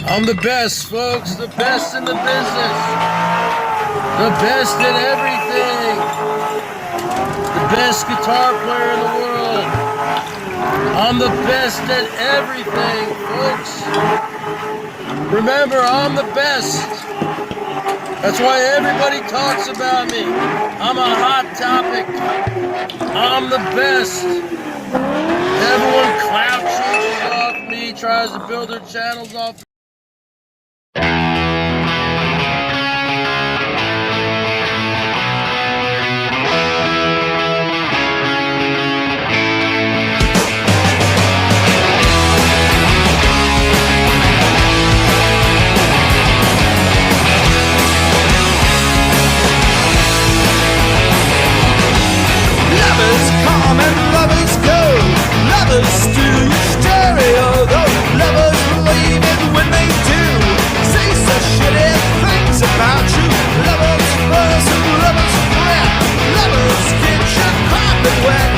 I'm the best, folks. The best in the business. The best in everything. The best guitar player in the world. I'm the best at everything, folks. Remember, I'm the best. That's why everybody talks about me. I'm a hot topic. I'm the best. Everyone clout chases off me, tries to build their channels off. Lovers come and lovers go. Lovers steal your stereo, though lovers leave it when they do. Say such shitty things about you. Lovers fuss and lovers fret. Lovers get your carpet wet.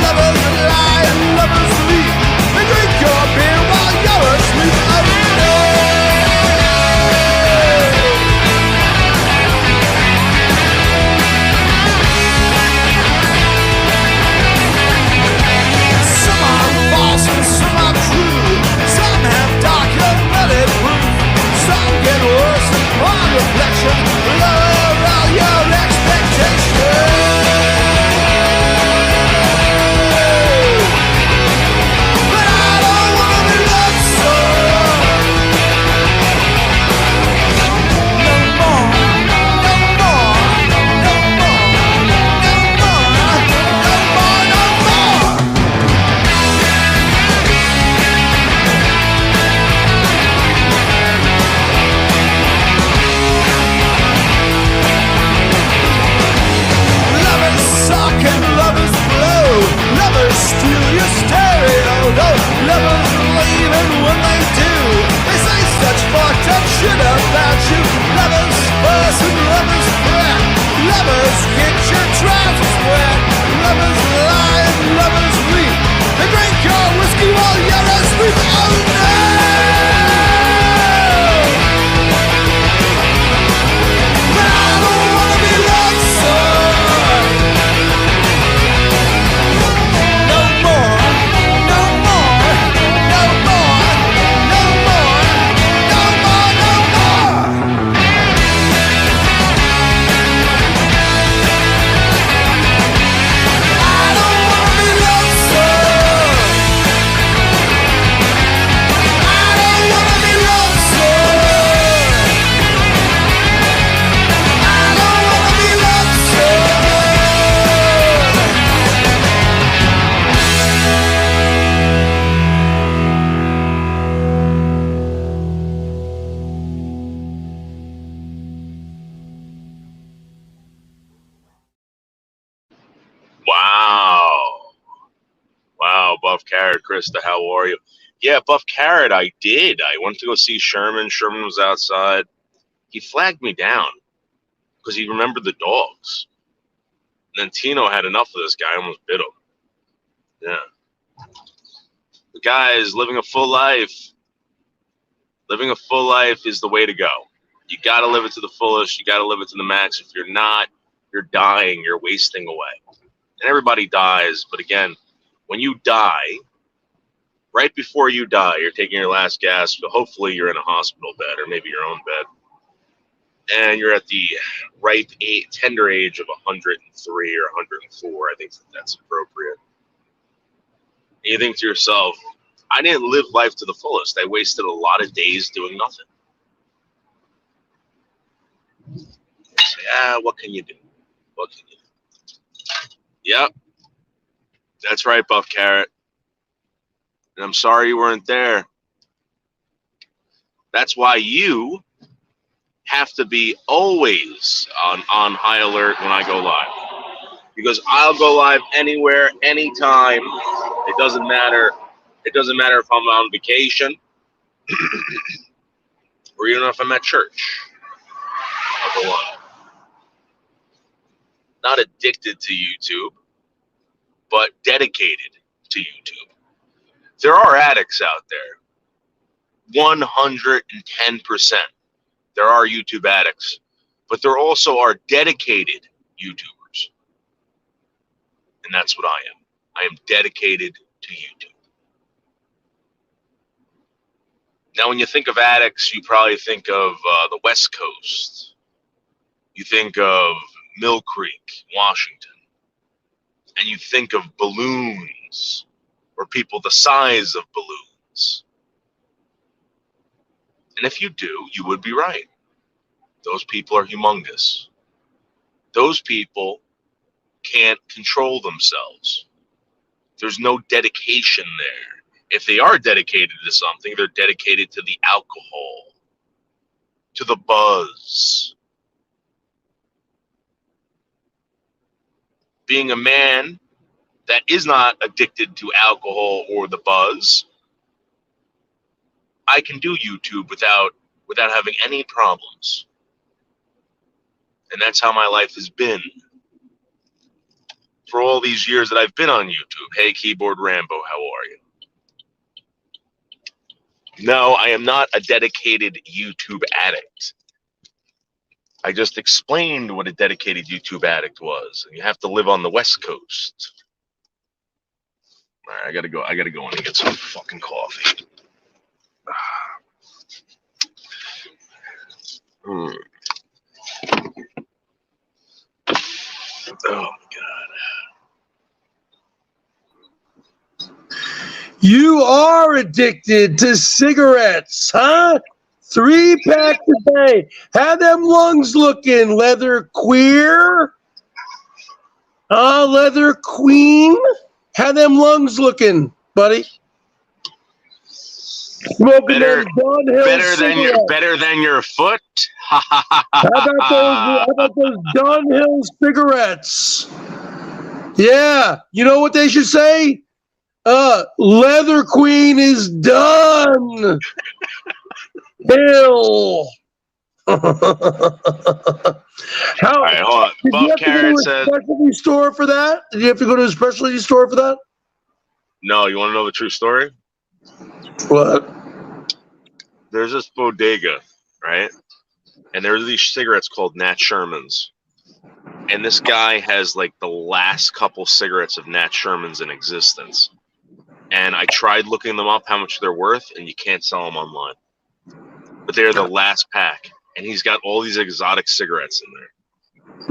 Lovers lie and lovers leave. They drink your beer while you're asleep. Oh no! Some are false and some are true. Some have dark and bulletproof. Some get worse upon reflection. Lower all your expectations. But I don't wanna be loved so. No more, no more, no more, no more, no more, no more. Lovers suck and lovers blow. Lovers steal your stereo, though lovers leave it when they do. They say such fucked up shit about you. Lovers fuss and lovers fret. Lovers get your trousers wet. Lovers lie and lovers weep. They drink your whiskey while you're asleep. Oh no! But I don't wanna be loved so. No more, no more, no more, no more, no more, no more. I don't wanna be loved so. I don't wanna be loved so. I don't wanna be loved so. Wow. Wow, Buff Carrot, Krista, how are you? Yeah, Buff Carrot, I did. I went to go see Sherman. Sherman was outside. He flagged me down because he remembered the dogs. And then Tino had enough of this guy, almost bit him. Yeah. The guy is living a full life. Living a full life is the way to go. You got to live it to the fullest. You got to live it to the max. If you're not, you're dying. You're wasting away. And everybody dies. But again, when you die, right before you die, you're taking your last gasp. Hopefully you're in a hospital bed or maybe your own bed. And you're at the ripe, tender age of 103 or 104. I think that's appropriate. And you think to yourself, I didn't live life to the fullest. I wasted a lot of days doing nothing. You say, what can you do? What can you do? Yep. That's right, Buff Carrot. And I'm sorry you weren't there. That's why you have to be always on high alert when I go live. Because I'll go live anywhere, anytime. It doesn't matter. It doesn't matter if I'm on vacation or even if I'm at church. I'll go live. Not addicted to YouTube, but dedicated to YouTube. There are addicts out there. 110%. There are YouTube addicts, but there also are dedicated YouTubers. And that's what I am. I am dedicated to YouTube. Now, when you think of addicts, you probably think of the West Coast. You think of Mill Creek, Washington. And you think of balloons, or people the size of balloons. And if you do, you would be right. Those people are humongous. Those people can't control themselves. There's no dedication there. If they are dedicated to something, they're dedicated to the alcohol, to the buzz. Being a man that is not addicted to alcohol or the buzz, I can do YouTube without having any problems. And that's how my life has been for all these years that I've been on YouTube. Hey, Keyboard Rambo, how are you? No, I am not a dedicated YouTube addict. I just explained what a dedicated YouTube addict was. And you have to live on the West Coast. All right, I gotta go in and get some fucking coffee. Oh my God. You are addicted to cigarettes, huh? 3 packs a day. How them lungs looking, leather queer? Leather queen? How them lungs looking, buddy? Smoking them Dunhill cigarettes. Better than your foot. How about those Dunhill cigarettes? Yeah, you know what they should say? Leather Queen is done. Hill. All right, hold on. Buff Carrot says. Specialty store for that? Did you have to go to a specialty store for that? No, you want to know the true story? What? There's this bodega, right? And there's these cigarettes called Nat Sherman's. And this guy has like the last couple cigarettes of Nat Sherman's in existence. And I tried looking them up, how much they're worth, and you can't sell them online. But they're the last pack. And he's got all these exotic cigarettes in there.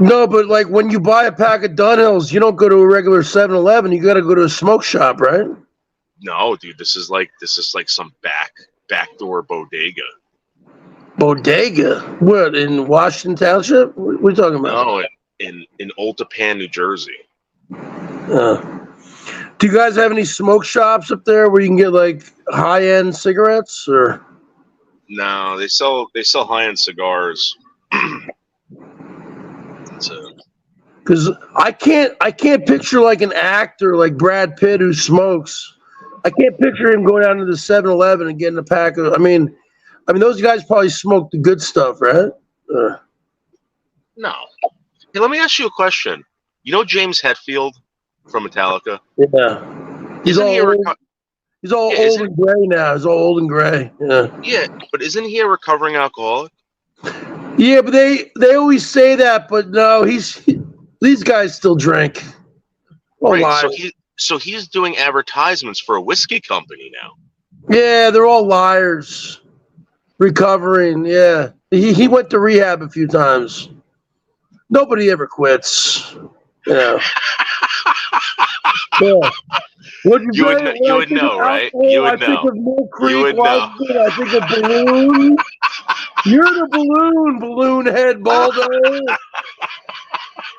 No, but like when you buy a pack of Dunhills, you don't go to a regular 7-Eleven. You got to go to a smoke shop, right? No, dude, this is like some backdoor bodega. Bodega? What, in Washington Township? What are you talking about? No, in Old Tappan, New Jersey. Do you guys have any smoke shops up there where you can get like high-end cigarettes, or? No, they sell high-end cigars. Because I can't picture like an actor like Brad Pitt who smokes. I can't picture him going down to the 7-Eleven and getting a pack of. I mean, those guys probably smoke the good stuff, right? No. Hey, let me ask you a question. You know James Hetfield from Metallica? Yeah. He's all old and gray now. He's all old and gray. Yeah. Yeah, but isn't he a recovering alcoholic? Yeah, but they always say that, but no, these guys still drink. Right, so he's doing advertisements for a whiskey company now. Yeah, they're all liars. Recovering, yeah. He went to rehab a few times. Nobody ever quits. Yeah. Yeah. You would know, right? You would know. I think of Mill Creek, you would know. I think of balloon. You're the balloon head, Baldo.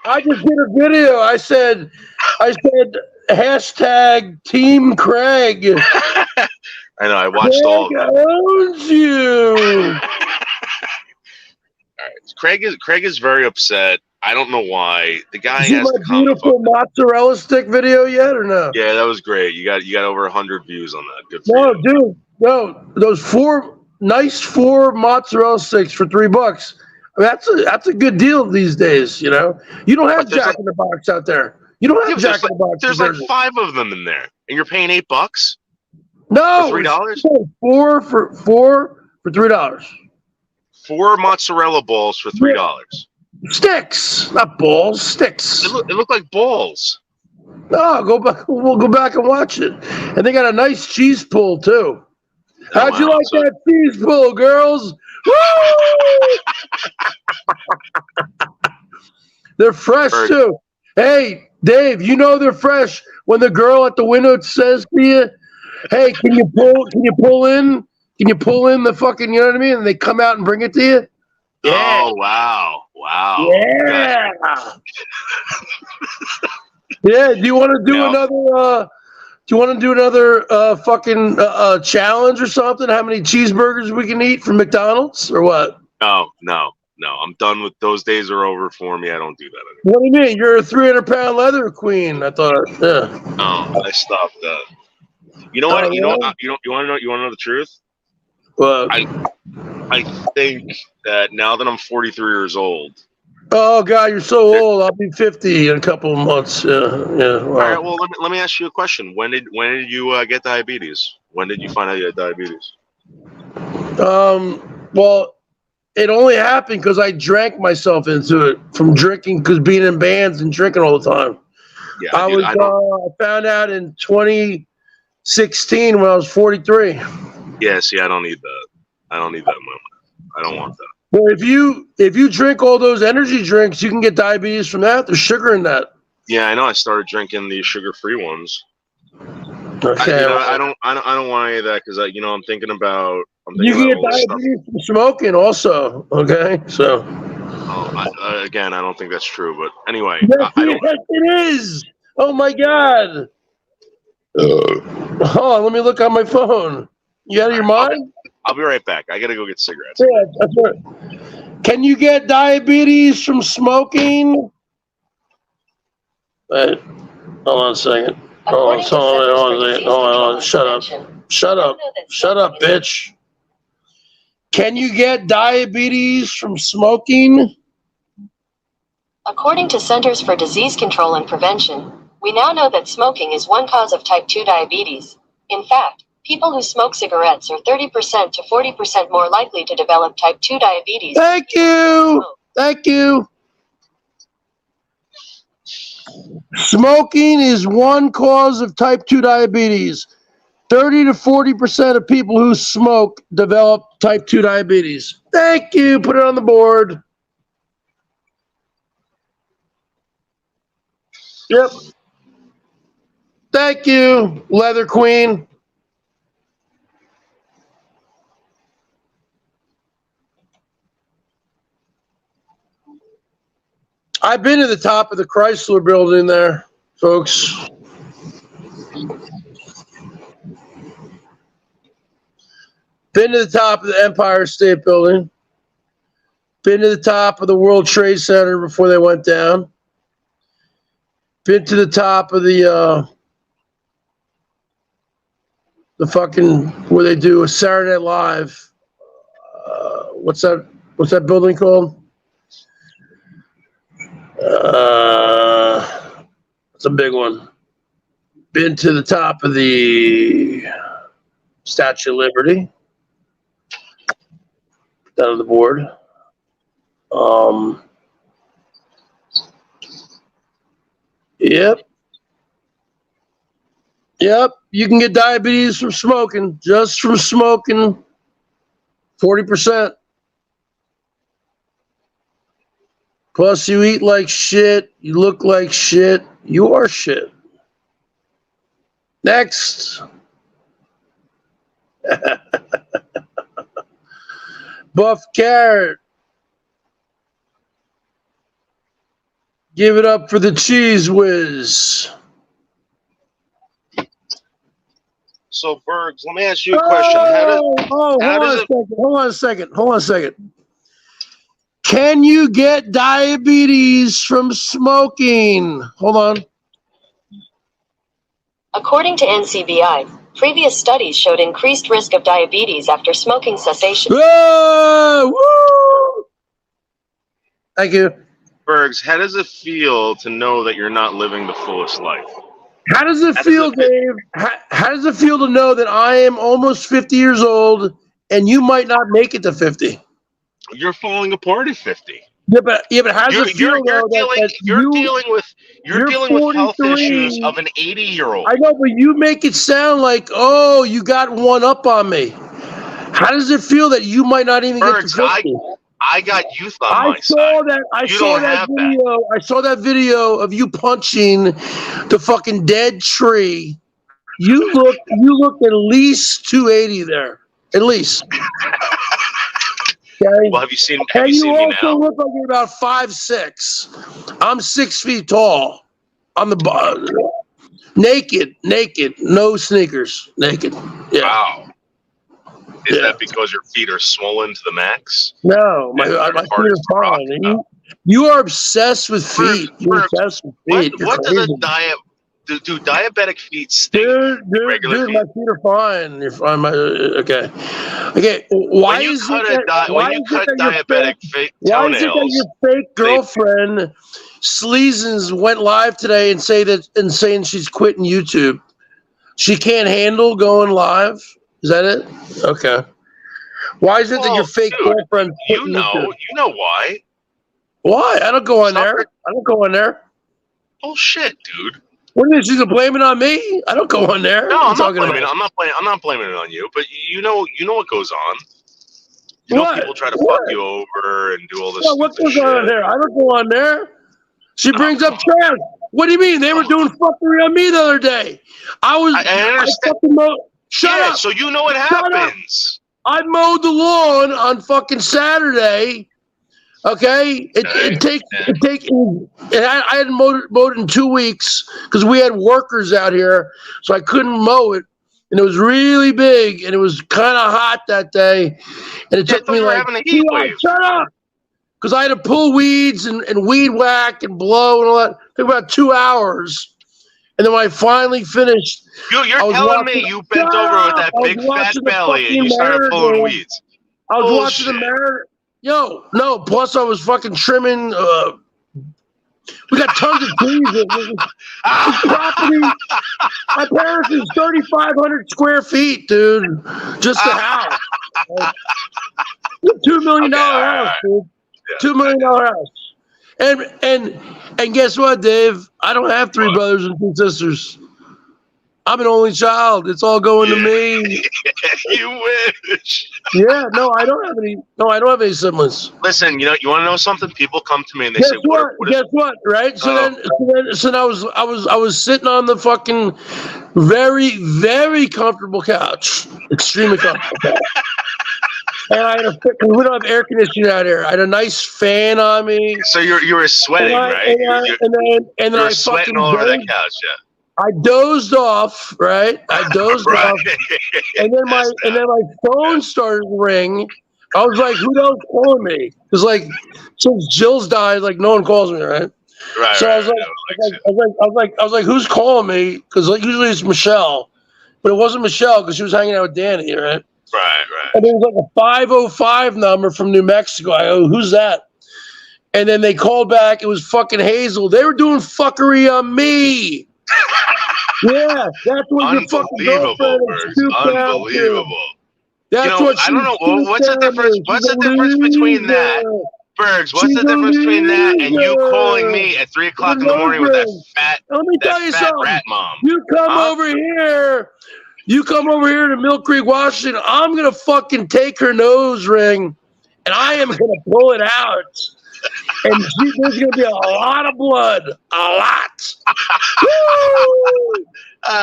I just did a video. I said, hashtag Team Craig. I know. I watched all of that. Owns you. All right. Craig is very upset. I don't know why. The guy has my beautiful mozzarella stick video yet, or no? Yeah, that was great. You got over 100 views on that. Good for you. Dude, no, those four mozzarella sticks for $3. That's a good deal these days. You know, you don't have Jack in the Box out there. You don't have Jack in the Box. There's like 5 of them in there, and you're paying $8. No, For $3? Four for $3. 4 mozzarella balls for $3. Sticks, not balls. Sticks. It looked like balls. No, go back. We'll go back and watch it. And they got a nice cheese pull too. How'd you wow. like that cheese pull, girls? Woo! They're fresh too. Hey, Dave, you know they're fresh when the girl at the window says to you, "Hey, can you pull in? Can you pull in the fucking, you know what I mean?" And they come out and bring it to you. Yeah. Oh wow. Yeah. Yeah. Do you want to do another? Do you want to do another fucking challenge or something? How many cheeseburgers we can eat from McDonald's or what? No. I'm done with those days. Are over for me. I don't do that anymore. What do you mean? You're a 300-pound leather queen. I thought. Yeah. No, I stopped that. You know what? Oh, You know. really? You want to know? You want to know the truth? Well, I think that now that I'm 43 years old. oh God, you're so old. I'll be 50 in a couple of months. Yeah. Wow. All right. Well, let me ask you a question. When did you get diabetes? When did you find out you had diabetes? Well, it only happened because I drank myself into it from drinking, because being in bands and drinking all the time. Yeah, I found out in 2016 when I was 43. Yeah, see, I don't need that. I don't need that moment. I don't want that. Well, if you drink all those energy drinks, you can get diabetes from that. There's sugar in that. Yeah, I know. I started drinking the sugar-free ones. Okay. I don't want any of that because I'm thinking about. You can get diabetes from smoking also. Okay, so. Again, I don't think that's true, but anyway. Yes, it is. Oh my God. Hold on, let me look on my phone. You out of your mind? I'll be right back. I gotta go get cigarettes. Yeah, that's right. Can you get diabetes from smoking? Wait, hold on a second. Hold on. Shut up, bitch. Can you get diabetes from smoking? According to Centers for Disease Control and Prevention, we now know that smoking is one cause of type 2 diabetes. In fact, people who smoke cigarettes are 30% to 40% more likely to develop type 2 diabetes. Thank you. Smoking is one cause of type 2 diabetes. 30 to 40% of people who smoke develop type 2 diabetes. Thank you. Put it on the board. Yep. Thank you, Leather Queen. I've been to the top of the Chrysler building there, folks. Been to the top of the Empire State Building. Been to the top of the World Trade Center before they went down. Been to the top of the fucking, where they do a Saturday Night Live. What's that building called? It's a big one. Been to the top of the Statue of Liberty. Put that on the board. Yep. You can get diabetes from smoking, just from smoking. 40%. Plus, you eat like shit. You look like shit. You are shit. Next. Buff Carrot. Give it up for the Cheese Whiz. So, Bergs, let me ask you a question. Hold on a second. Can you get diabetes from smoking? Hold on. According to NCBI, previous studies showed increased risk of diabetes after smoking cessation. Woo! Thank you. Bergs, how does it feel to know that you're not living the fullest life? How does it feel, Dave? How does it feel to know that I am almost 50 years old and you might not make it to 50? You're falling apart at 50. Yeah, but how does it feel You're dealing with health 43. issues of an 80-year-old. I know, but you make it sound like, oh, you got one up on me. How does it feel that you might not even Bergs, get to 50? I got youth on my side. I saw that video of you punching the fucking dead tree. You look at least 280 there. At least. Okay? Well, have you seen me And you now? also look like you're about 5'6". I'm 6 feet tall. On the bottom. Naked, no sneakers, naked. Yeah. Wow. Is that because your feet are swollen to the max? No, my feet are fine. And you are obsessed with feet. You're obsessed with feet. What does a diet do? Diabetic feet stink? Dude, my feet are fine. Okay. Why when you is cut it that, when you cut diabetic toenails? Why is it that your fake girlfriend Sleazens went live today and saying she's quitting YouTube? She can't handle going live. Is that it? Okay. Why is it that your fake girlfriend? You know why? Why? I don't go on there. Oh shit, dude. What is she blaming on me? I don't go on there. No, I'm not blaming it on you. But you know what goes on. You know people try to fuck you over and do all this. What goes on there? I don't go on there. She brings up trash. What do you mean? They were doing fuckery on me the other day. I understand. Shut up. So you know what happens. I mowed the lawn on fucking Saturday. Okay, I hadn't mowed in 2 weeks because we had workers out here, so I couldn't mow it, and it was really big, and it was kind of hot that day, and it took me like shut up, because I had to pull weeds and weed whack and blow and all that. It took about 2 hours, and then when I finally finished, you're telling me you bent over with that big fat belly and you started pulling weeds. I was watching the Mariners. Yo, no. Plus, I was fucking trimming. We got tons of trees. Property. My parents is 3,500 square feet, dude. Just a house. $2 million house, dude. Yeah. $2 million house. And guess what, Dave? I don't have 3 brothers and 2 sisters. I'm an only child. It's all going to me. You wish. Yeah, no, I don't have any. No, I don't have any siblings. Listen, you want to know something? People come to me and they say, "Guess what? Right?" So then I was sitting on the fucking very, very comfortable couch, extremely comfortable couch. And I had we don't have air conditioning out here. I had a nice fan on me. So you were sweating, right? And then I sweating all over that couch, yeah. I dozed off, right? Off, and then my phone started to ring. I was like, "Who else calling me?" Because since Jill's died, no one calls me, right? Right. So I was like, "Who's calling me?" Because usually it's Michelle, but it wasn't Michelle because she was hanging out with Danny, right? Right. And it was a 505 number from New Mexico. I go, "Who's that?" And then they called back. It was fucking Hazel. They were doing fuckery on me. Yeah, that's what your fucking girlfriend is. Unbelievable. That's what I don't know. What's the difference? What's the difference between that, Bergs? What's the difference between that and you calling me at 3 o'clock in the morning with that fat rat mom? You come over here to Mill Creek, Washington. I'm gonna fucking take her nose ring, and I am gonna pull it out. And there's going to be a lot of blood. A lot. Woo!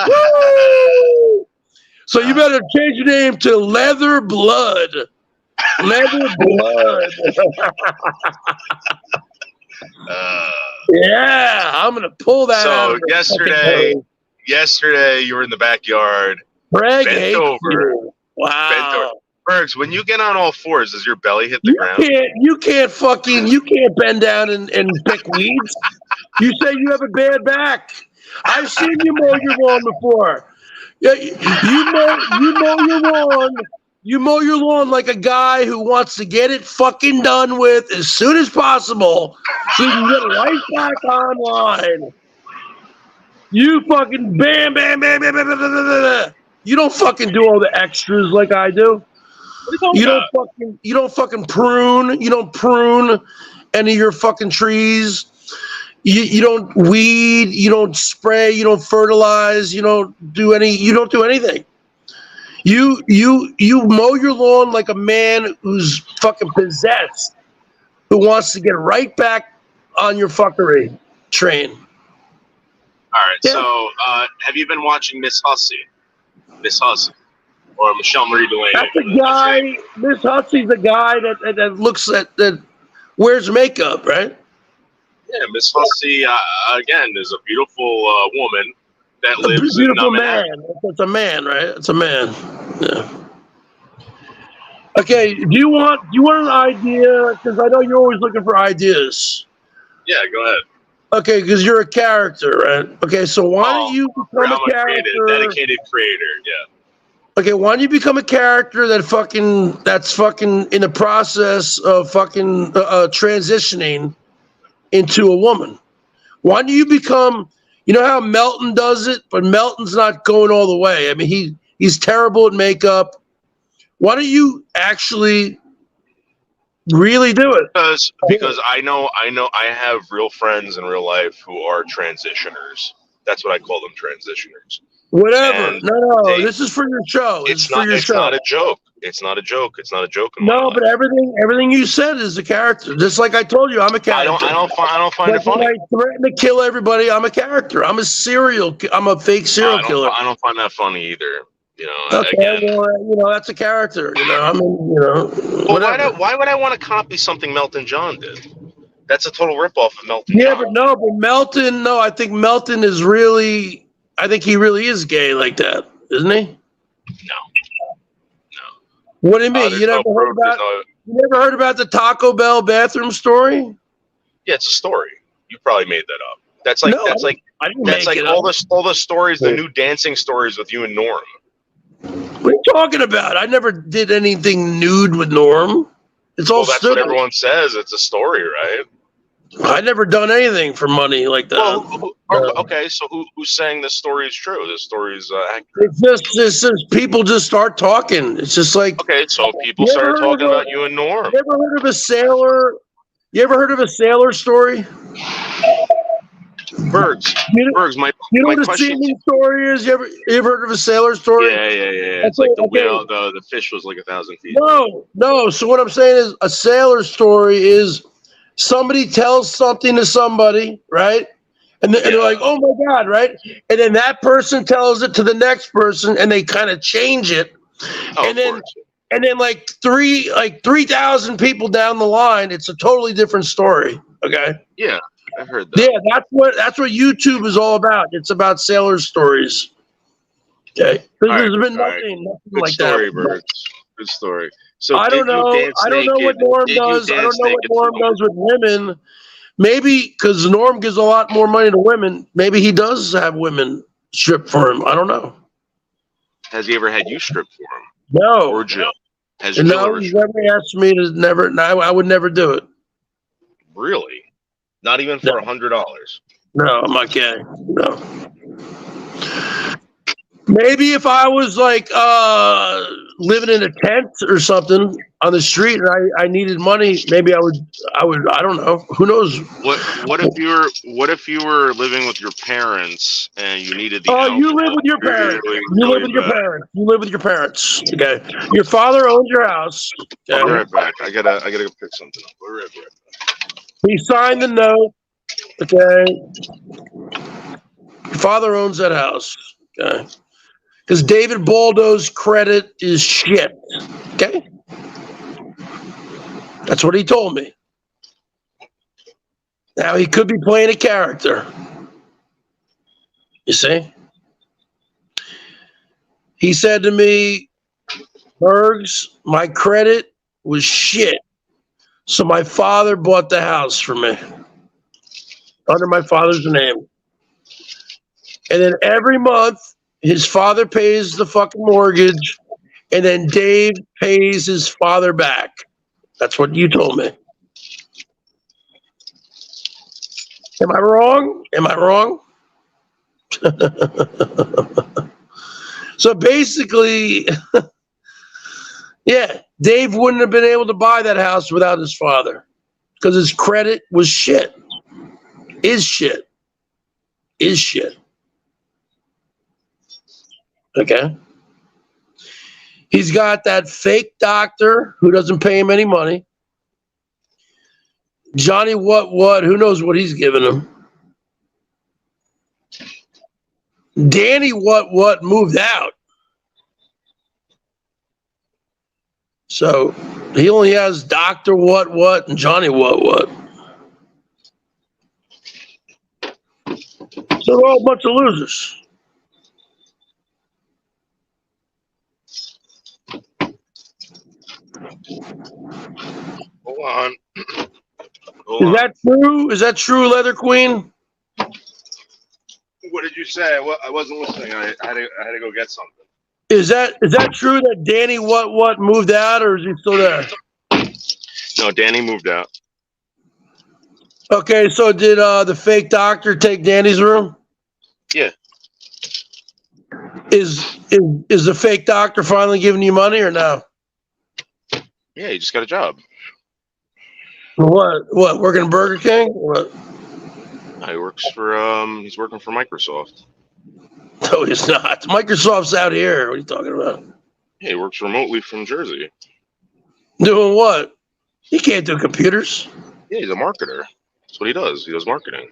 Woo! So you better change your name to Leather Blood. Leather Blood. Yeah, I'm going to pull that out. So yesterday you were in the backyard. Greg bent over. Wow. Bent over. Bergs, when you get on all fours, does your belly hit the ground? You can't bend down and pick weeds. You say you have a bad back. I've seen you mow your lawn before. Yeah, you mow your lawn like a guy who wants to get it fucking done with as soon as possible so you can get right back online. You fucking bam, bam, bam, bam, bam, bam, bam, bam, bam. You don't fucking do all the extras like I do. What are you talking about? You don't fucking prune. You don't prune any of your fucking trees. You don't weed. You don't spray. You don't fertilize. You don't do anything. You mow your lawn like a man who's fucking possessed, who wants to get right back on your fuckery train. All right. Yeah. So, have you been watching Miss Hussey? Miss Hussey, or Michelle Marie Delaney? That's the guy. Miss Hussey's the guy that looks at that wears makeup, right? Yeah, Miss Hussey again is a beautiful woman that A lives in beautiful man. Manhattan. It's a man, right? It's a man. Yeah. Okay. Do you want an idea? Because I know you're always looking for ideas. Yeah, go ahead. Okay, because you're a character, right? Okay, so why don't you become I'm a a character? dedicated creator. Yeah. Okay, why don't you become a character that's fucking in the process of fucking transitioning into a woman? Why don't you become? You know how Melton does it, but Melton's not going all the way. I mean, he's terrible at makeup. Why don't you actually really do it? Because I know I have real friends in real life who are transitioners. That's what I call them, transitioners. Whatever. And No, this is for your show. It's not a joke. It's not a joke. It's not a joke. No, but everything you said is a character. Just like I told you, I'm a character. I don't find it funny. When I threaten to kill everybody, I'm a character. I'm a fake serial killer. I don't find that funny either. You know, Okay, again. well, that's a character. You know, I mean, you know. Well, why would I want to copy something Melton John did? That's a total ripoff of Melton Yeah, John. but Melton. No, I think Melton is really. I think he really is gay like that, isn't he? No. What do you mean? You never heard about the Taco Bell bathroom story? Yeah, it's a story. You probably made that up. That's like I didn't make it all up. the stories, the new dancing stories with you and Norm. What are you talking about? I never did anything nude with Norm. It's all Well, that's stupid. what everyone says. It's a story, right? I never done anything for money like that. Well, okay, so who's saying this story is true? This story is accurate. It's just people just start talking. It's just like Okay, so people started talking about you and Norm. You ever heard of a sailor? You ever heard of a sailor story? Bergs, my You know what a question. seaman story is? You ever heard of a sailor story? Yeah. It's like the whale. The fish was like 1,000 feet. No. So what I'm saying is, a sailor story is somebody tells something to somebody, right? And they're like, "Oh my God," right? And then that person tells it to the next person, and they kind of change it. Oh, And then like 3,000 people down the line, it's a totally different story. Okay. Yeah, I've heard that. Yeah, that's what YouTube is all about. It's about sailor stories. Okay. There's been nothing Good like story, that. Birds. Good story. So I don't know. I don't know what Norm does. I don't know what Norm does with women. Maybe because Norm gives a lot more money to women. Maybe he does have women strip for him. I don't know. Has he ever had you strip for him? No. Or Jill? Has No, Jill ever he's never asked me to never. No, I would never do it. Really? Not even for $100? No, I'm not gay. No. Maybe if I was like living in a tent or something on the street and I needed money, maybe I would. I don't know. Who knows? What if you were living with your parents and you needed the? Oh, you live with your parents. You live with your parents. You live with your parents. Okay. Your father owns your house. Okay. I'll be right back. I gotta go pick something up. We're right back. He signed the note. Okay. Your father owns that house. Okay. Because David Baldo's credit is shit. Okay? That's what he told me. Now, he could be playing a character. You see? He said to me, Bergs, my credit was shit. So my father bought the house for me under my father's name. And then every month, his father pays the fucking mortgage, and then Dave pays his father back. That's what you told me. Am I wrong? Am I wrong? So basically, yeah, Dave wouldn't have been able to buy that house without his father because his credit was shit. Is shit. Okay. He's got that fake doctor who doesn't pay him any money. Johnny what, who knows what he's giving him. Danny what moved out. So he only has Dr. what and Johnny what. So they're all a bunch of losers. Hold on. Is that true? Is that true, Leather Queen? What did you say? I wasn't listening. I had to go get something. Is that true that Danny what moved out, or is he still there? No, Danny moved out. Okay, so did the fake doctor take Danny's room? Yeah. Is the fake doctor finally giving you money or no? Yeah, he just got a job. What? Working at Burger King? What? He works for he's working for Microsoft. No, he's not. Microsoft's out here. What are you talking about? Yeah, he works remotely from Jersey. Doing what? He can't do computers. Yeah, he's a marketer. That's what he does. He does marketing.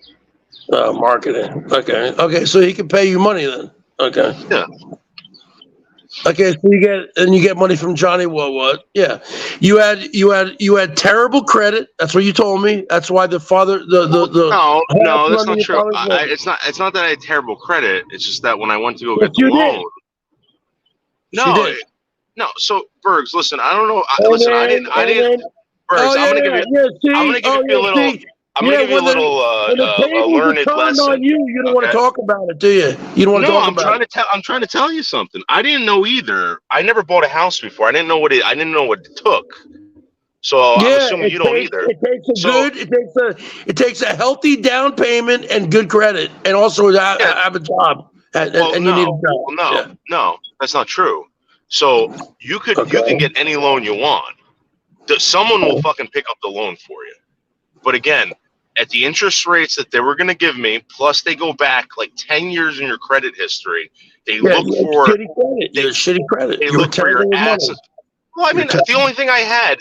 Marketing. Okay, so he can pay you money then. Okay. Yeah. Okay, so you get money from Johnny what? Yeah. You had terrible credit. That's what you told me. That's why the father No, that's not true. It's not that I had terrible credit. It's just that when I went to go get the loan. No. So Bergs, listen, I don't know. Listen, I didn't. Bergs, I'm gonna give you a little. I'm gonna give you a little learned lesson. On you don't want to talk about it, do you? You don't want to talk about it. I'm trying to tell you something. I didn't know either. I never bought a house before. I didn't know what it took. So I'm assuming you don't either. It takes a healthy down payment and good credit, and also have a job. You need a job. No, that's not true. So you can get any loan you want. Someone will fucking pick up the loan for you. But again, at the interest rates that they were going to give me, plus they go back like 10 years in your credit history. They look for shitty credit. They look for your assets. Well, I mean, the only thing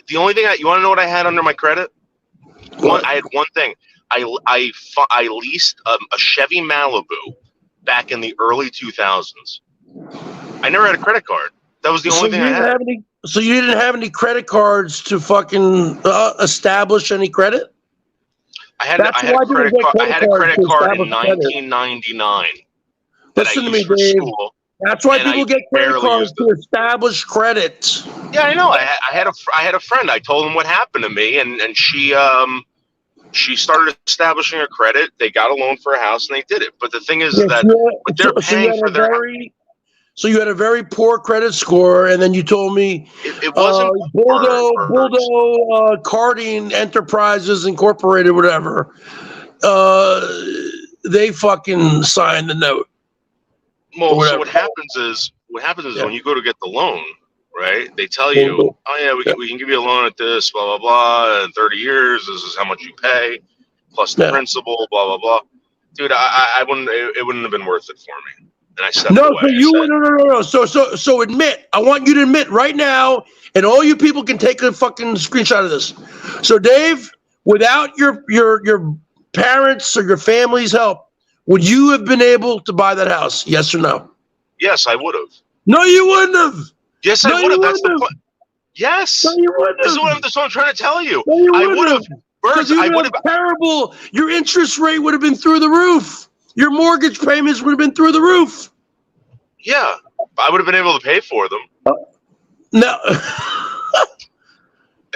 you want to know what I had under my credit? I had one thing. I leased a Chevy Malibu back in the early 2000s. I never had a credit card. That was the only thing I had. So you didn't have any credit cards to fucking establish any credit? I had a credit card in 1999. Listen to me, Dave. That's why people get credit cards to establish credit. Yeah, I know. I had a friend. I told him what happened to me, and she started establishing her credit. They got a loan for a house, and they did it. But the thing is they're paying for their. So you had a very poor credit score, and then you told me it wasn't Bordeaux Carding Enterprises Incorporated, whatever. They fucking signed the note. Well, so what happens is when you go to get the loan, right? They tell you, we can give you a loan at this, blah blah blah, in 30 years. This is how much you pay, plus the principal, blah blah blah. Dude, I wouldn't. It wouldn't have been worth it for me. And I stepped away. No. So admit. I want you to admit right now, and all you people can take a fucking screenshot of this. So Dave, without your parents or your family's help, would you have been able to buy that house? Yes or no? Yes, I would have. No, you wouldn't have. Yes, I would have. That's the point. Yes. No, you wouldn't have. That's what I'm trying to tell you. No, I would have. I would have. Terrible. Your interest rate would have been through the roof. Your mortgage payments would have been through the roof. Yeah, I would have been able to pay for them. No.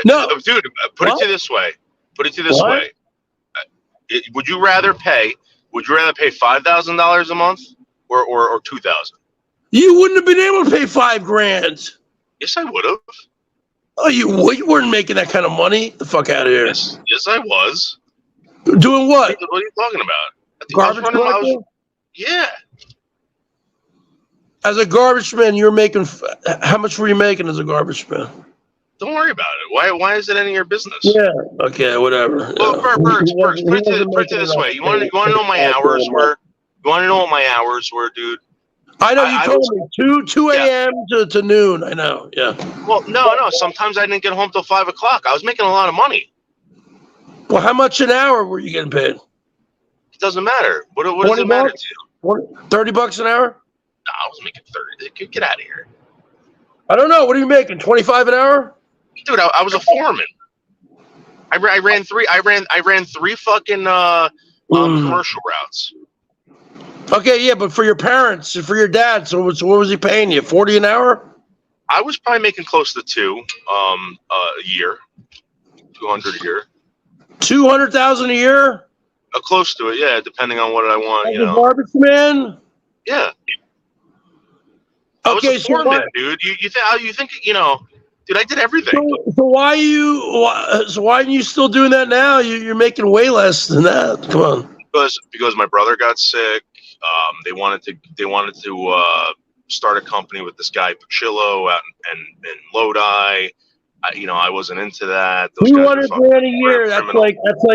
No. Dude, put it to you this way. Would you rather pay $5,000 a month or $2,000? You wouldn't have been able to pay $5,000. Yes, I would have. Oh, you weren't making that kind of money. Get the fuck out of here. Yes, I was. Doing what? What are you talking about? Garbage collecting? Yeah. As a garbage man, you're making. How much were you making as a garbage man? Don't worry about it. Why is it any of your business? Yeah. Okay. Whatever. Well, Yeah. Bergs, He wasn't put it making this enough way. You want to know my to hours him up. were? You want to know what my hours were, dude? I know you I told was- me 2 Yeah. a.m. to noon. I know. Yeah. Well, no. Sometimes I didn't get home till 5 o'clock. I was making a lot of money. Well, how much an hour were you getting paid? It doesn't matter. What does 20 it matter bucks? to you? $30 an hour? No, I was making 30. Get out of here, I don't know. What are you making? 25 an hour? dude. I was a foreman. I ran three fucking commercial routes. Okay, yeah, but for your parents, for your dad, so what was he paying you? 40 an hour? I was probably making close to two a year, 200 a year. 200,000 a year? Close to it, yeah, depending on what I want, As you a know. garbage man? Yeah. I was Okay, a so foreman, dude. You think, you know, dude, I did everything. so why aren't you still doing that now? You're making way less than that. Come on. Because my brother got sick. They wanted to start a company with this guy Pachillo out in Lodi. I wasn't into that. Those guys were 200 fucking grand a year. criminal.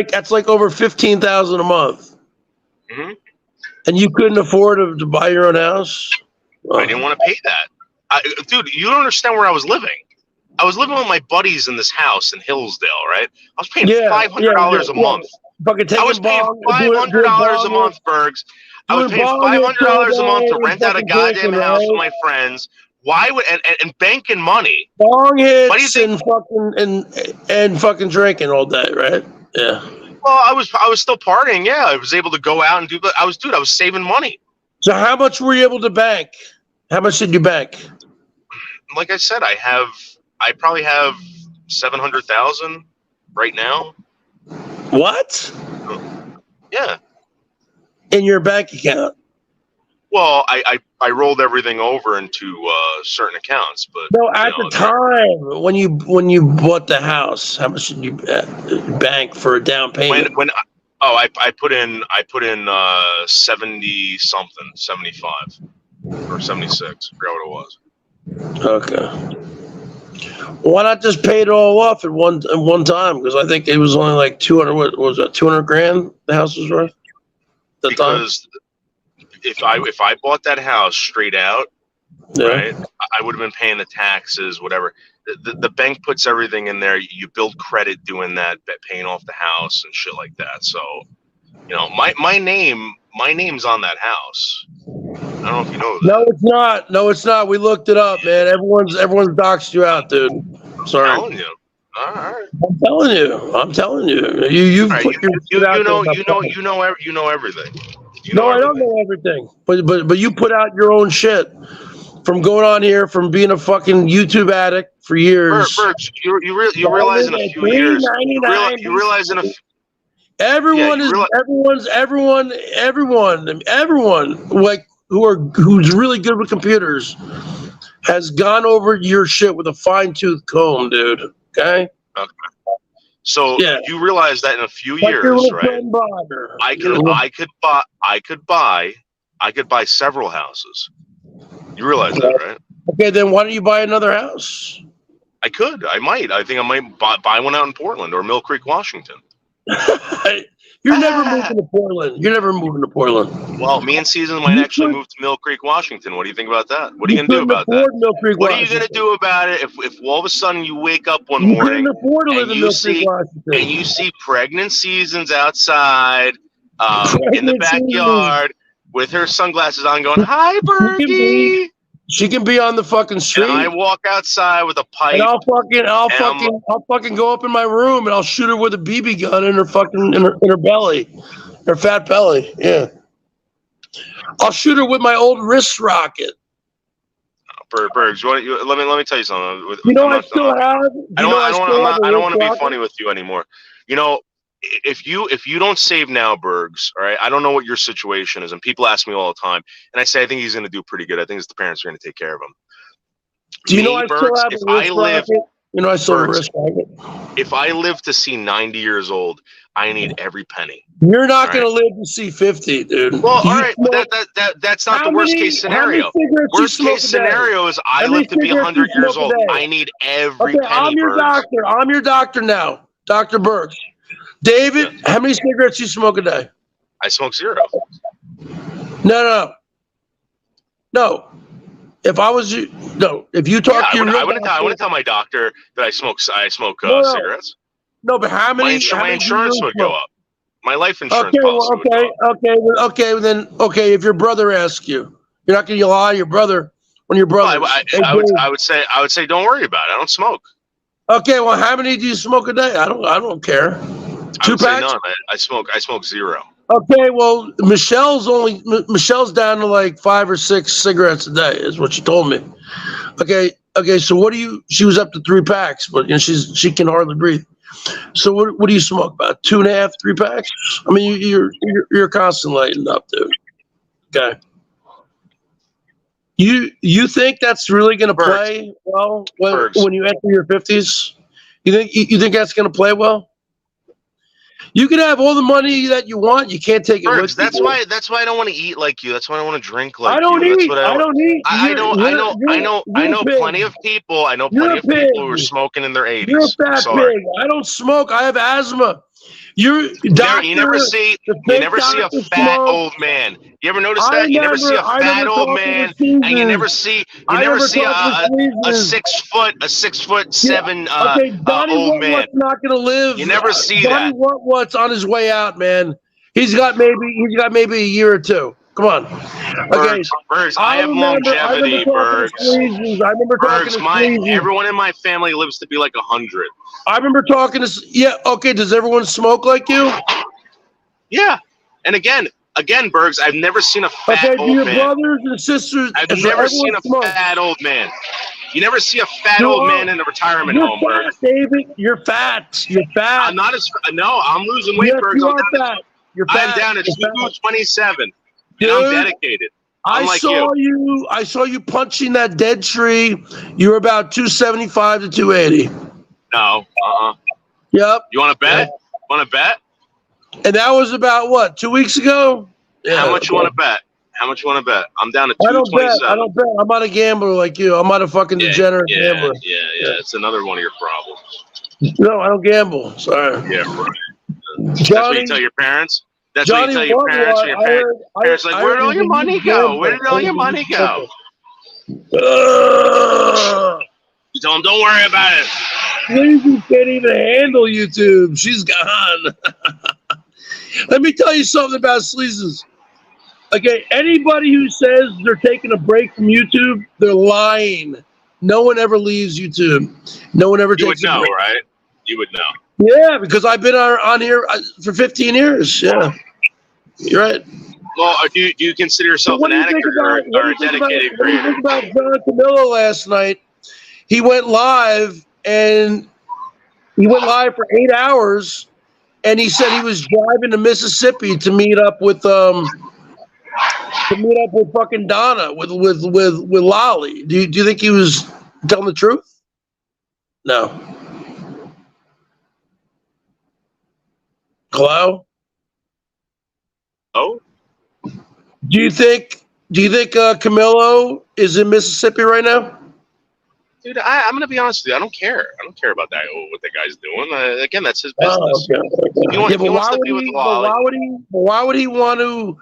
That's like over 15,000 a month. hmm And you couldn't afford to buy your own house? I didn't want to pay that. Dude, you don't understand where I was living. I was living with my buddies in this house in Hillsdale, right? I was paying $500 a month. Fucking I was paying $500 a month, Bergs. I was paying $500 a month to rent out a goddamn house with my friends. Why would and banking money? Bong Why do you hits think- and fucking drinking all day, right? Yeah. Well, I was still partying. Yeah, I was able to go out and do. But I was saving money. So how much were you able to bank? How much did you bank? Like I said, I probably have 700,000 right now. What? Yeah. In your bank account? Well, I rolled everything over into certain accounts, but No, at the time when you bought the house, how much did you bank for a down payment? I put in 70 something, 75 or 76, I forgot what it was. Okay. Why not just pay it all off at one time? Because I think it was only like 200. What was that? 200 grand the house was worth. Because if I bought that house straight out, Yeah. right, I would have been paying the taxes, whatever. The bank puts everything in there. You build credit doing that, paying off the house and shit like that. So, my name's on that house. I don't know if you know that. No, it's not. No, it's not. We looked it up, man. Everyone's doxed you out, dude. Sorry. I'm telling you. All right. I'm telling you. You All right. put your shit out there enough. You know everything. I don't know everything. But you put out your own shit. From going on here, from being a fucking YouTube addict for years. Bert, you realize in a few years. You realize in a. Everyone like who's really good with computers has gone over your shit with a fine-tooth comb, dude. Okay. So Yeah. you realize that in a few Like your years, little right? friend Bob, I could buy several houses. You realize that, right? Okay, then why don't you buy another house? I could. I might. I think I might buy one out in Portland or Mill Creek, Washington. You're never moving to Portland. You're never moving to Portland. Well, me and Season might actually move to Mill Creek, Washington. What do you think about that? What are you going to do about that? Mill Creek, What are you going to do about it if all of a sudden you wake up one morning and you see pregnant Seasons outside in the backyard with her sunglasses on going, "Hi, Bergie." She can be on the fucking street. And I walk outside with a pipe. And I'll fucking go up in my room and I'll shoot her with a BB gun in her fucking in her belly, her fat belly. Yeah. I'll shoot her with my old wrist rocket. Bergs, let me tell you something. I don't want to be funny with you anymore. If you don't save now, Bergs, all right, I don't know what your situation is, and people ask me all the time, and I say I think he's going to do pretty good. I think his parents are going to take care of him. Do you know I still have a wrist rocket You know, I sold a Birds. wrist magnet. If I live to see 90 years old, I need every penny. You're not All going to live to see 50, dude. Well, You all right, smoke- that's not How the worst many- case how many scenario. cigarettes you Worst smoke case a day? scenario is I How many live to be cigarettes 100 you years smoke a old. day? I need every Okay, penny, I'm your Birds. doctor. I'm your doctor now, Dr. Burks. David, how many cigarettes you smoke a day? I smoke 0. No. If I was you, no. If you talk Yeah, to your I real wouldn't doctor- tell my doctor that I smoke No. cigarettes. No, but how many? My insurance would go up. My life insurance Okay, policy would go up. okay. If your brother asks you, you're not going to lie to your brother when your brother. Well, I would say don't worry about it. I don't smoke. Okay, well, how many do you smoke a day? I don't care. I 2 would say packs? none. I smoke 0. Okay, well, Michelle's down to like 5 or 6 cigarettes a day, is what she told me. Okay. So she was up to 3 packs, but you know, she can hardly breathe. So what do you smoke? About 2.5, 3 packs? I mean, you're constantly lighting up, dude. Okay. You think that's really going to play well when you enter your 50s? You think that's going to play well? You can have all the money that you want. You can't take it with you. That's why I don't want to eat like you. That's why I don't want to drink like you. I don't eat. I know plenty of people. I know plenty of people who are smoking in their 80s. You're a fat pig. I don't smoke. I have asthma. You never see a fat old man. You ever notice that? You never see a fat old man, and you never see a 6 foot, 6'7" old man. Not gonna live. You never see that. What's on his way out, man? He's got maybe a year or 2. Come on. Okay. Bergs, I have longevity, Bergs. I remember talking to Sleazy. Everyone in my family lives to be like 100. I remember talking to okay. Does everyone smoke like you? Yeah. And again, Bergs, I've never seen a fat old your man. brothers and sisters. I've never seen a fat old man. You never see a fat old man in a retirement home, Bergs. David, you're fat. You're fat. I'm not as no. I'm losing weight, Yes, Bergs. you are fat. You're fat. I'm down to 227. Dude, and I'm dedicated. I saw you punching that dead tree. You were about 275 to 280. No. Yep. You want to bet? Want to bet? And that was about what? 2 weeks ago. Yeah. How much you want to bet? I'm down to 227. I don't bet. I'm not a gambler like you. I'm not a fucking degenerate gambler. Yeah. It's another one of your problems. No, I don't gamble. Sorry. Yeah, right. That's what you tell your parents? That's what you tell your parents? Your parents like, where did all your money go? Where did all your money go? You tell them, don't worry about it. Sleazy can't even handle YouTube. She's gone. Let me tell you something about Sleazy's. Okay, anybody who says they're taking a break from YouTube, they're lying. No one ever leaves YouTube. No one ever takes a break. You would know, right? You would know. Yeah, because I've been on here for 15 years. Yeah, you're right. Well, do you consider yourself an addict or a dedicated creator? What do you think about John Camillo last night? He went live for 8 hours, and he said he was driving to Mississippi to meet up with fucking Donna with Lolly. Do you think he was telling the truth? No. Hello? Oh? Do you think Camillo is in Mississippi right now? Dude, I'm gonna be honest with you. I don't care. I don't care about that. What the guy's doing. Again, that's his business. Okay. He wants to be with Lolly. Why would he want to?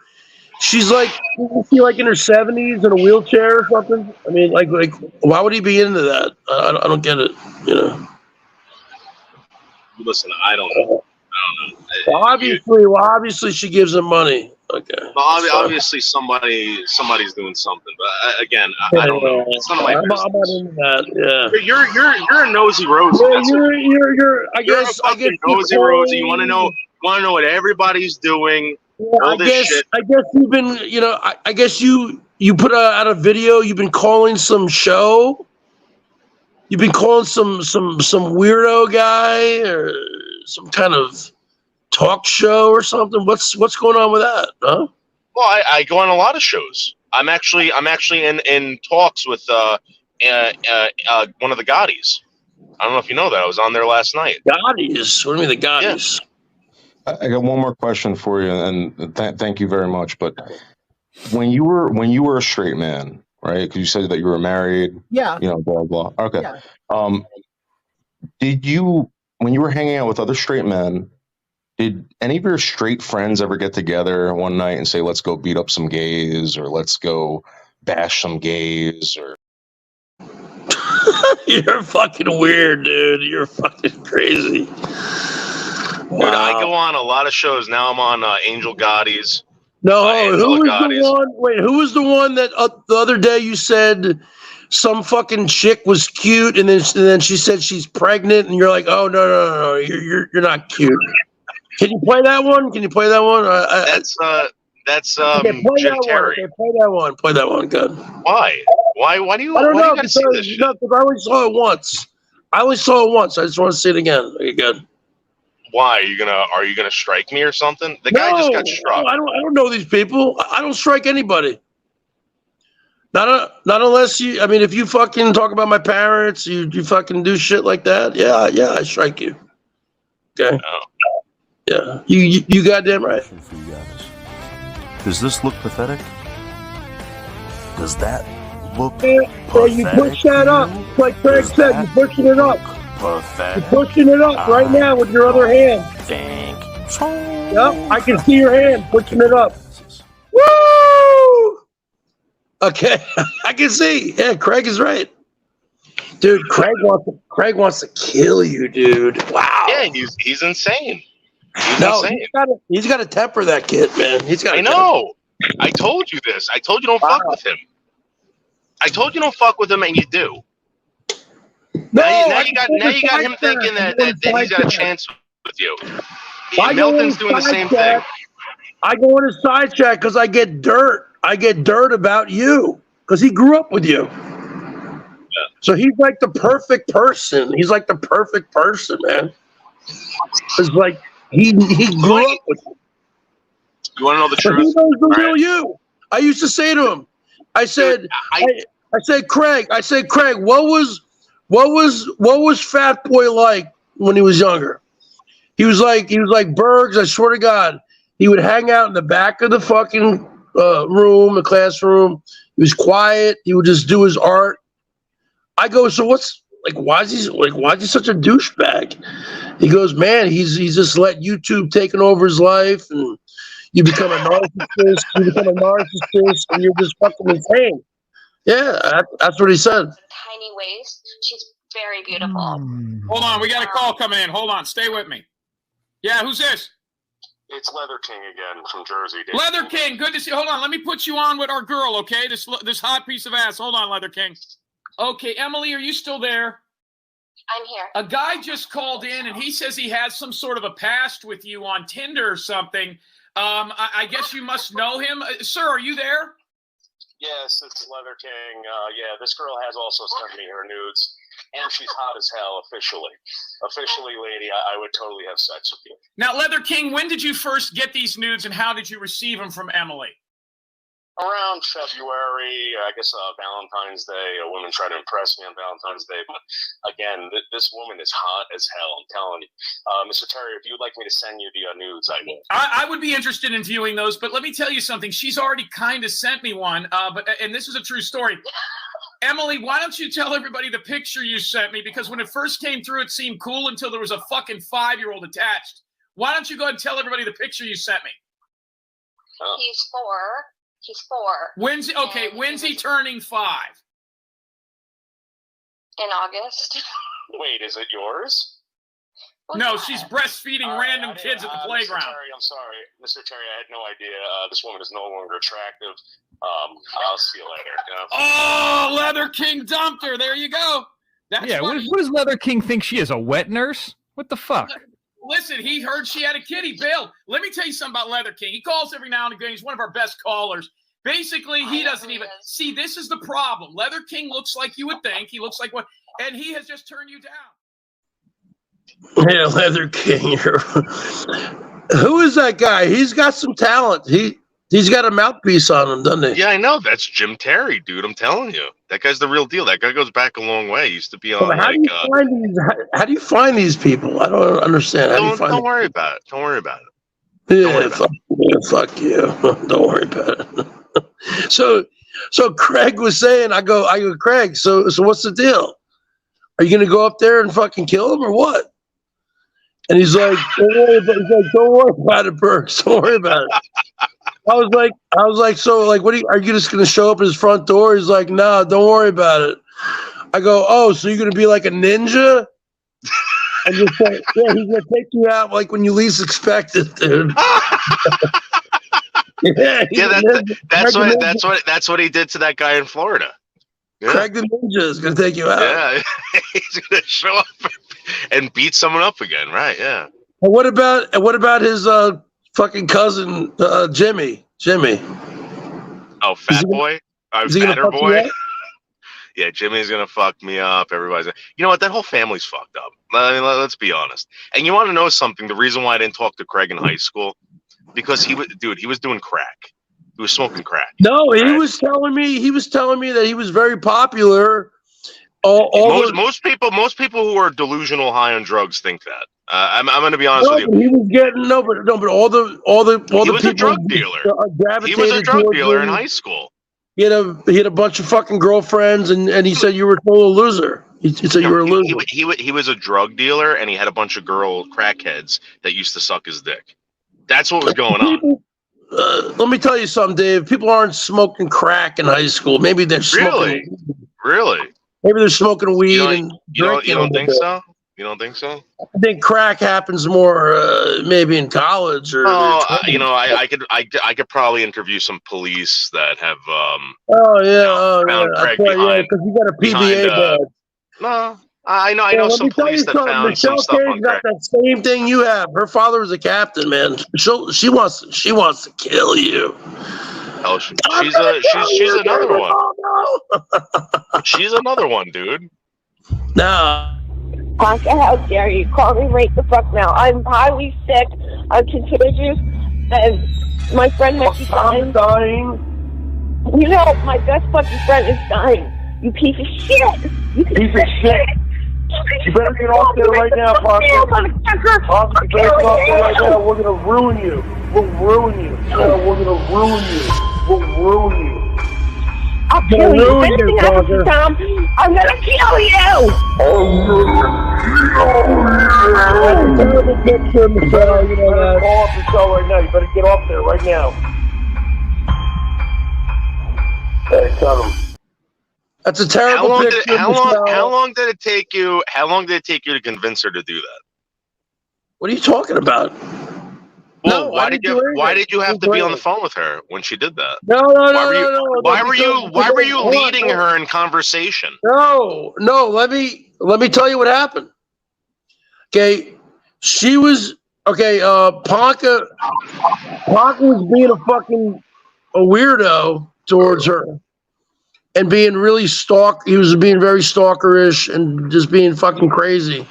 She's like, is she like in her 70s in a wheelchair or something? I mean, like, why would he be into that? I don't get it. You know. Listen, I don't know. Well, obviously, she gives him money. Okay. Well, obviously, somebody's doing something. But again, I don't know. It's none of my business. I'm not into that. Yeah. You're a nosy Rosie. You're I guess nosy Rosie. You want to know what everybody's doing. I guess you've been. You know. I guess you put out a video. You've been calling some show. You've been calling some weirdo guy or some kind of talk show or something. What's going on with that? Huh? Well, I go on a lot of shows. I'm actually in talks with one of the Gottis. I don't know if you know that. I was on there last night. Gotti's. What do you mean the Gotti's? I got one more question for you, and thank you very much. But when you were a straight man, right? Because you said that you were married. Yeah. You know, blah blah. Okay. Yeah. Did you, when you were hanging out with other straight men, did any of your straight friends ever get together one night and say, "Let's go beat up some gays," or "Let's go bash some gays," or? You're fucking weird, dude. You're fucking crazy. Dude, I go on a lot of shows now. I'm on Angel Gotti's. No, Angela who was Gotti's. the one? Wait, who was the one that the other day you said some fucking chick was cute, and then she said she's pregnant, and you're like, oh no, you're not cute. Can you play that one? Can you play that one? That's okay, play Jim that Terry. one. Okay, play that one. Play that one. Good. Why? Why do you? I don't why do know you gotta see this shit? because I only saw it once. I just want to see it again. Okay, good. Why are you gonna strike me or something? The guy just got struck. No, I don't know these people. I don't strike anybody. Not unless you. I mean, if you fucking talk about my parents, you fucking do shit like that. Yeah, I strike you. Okay. Oh. Yeah, you goddamn right. For you guys. Does this look pathetic? Does that look Yeah, you push that up. Like Craig said, you're pushing it up. pathetic? You're pushing it up right now with your other hand. Think so. Yep, I can see your hand pushing it up. Woo! Okay, I can see. Yeah, Craig is right. Dude, Craig wants to kill you, dude. Wow. Yeah, he's insane. He's No, insane. he's got to temper that kid, man. I know. I told you this. I told you don't fuck with him. I told you don't fuck with him, and you do. Now you got him thinking that he's got a chance with you. Milton's doing the same thing. I go in his side chat because I get dirt. I get dirt about you because he grew up with you. Yeah. So he's like the perfect person. He's like the perfect person, man. It's like he grew up with you. You want to know the But he truth? knows the All real right. you. I used to say to him, I said, Dude, I said, Craig, what was Fat Boy like when he was younger? He was like Bergs. I swear to God, he would hang out in the back of the fucking room, the classroom. He was quiet. He would just do his art. I go, so what's like? Why is he such a douchebag? He goes, man, he's just let YouTube taking over his life, and you become a narcissist. And you're just fucking insane. Yeah, that's what he said. Tiny waist. She's very beautiful. Hold on, we got a call coming in. Hold on, stay with me. Yeah, who's this? It's Leather King again from Jersey. Leather King, good to see you. Hold on, let me put you on with our girl, okay? This hot piece of ass. Hold on, Leather King. Okay, Emily, are you still there? I'm here. A guy just called in, and he says he has some sort of a past with you on Tinder or something. I guess you must know him. Sir, are you there? Yes, it's Leather King. Yeah, this girl has also sent me her nudes, and she's hot as hell officially. Officially, lady, I would totally have sex with you. Now, Leather King, when did you first get these nudes, and how did you receive them from Emily? Around February, I guess Valentine's Day. A woman tried to impress me on Valentine's Day, but again, this woman is hot as hell. I'm telling you, Mr. Terry, if you'd like me to send you the nudes, I will. I would be interested in viewing those, but let me tell you something. She's already kind of sent me one, and this is a true story. Emily, why don't you tell everybody the picture you sent me? Because when it first came through, it seemed cool until there was a fucking 5-year-old attached. Why don't you go ahead and tell everybody the picture you sent me? He's 4. He's 4. When's he turning 5? In August. Wait, is it yours? Well, No, yeah. she's breastfeeding random kids at the playground. Mr. Terry, I'm sorry. Mr. Terry, I had no idea. This woman is no longer attractive. I'll see you later. Oh, Leather King dumped her. There you go. That's Yeah, funny. what does Leather King think she is, a wet nurse? What the fuck? Listen, he heard she had a kid. He bailed. Let me tell you something about Leather King. He calls every now and again. He's one of our best callers. Basically, he doesn't even see. This is the problem. Leather King looks like you would think. He looks like what, and he has just turned you down. Yeah, Leather King. Who is that guy? He's got some talent. He's got a mouthpiece on him, doesn't he? Yeah, I know. That's Jim Terry, dude. I'm telling you, that guy's the real deal. That guy goes back a long way. He used to be on How do you find these people? I don't understand. How do you find don't worry about it. Don't worry about it. Yeah, fuck you. Don't worry about it. So Craig was saying, I go, Craig, so what's the deal? Are you gonna go up there and fucking kill him or what? And he's like, don't worry about it, Burks. Don't worry about it. I was like, so like, what are you just gonna show up at his front door? He's like, no, don't worry about it. I go, oh, so you're gonna be like a ninja? And just say, yeah, he's gonna take you out like when you least expect it, dude. That's what he did to that guy in Florida. Yeah. Craig the Ninja is gonna take you out. Yeah, he's gonna show up and beat someone up again, right? Yeah. And what about his fucking cousin Jimmy? Oh, fat boy, fatter boy. Yeah, Jimmy's gonna fuck me up. Everybody's, you know what? That whole family's fucked up. I mean, let's be honest. And you want to know something? The reason why I didn't talk to Craig in high school, because he was doing crack. He was smoking crack. No, right? He was telling me that he was very popular. Most people who are delusional high on drugs think that. I'm going to be honest with you. He was getting but all the he was a drug dealer. He was a drug dealer in high school. He had a bunch of fucking girlfriends, and he said you were a total loser. He said you were a loser. He was a drug dealer, and he had a bunch of girl crackheads that used to suck his dick. That's what was going on. Let me tell you something, Dave. People aren't smoking crack in high school. Maybe they're smoking. Really? Maybe they're smoking weed and drinking. You don't think so? You don't think so? I think crack happens more maybe in college or. I could probably interview some police that have. Craig because you got a PBA badge. No. I know some police that found some stuff on crack. Got that same thing you have. Her father was a captain, man. She wants to kill you. Oh, she's another one. She's another one, dude. No. Honka, how dare you call me right the fuck now? I'm highly sick. I'm contagious, and my friend might be dying. You know, my best fucking friend is dying. You piece of shit. You piece of shit. You better get off there right now, Parker. Parker, get off there right now. We're gonna ruin you. We'll ruin you. We're gonna ruin you. We'll ruin you. I'll kill you. If anything happens to Tom, I'm gonna kill you. That's a terrible picture, Michelle. You know that. Call off Michelle right now. You better get off there right now. Hey, tell him. That's a terrible picture. How long did it take you? How long did it take you to convince her to do that? What are you talking about? Well, why did you have to be on the phone with her when she did that? No. Why were you leading her in conversation? No. Let me tell you what happened. Okay, she was Ponka was being a weirdo towards her. And being really he was being very stalkerish and just being fucking crazy.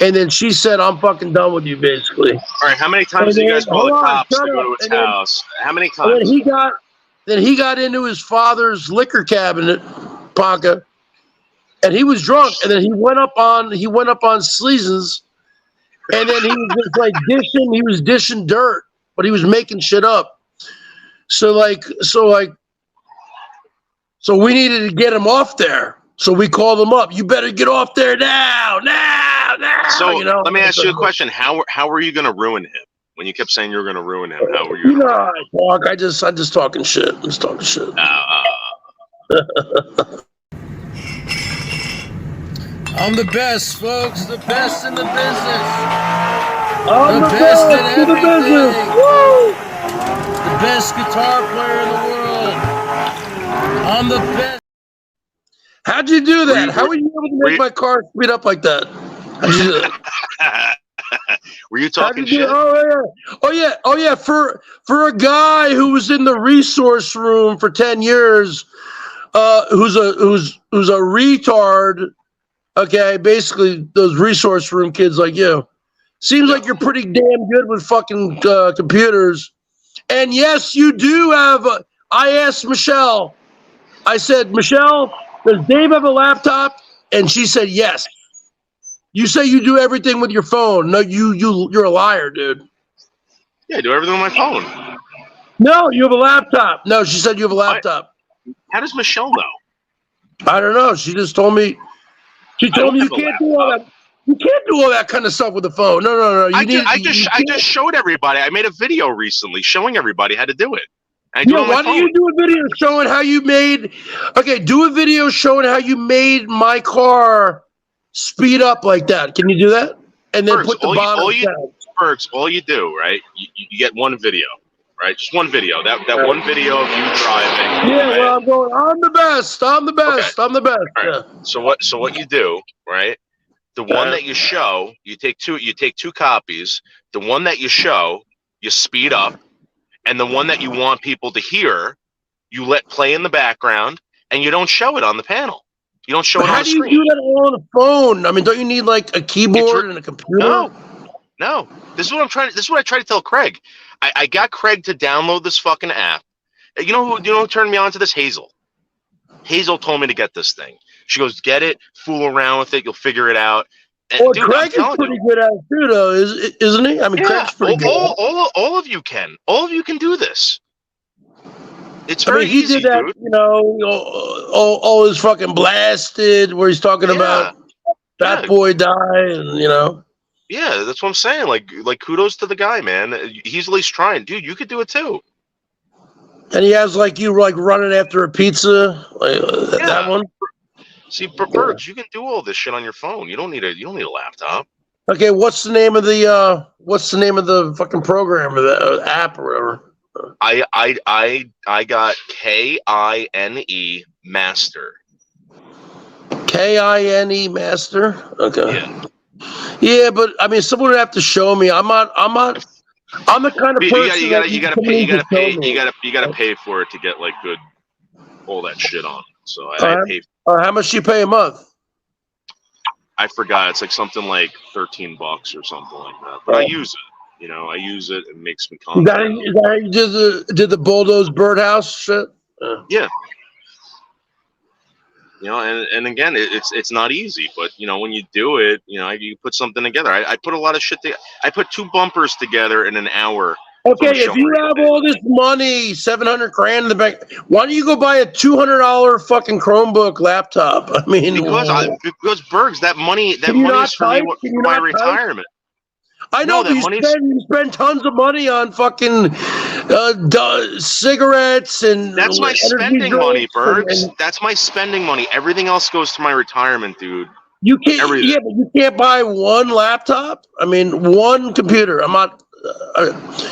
And then she said, I'm fucking done with you, basically. All right, how many times did you guys call the cops to go to his house? How many times? Then he got into his father's liquor cabinet, Ponka, and he was drunk. And then he went up on Sleazes, and then he was just dishing dirt, but he was making shit up. So we needed to get him off there. So we called him up. You better get off there now. So let me ask you a question. How were you going to ruin him? When you kept saying you were going to ruin him, how were you? Talk. I just talking shit. I'm just talking shit. I'm the best, folks. The best in the business. I'm the best in everything. Woo! The best guitar player in the world. I'm the best. How'd you do that? How were you able to make my car speed up like that? How'd you do that? Were you talking shit? Oh yeah. For a guy who was in the resource room for 10 years, who's a retard. Okay, basically those resource room kids like you. Seems like you're pretty damn good with fucking computers. And yes, you do have. I asked Michelle. I said, Michelle, does Dave have a laptop? And she said yes. You say you do everything with your phone. No, you're a liar, dude. Yeah, I do everything on my phone. No, you have a laptop. No, she said you have a laptop. How does Michelle know? I don't know. She just told me. She told me you can't do all that. You can't do all that kind of stuff with the phone. No. I just showed everybody. I made a video recently showing everybody how to do it. I do it on my why don't phone. you do a video showing how you made? Okay, do a video showing how you made my car speed up like that. Can you do that? And then Bergs, put the bottom down. Bergs, all you do, right? You get one video, right? Just one video. That one video of you driving. Yeah, right? well, I'm going. I'm the best. I'm the best. Okay. I'm the best. All right. Yeah. So what you do, right? The one that you show, you take two copies. The one that you show, you speed up, and the one that you want people to hear, you let play in the background, and you don't show it on the panel. You don't show it on the screen. How do you do that all on the phone? I mean, don't you need like a keyboard and a computer? No. This is what I'm trying. This is what I try to tell Craig. I got Craig to download this fucking app. You know who turned me on to this? Hazel. Hazel told me to get this thing. She goes, get it, fool around with it, you'll figure it out. And, Well, dude, Craig is pretty good at it too, though, isn't he? I mean, yeah, Craig's pretty good. all of you can. All of you can do this. It's very he easy, did that, dude. you know, all his fucking blasted, where he's talking about Fat Boy die, and you know. Yeah, that's what I'm saying. Like kudos to the guy, man. He's at least trying, dude. You could do it too. And he has like you like running after a pizza, like that one. See, Bergs, you can do all this shit on your phone. You don't need a laptop. Okay, what's the name of the fucking program or the app or whatever? I got KINE Master. KINE Master. Okay. Yeah. Yeah, but I mean, someone would have to show me. I'm the kind of person you gotta pay for it to get like good all that shit on. So I pay. How much do you pay a month? I forgot. It's like something like $13 or something like that. But I use it. You know, I use it. It makes me Is calm. that how you did the bulldoze birdhouse shit? Yeah. You know, and again, it's not easy, but you know, when you do it, you know, you put something together. I put a lot of shit together. I put 2 bumpers together in an hour. Okay, if you have all this money, $700,000 in the bank, why don't you go buy a $200 fucking Chromebook laptop? I mean, because Bergs, that money is for my retirement. I know, but you spend tons of money on fucking cigarettes and that's my spending money, Bergs. That's my spending money. Everything else goes to my retirement, dude. You can't. Yeah, but you can't buy one laptop. I mean, one computer. I'm not.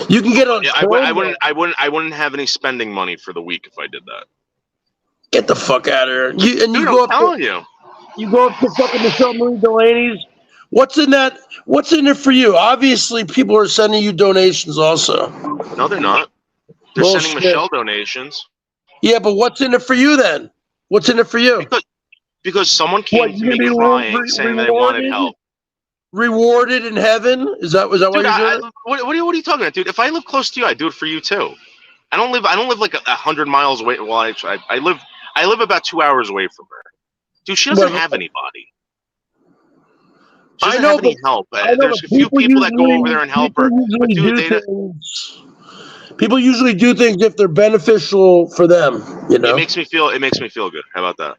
You can get a. Yeah, I wouldn't have any spending money for the week if I did that. Get the fuck out of here! You I'm telling you. You go up to fucking Michelle Marie Delaney's. What's in that? What's in it for you? Obviously, people are sending you donations also. No, they're not. They're sending Michelle donations. Yeah, but what's in it for you then? What's in it for you? Because someone came to me crying saying they wanted help. Rewarded in heaven? Is that what you're doing? What are you talking about, dude? If I live close to you, I do it for you too. I don't live like 100 miles away. Well, I live about 2 hours away from her. Dude, she doesn't have anybody. She doesn't have any help. There's a few people that go over there and help her. But dude, people usually do things if they're beneficial for them. You know, it makes me feel good. How about that?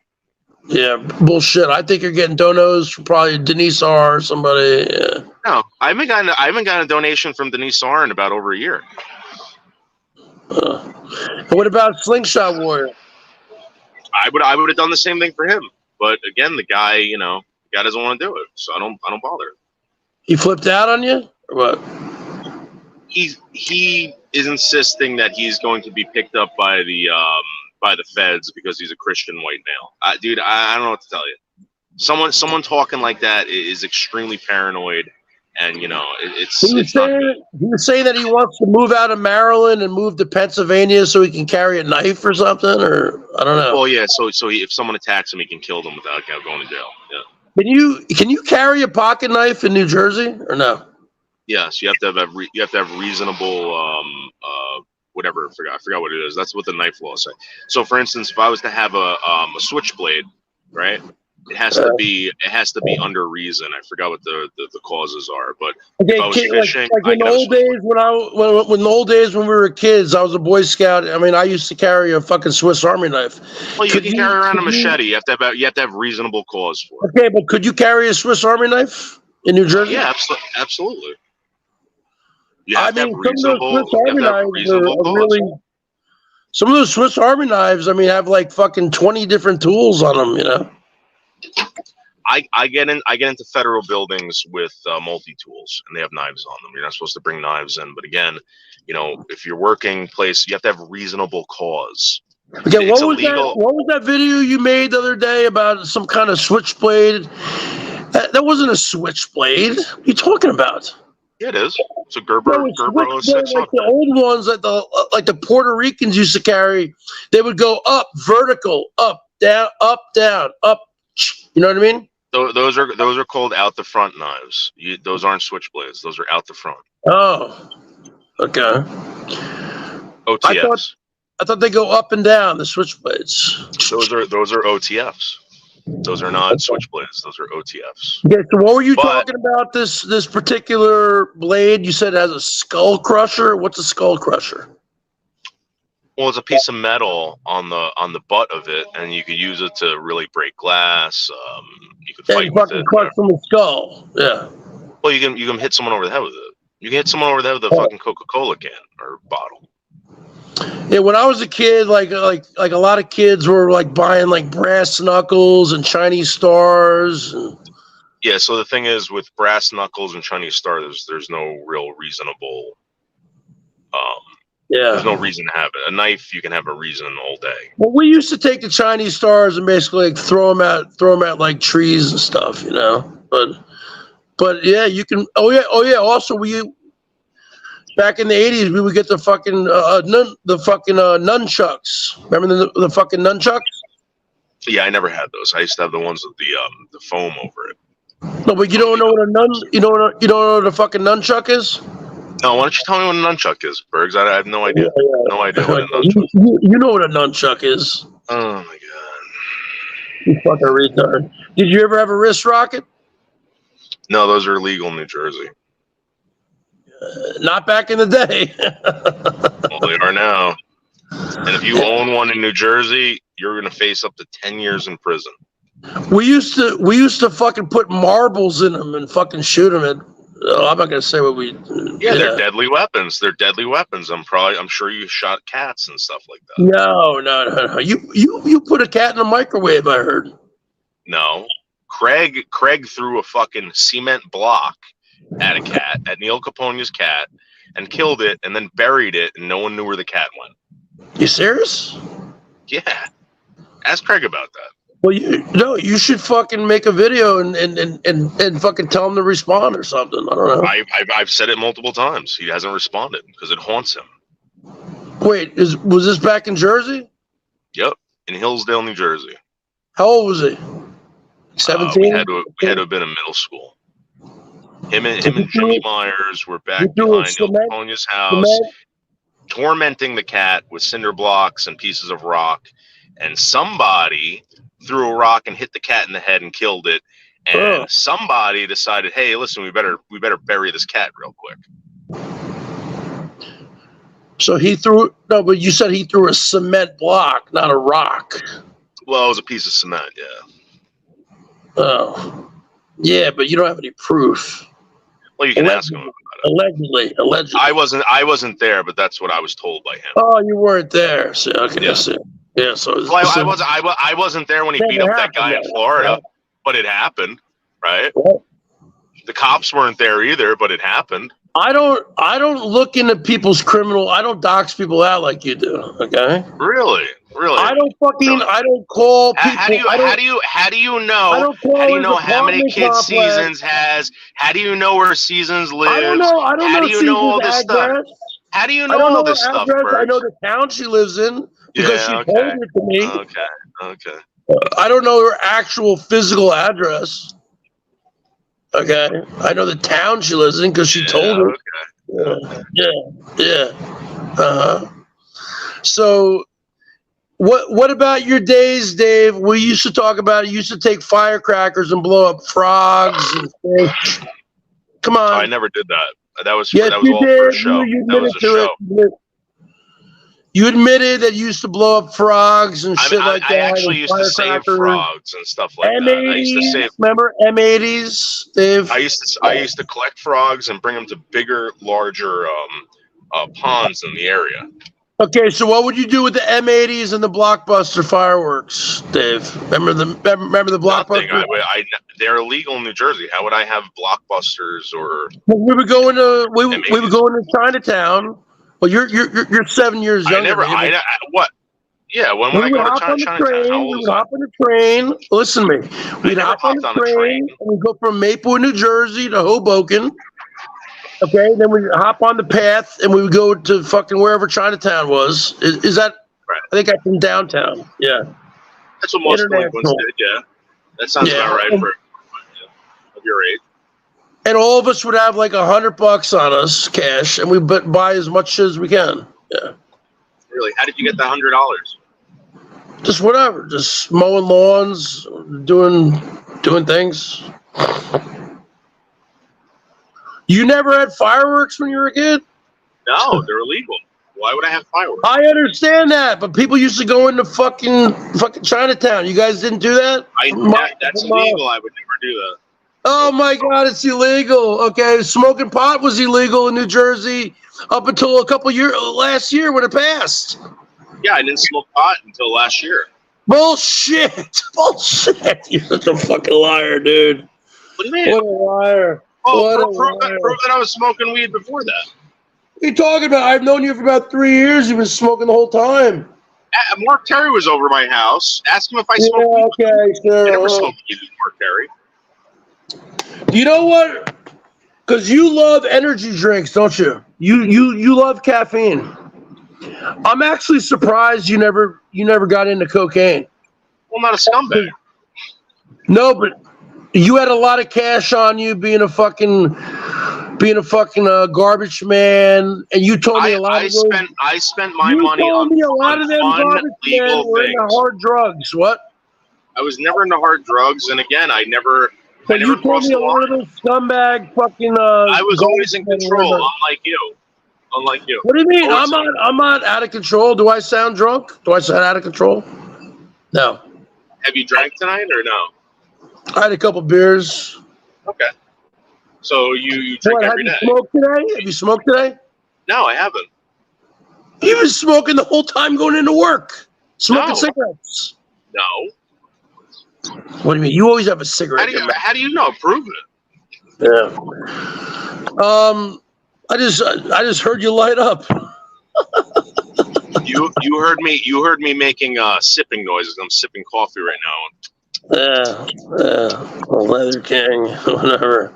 Yeah, bullshit. I think you're getting donos from probably Denise R. or somebody. Yeah. No, I haven't gotten a donation from Denise R. in about over a year. What about Slingshot Warrior? I would have done the same thing for him, but again, the guy doesn't want to do it, so I don't bother. He flipped out on you, or what? He is insisting that he's going to be picked up by the feds because he's a Christian white male. Dude, I don't know what to tell you. Someone talking like that is extremely paranoid, and you know He was saying that he wants to move out of Maryland and move to Pennsylvania so he can carry a knife or something, or I don't know. Well, yeah. So if someone attacks him, he can kill them without going to jail. Yeah. Can you carry a pocket knife in New Jersey or no? Yes, you have to have reasonable whatever. I forgot what it is. That's what the knife laws say. So, for instance, if I was to have a switchblade, right? It has to be under reason. I forgot what the causes are, but Okay, if I was fishing, like in the old days when the old days when we were kids, I was a Boy Scout. I mean, I used to carry a fucking Swiss Army knife. Well, you can carry around a machete. You have to have reasonable cause for it. Okay, but could you carry a Swiss Army knife in New Jersey? Yeah, absolutely. I mean, some of those Swiss Army knives are really. Some of those Swiss Army knives, I mean, have like fucking 20 different tools on them. You know. I get into federal buildings with multi-tools, and they have knives on them. You're not supposed to bring knives in, but again, you know, if you're working place, you have to have reasonable cause. Okay, what was that video you made the other day about some kind of switchblade? That wasn't a switchblade. What are you talking about? Yeah, it is. It's a Gerber 06. Like the old ones that the Puerto Ricans used to carry. They would go up, vertical, up, down, up. You know what I mean? Those are called out the front knives. Those aren't switchblades. Those are out the front. Oh, okay. OTFs. I thought they go up and down, the switchblades. Those are OTFs. Those are not switchblades. Those are OTFs. Yeah. So what were you talking about? This particular blade? You said it has a skull crusher. What's a skull crusher? Well, it's a piece of metal on the butt of it, and you could use it to really break glass. You could fight with it. Crush from the skull. Yeah. Well, you can hit someone over the head with it. You can hit someone over the head with a fucking Coca-Cola can or bottle. Yeah, when I was a kid, like a lot of kids were like buying like brass knuckles and Chinese stars. Yeah, so the thing is, with brass knuckles and Chinese stars, there's no real reasonable. There's no reason to have it. A knife, you can have a reason all day. Well, we used to take the Chinese stars and basically like throw them at like trees and stuff, you know. But yeah, you can. Oh yeah. Also, back in the 80s, we would get the fucking nunchucks. Remember the fucking nunchucks? Yeah, I never had those. I used to have the ones with the foam over it. No, but you don't know what you don't know what a fucking nunchuck is? No, why don't you tell me what a nunchuck is, Bergs? I have no idea. Yeah. No idea what a nunchuck is. You know what a nunchuck is. Oh my god. You fucking retard. Did you ever have a wrist rocket? No, those are illegal in New Jersey. Not back in the day. Well, they are now. And if you own one in New Jersey, you're going to face up to 10 years in prison. We used to fucking put marbles in them and fucking shoot them. I'm not gonna say what we. Yeah, they're deadly weapons. They're deadly weapons. I'm sure you shot cats and stuff like that. No. You put a cat in a microwave. I heard. No, Craig threw a fucking cement block at a cat, at Neil Capone's cat, and killed it, and then buried it, and no one knew where the cat went. You serious? Yeah. Ask Craig about that. Well, you should fucking make a video and fucking tell him to respond or something. I don't know. I've said it multiple times. He hasn't responded because it haunts him. Wait, was this back in Jersey? Yep, in Hillsdale, New Jersey. How old was he? 17. We had to have been in middle school. Him and Jimmy Myers were back behind Neil Capone's house, tormenting the cat with cinder blocks and pieces of rock, and somebody threw a rock and hit the cat in the head and killed it. And somebody decided, hey, listen, we better bury this cat real quick. So but you said he threw a cement block, not a rock. Well, it was a piece of cement, yeah. Oh. Yeah, but you don't have any proof. Well, you can ask him about it. Allegedly. I wasn't there, but that's what I was told by him. Oh, you weren't there. So, okay, yeah. Yeah, so I wasn't there when he beat up that guy in Florida, but it happened, right? What? The cops weren't there either, but it happened. I don't look into people's I don't dox people out like you do. Okay. Really? I don't call people. How do you know how many kids Seasons has? How do you know where Seasons lives? I don't know. How do you know all this stuff? How do you know all this stuff? I know the town she lives in because she told it to me. Okay. I don't know her actual physical address. Okay, I know the town she lives in because she told her. Okay. Yeah. So, what about your days, Dave? We used to talk about it. You used to take firecrackers and blow up frogs and fish. Come on. I never did that. That was Yes, that was you all did. for a show. You That was admitted a to show. it. You admitted that you used to blow up frogs and shit like that. I actually used to save frogs and stuff like that. I used to save. Remember M80s, Dave? I used to collect frogs and bring them to bigger, larger ponds in the area. Okay, so what would you do with the M80s and the Blockbuster fireworks, Dave? Remember the Blockbuster? Nothing. They're illegal in New Jersey. How would I have Blockbusters or? We would go into Chinatown. Well, you're 7 years younger. What? Yeah, when would I go to Chinatown? How old We was would I? hop on the train. Listen to me. We'd never hop on hopped the train and we'd go from Maplewood, New Jersey to Hoboken. Okay, then we hop on the path and we would go to fucking wherever Chinatown was. Is that? Right. I think that's in downtown. Yeah. That's what most delinquents did. Yeah, that sounds about right for of your age. And all of us would have like $100 on us, cash, and we buy as much as we can. Yeah. Really? How did you get the $100? Just whatever. Just mowing lawns, doing things. You never had fireworks when you were a kid? No, they're illegal. Why would I have fireworks? I understand that, but people used to go into fucking Chinatown. You guys didn't do that? That's illegal. I would never do that. Oh my God, it's illegal. Okay, smoking pot was illegal in New Jersey up until last year when it passed. Yeah, I didn't smoke pot until last year. Bullshit! Bullshit! You're such a fucking liar, dude. What do you mean? What a liar! Oh, prove that I was smoking weed before that. What are you talking about? I've known you for about 3 years. You've been smoking the whole time. Mark Terry was over my house. Ask him if I smoked weed. Okay, sure. I never smoked weed with Mark Terry. You know what? Because you love energy drinks, don't you? You love caffeine. I'm actually surprised you never got into cocaine. Well, I'm not a scumbag. No, but you had a lot of cash on you, being a fucking garbage man, and you told me a lot of those. I spent my money on fun, legal things. Hard drugs. What? I was never into hard drugs, and again, I never. But you told me a lot of those scumbag fucking. I was always in control, unlike you. Unlike you. What do you mean? I'm not out of control. Do I sound drunk? Do I sound out of control? No. Have you drank tonight or no? I had a couple beers. Okay. So you drink every day? Have you smoked today? Have you smoked today? No, I haven't. You been smoking the whole time going into work. Smoking cigarettes. No. What do you mean? You always have a cigarette. How do you know? Prove it. Yeah. I just heard you light up. You heard me making sipping noises. I'm sipping coffee right now. Leather King, whatever.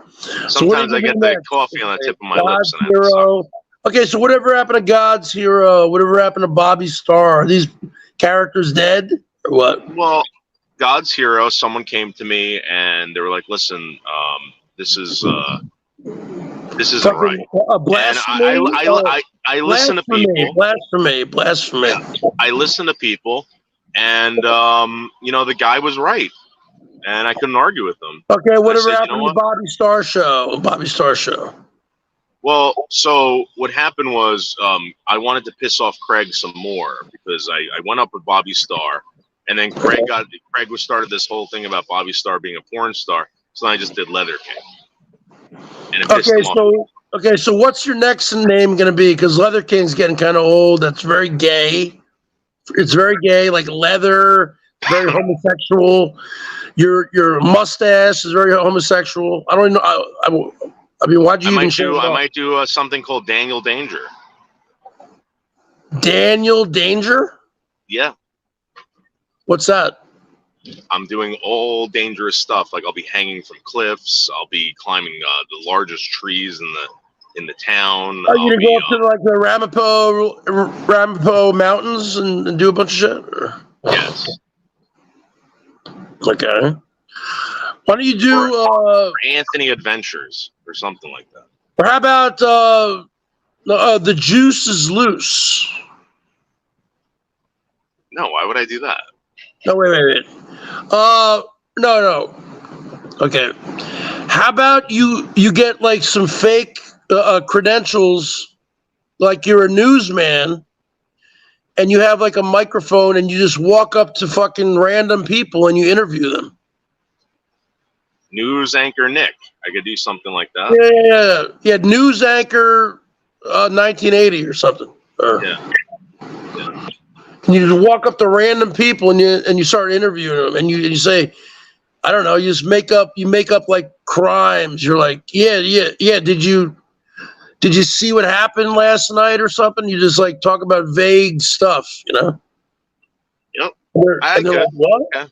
Sometimes I get that coffee on the tip of my lips. And Hero. Okay, so whatever happened to God's Hero? Whatever happened to Bobby Starr? Are these characters dead or what? Well, God's Hero. Someone came to me and they were like, "Listen, this isn't right." Blasphemy. And I listen to people. Blasphemy. Yeah, I listen to people, and the guy was right, and I couldn't argue with him. Okay, whatever happened to the Bobby Starr show? Bobby Starr show. Well, so what happened was I wanted to piss off Craig some more because I went up with Bobby Starr, and then Craig started this whole thing about Bobby Starr being a porn star. So then I just did Leather King. And it pissed him off. Okay, so what's your next name going to be? Because Leather King's getting kind of old. That's very gay. It's very gay, like leather, very homosexual. Your mustache is very homosexual. I don't know. I mean, why'd you even show I might do something called Daniel Danger. Daniel Danger? Yeah. What's that? I'm doing all dangerous stuff. Like I'll be hanging from cliffs. I'll be climbing the largest trees in the town. Are you gonna go up to like the Ramapo Mountains and do a bunch of shit? Or? Yes. Okay. Why don't you do Anthony Adventures or something like that? Or how about The Juice is Loose? No, why would I do that? No, wait. No. Okay. How about you get like some fake credentials, like you're a newsman, and you have like a microphone and you just walk up to fucking random people and you interview them. News anchor Nick. I could do something like that. Yeah. News anchor 1980 or something. Yeah. And you just walk up to random people and you start interviewing them and you say, I don't know, you make up like crimes. You're like, yeah. Did you see what happened last night or something? You just like talk about vague stuff, you know? Yep. And they're like, what? Okay.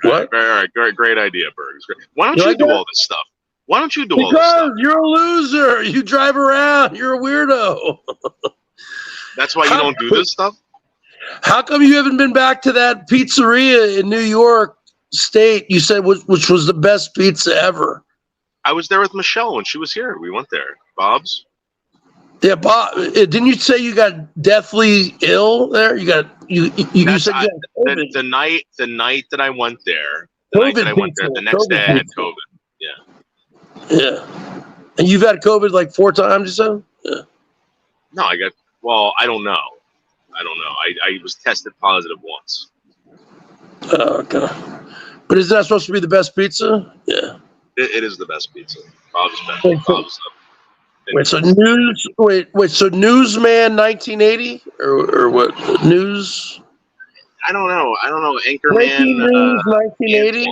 What? All right. Great idea, Bergs. Why don't you do all this stuff? Why don't you do all this Because stuff? you're a loser. You drive around. You're a weirdo. That's why you don't do this stuff? How come you haven't been back to that pizzeria in New York State you said which was the best pizza ever? I was there with Michelle when she was here. We went there. Bob's. Yeah, Bob. Didn't you say you got deathly ill there? You said you got COVID. The night that I went there. The next day I had COVID. Yeah. And you've had COVID like 4 times, you said? Yeah. No, I don't know. I was tested positive once. Oh, okay. But isn't that supposed to be the best pizza? Yeah. It is the best pizza. Bob's best. So Newsman 1980 or what? News? I don't know. Anchorman. News 1980.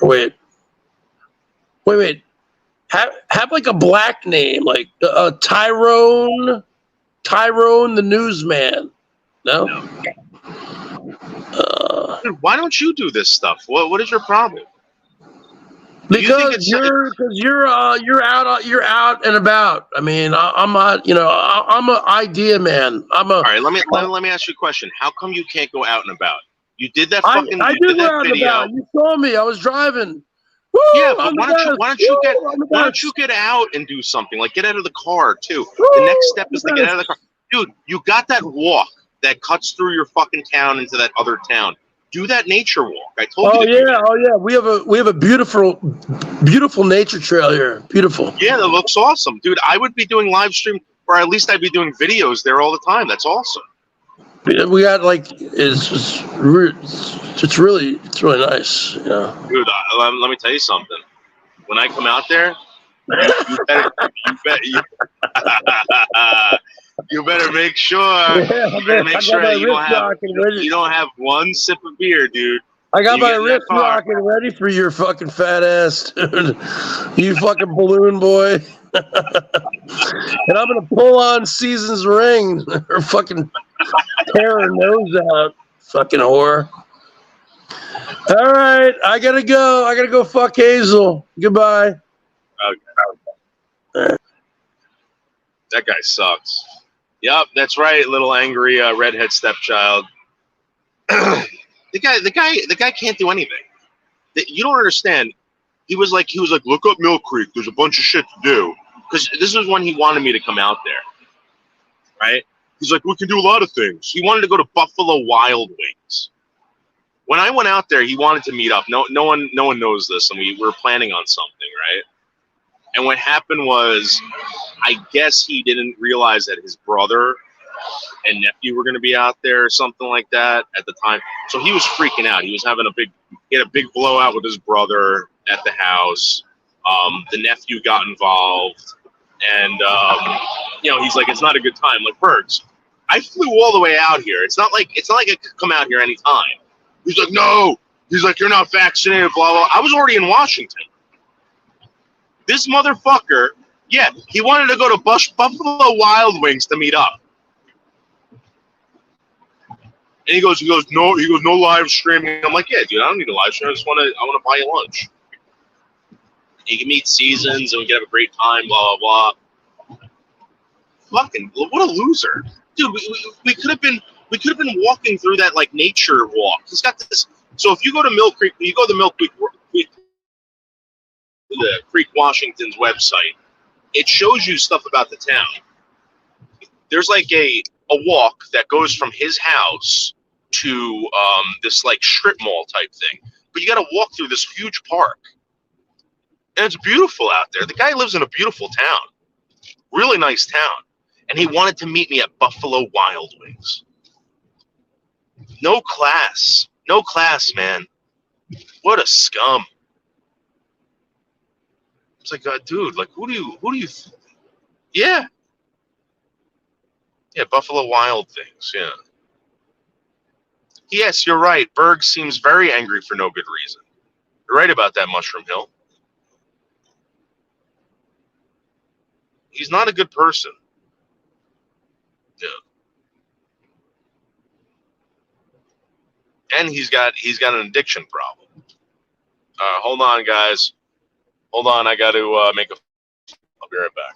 Wait. Have like a black name, like Tyrone the Newsman. No. Dude, why don't you do this stuff? What is your problem? Because you're out and about. I mean, I'm an idea man. All right. Let me ask you a question. How come you can't go out and about? You did that fucking. I did go out and about. You saw me. I was driving. Woo, yeah, but why don't you get out and do something? Like get out of the car too. Woo, the next step is to get out of the car. Dude, you got that walk that cuts through your fucking town into that other town. Do that nature walk. I told you. Oh yeah. We have a beautiful nature trail here. Beautiful. Yeah, that looks awesome, dude. I would be doing live stream, or at least I'd be doing videos there all the time. That's awesome. We got like it's really nice. Yeah. Dude, let me tell you something. When I come out there, you better make sure. You don't have one sip of beer, dude. I got my wrist rocking ready for your fucking fat ass, dude. You fucking balloon boy. And I'm gonna pull on Season's ring or fucking tear her nose out, fucking whore. All right, I gotta go fuck Hazel. Goodbye. Okay. That guy sucks. Yep, that's right, little angry redhead stepchild. The guy can't do anything. You don't understand. He was like, look up Mill Creek. There's a bunch of shit to do. Because this was when he wanted me to come out there, right? He's like, we can do a lot of things. He wanted to go to Buffalo Wild Wings. When I went out there, he wanted to meet up. No one knows this, and we were planning on something, right? And what happened was, I guess he didn't realize that his brother and nephew were going to be out there or something like that at the time. So he was freaking out. He was having he had a big blowout with his brother at the house. The nephew got involved, and he's like, it's not a good time. Like, Bergs, I flew all the way out here. It's not like I could come out here anytime. He's like, no. He's like, you're not vaccinated, blah, blah. I was already in Washington. This motherfucker, yeah, he wanted to go to Buffalo Wild Wings to meet up. And he goes, no live streaming. I'm like, yeah, dude, I don't need a live stream. I want to buy you lunch. You can meet Seasons and we can have a great time, blah, blah, blah. Fucking, what a loser. Dude, we could have been walking through that like nature walk. He's got this. So if you go to Mill Creek, the Creek Washington's website, it shows you stuff about the town. There's like a a walk that goes from his house to this like strip mall type thing. But you got to walk through this huge park. And it's beautiful out there. The guy lives in a beautiful town. Really nice town. And he wanted to meet me at Buffalo Wild Wings. No class. No class, man. What a scum. It's like, dude, like, who do you yeah. Yeah, Buffalo Wild Things, yeah. Yes, you're right. Berg seems very angry for no good reason. You're right about that, Mushroom Hill. He's not a good person. Yeah. And he's got an addiction problem. Hold on, guys. Hold on, I got to I'll be right back.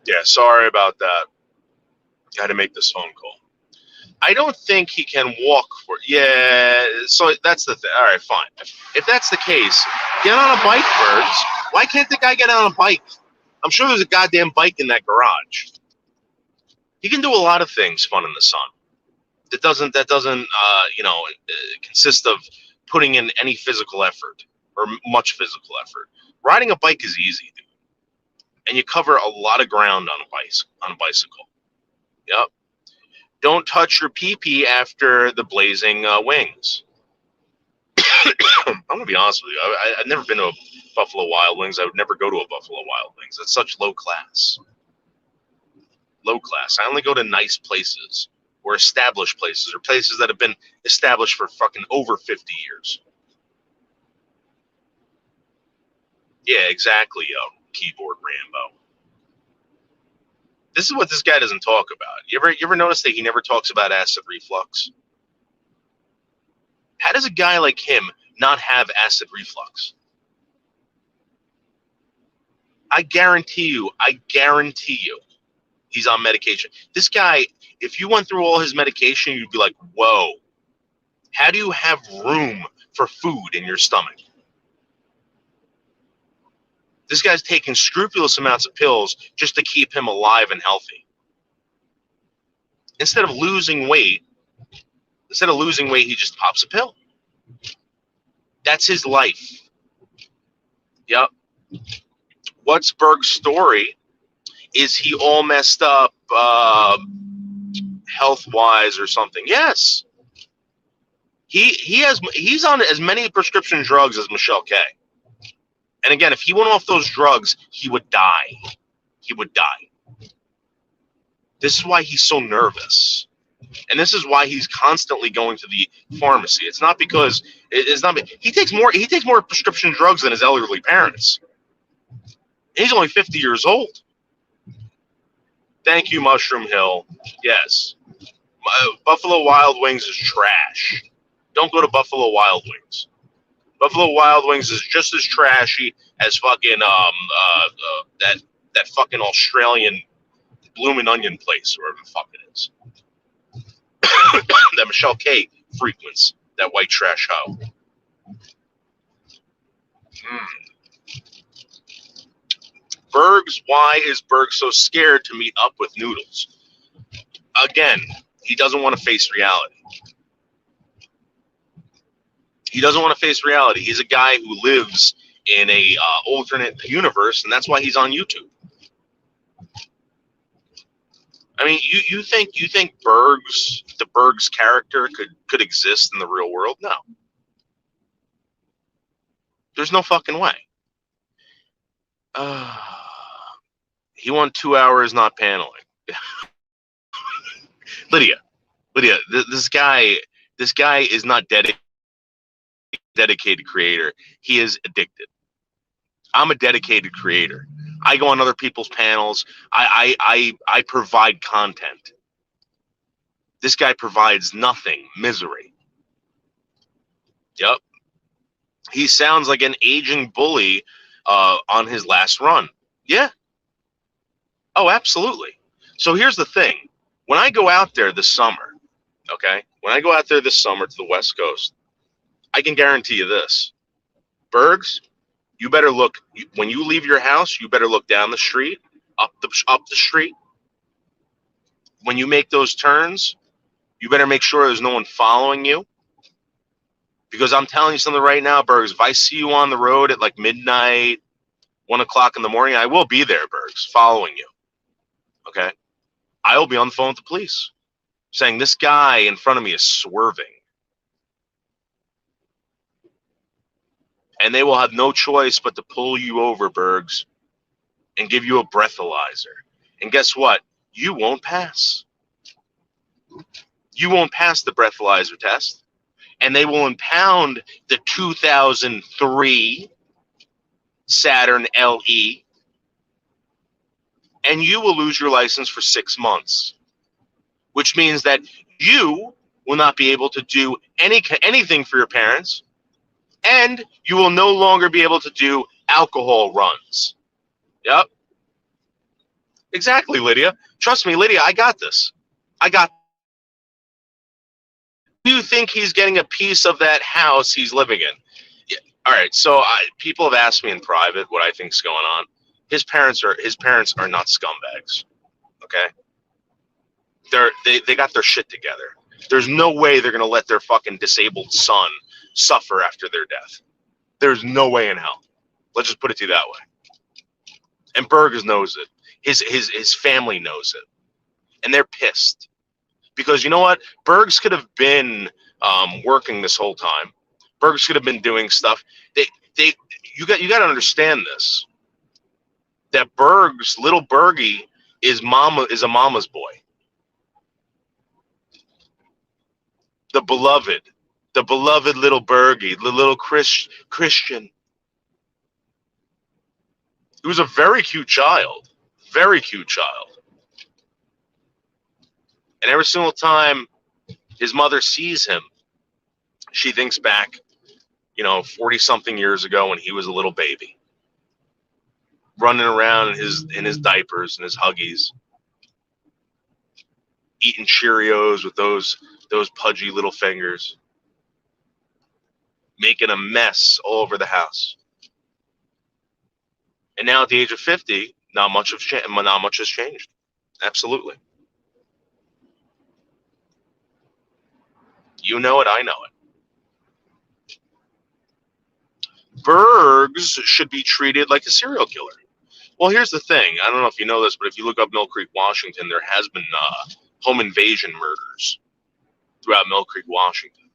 Yeah, sorry about that. I had to make this phone call. I don't think he can walk for. Yeah, so that's the thing. All right, fine. If that's the case, get on a bike, Birds. Why can't the guy get on a bike? I'm sure there's a goddamn bike in that garage. He can do a lot of things fun in the sun. That doesn't consist of putting in any physical effort or much physical effort. Riding a bike is easy, dude. And you cover a lot of ground on a bicycle. Yep. Don't touch your pee-pee after the blazing wings. I'm gonna be honest with you. I've never been to a Buffalo Wild Wings. I would never go to a Buffalo Wild Wings. It's such low class. Low class. I only go to nice places or established places or places that have been established for fucking over 50 years. Yeah, exactly, yo. Keyboard Rambo. This is what this guy doesn't talk about. You ever notice that he never talks about acid reflux? How does a guy like him not have acid reflux? I guarantee you, he's on medication. This guy, if you went through all his medication, you'd be like, whoa, how do you have room for food in your stomach? This guy's taking scrupulous amounts of pills just to keep him alive and healthy. Instead of losing weight, he just pops a pill. That's his life. Yep. What's Berg's story? Is he all messed up health-wise or something? Yes. He's on as many prescription drugs as Michelle K. And again, if he went off those drugs, he would die. He would die. This is why he's so nervous. And this is why he's constantly going to the pharmacy. It's not because he takes more prescription drugs than his elderly parents. He's only 50 years old. Thank you, Mushroom Hill. Yes. Buffalo Wild Wings is trash. Don't go to Buffalo Wild Wings. Buffalo Wild Wings is just as trashy as fucking that fucking Australian Bloomin' Onion place, or whatever the fuck it is. That Michelle K frequents, that white trash hoe. Why is Berg so scared to meet up with Noodles? Again, he doesn't want to face reality. He doesn't want to face reality. He's a guy who lives in a alternate universe, and that's why he's on YouTube. I mean, you think the Berg's character could exist in the real world? No. There's no fucking way. He won 2 hours not paneling. Lydia, this guy is not dedicated creator. He is addicted. I'm a dedicated creator. I go on other people's panels. I provide content. This guy provides nothing. Misery. Yep. He sounds like an aging bully on his last run. Yeah. Oh, absolutely. So here's the thing. When I go out there this summer, okay? When I go out there this summer to the West Coast, I can guarantee you this. Bergs, you better look, when you leave your house, you better look down the street, up the street. When you make those turns, you better make sure there's no one following you. Because I'm telling you something right now, Bergs, if I see you on the road at like midnight, 1 o'clock in the morning, I will be there, Bergs, following you. Okay? I will be on the phone with the police saying this guy in front of me is swerving. And they will have no choice but to pull you over, Bergs, and give you a breathalyzer. And guess what? You won't pass. You won't pass the breathalyzer test. And they will impound the 2003 Saturn LE. And you will lose your license for 6 months. Which means that you will not be able to do anything for your parents. And you will no longer be able to do alcohol runs. Yep. Exactly, Lydia. Trust me, Lydia, I got this. Do you think he's getting a piece of that house he's living in? Yeah. All right, so people have asked me in private what I think's going on. His parents are not scumbags. Okay? They got their shit together. There's no way they're going to let their fucking disabled son suffer after their death. There's no way in hell. Let's just put it to you that way. And Bergs knows it. His family knows it. And they're pissed. Because you know what? Bergs could have been working this whole time. Bergs could have been doing stuff. You got to understand this. That Bergs, little Bergie, is a mama's boy. The beloved little Bergie, the little Christian. He was a very cute child. Very cute child. And every single time his mother sees him, she thinks back, 40-something years ago when he was a little baby. Running around in his diapers and his Huggies. Eating Cheerios with those pudgy little fingers. Making a mess all over the house. And now at the age of 50, not much has changed. Absolutely. You know it, I know it. Bergs should be treated like a serial killer. Well, here's the thing. I don't know if you know this, but if you look up Mill Creek, Washington, there has been home invasion murders throughout Mill Creek, Washington.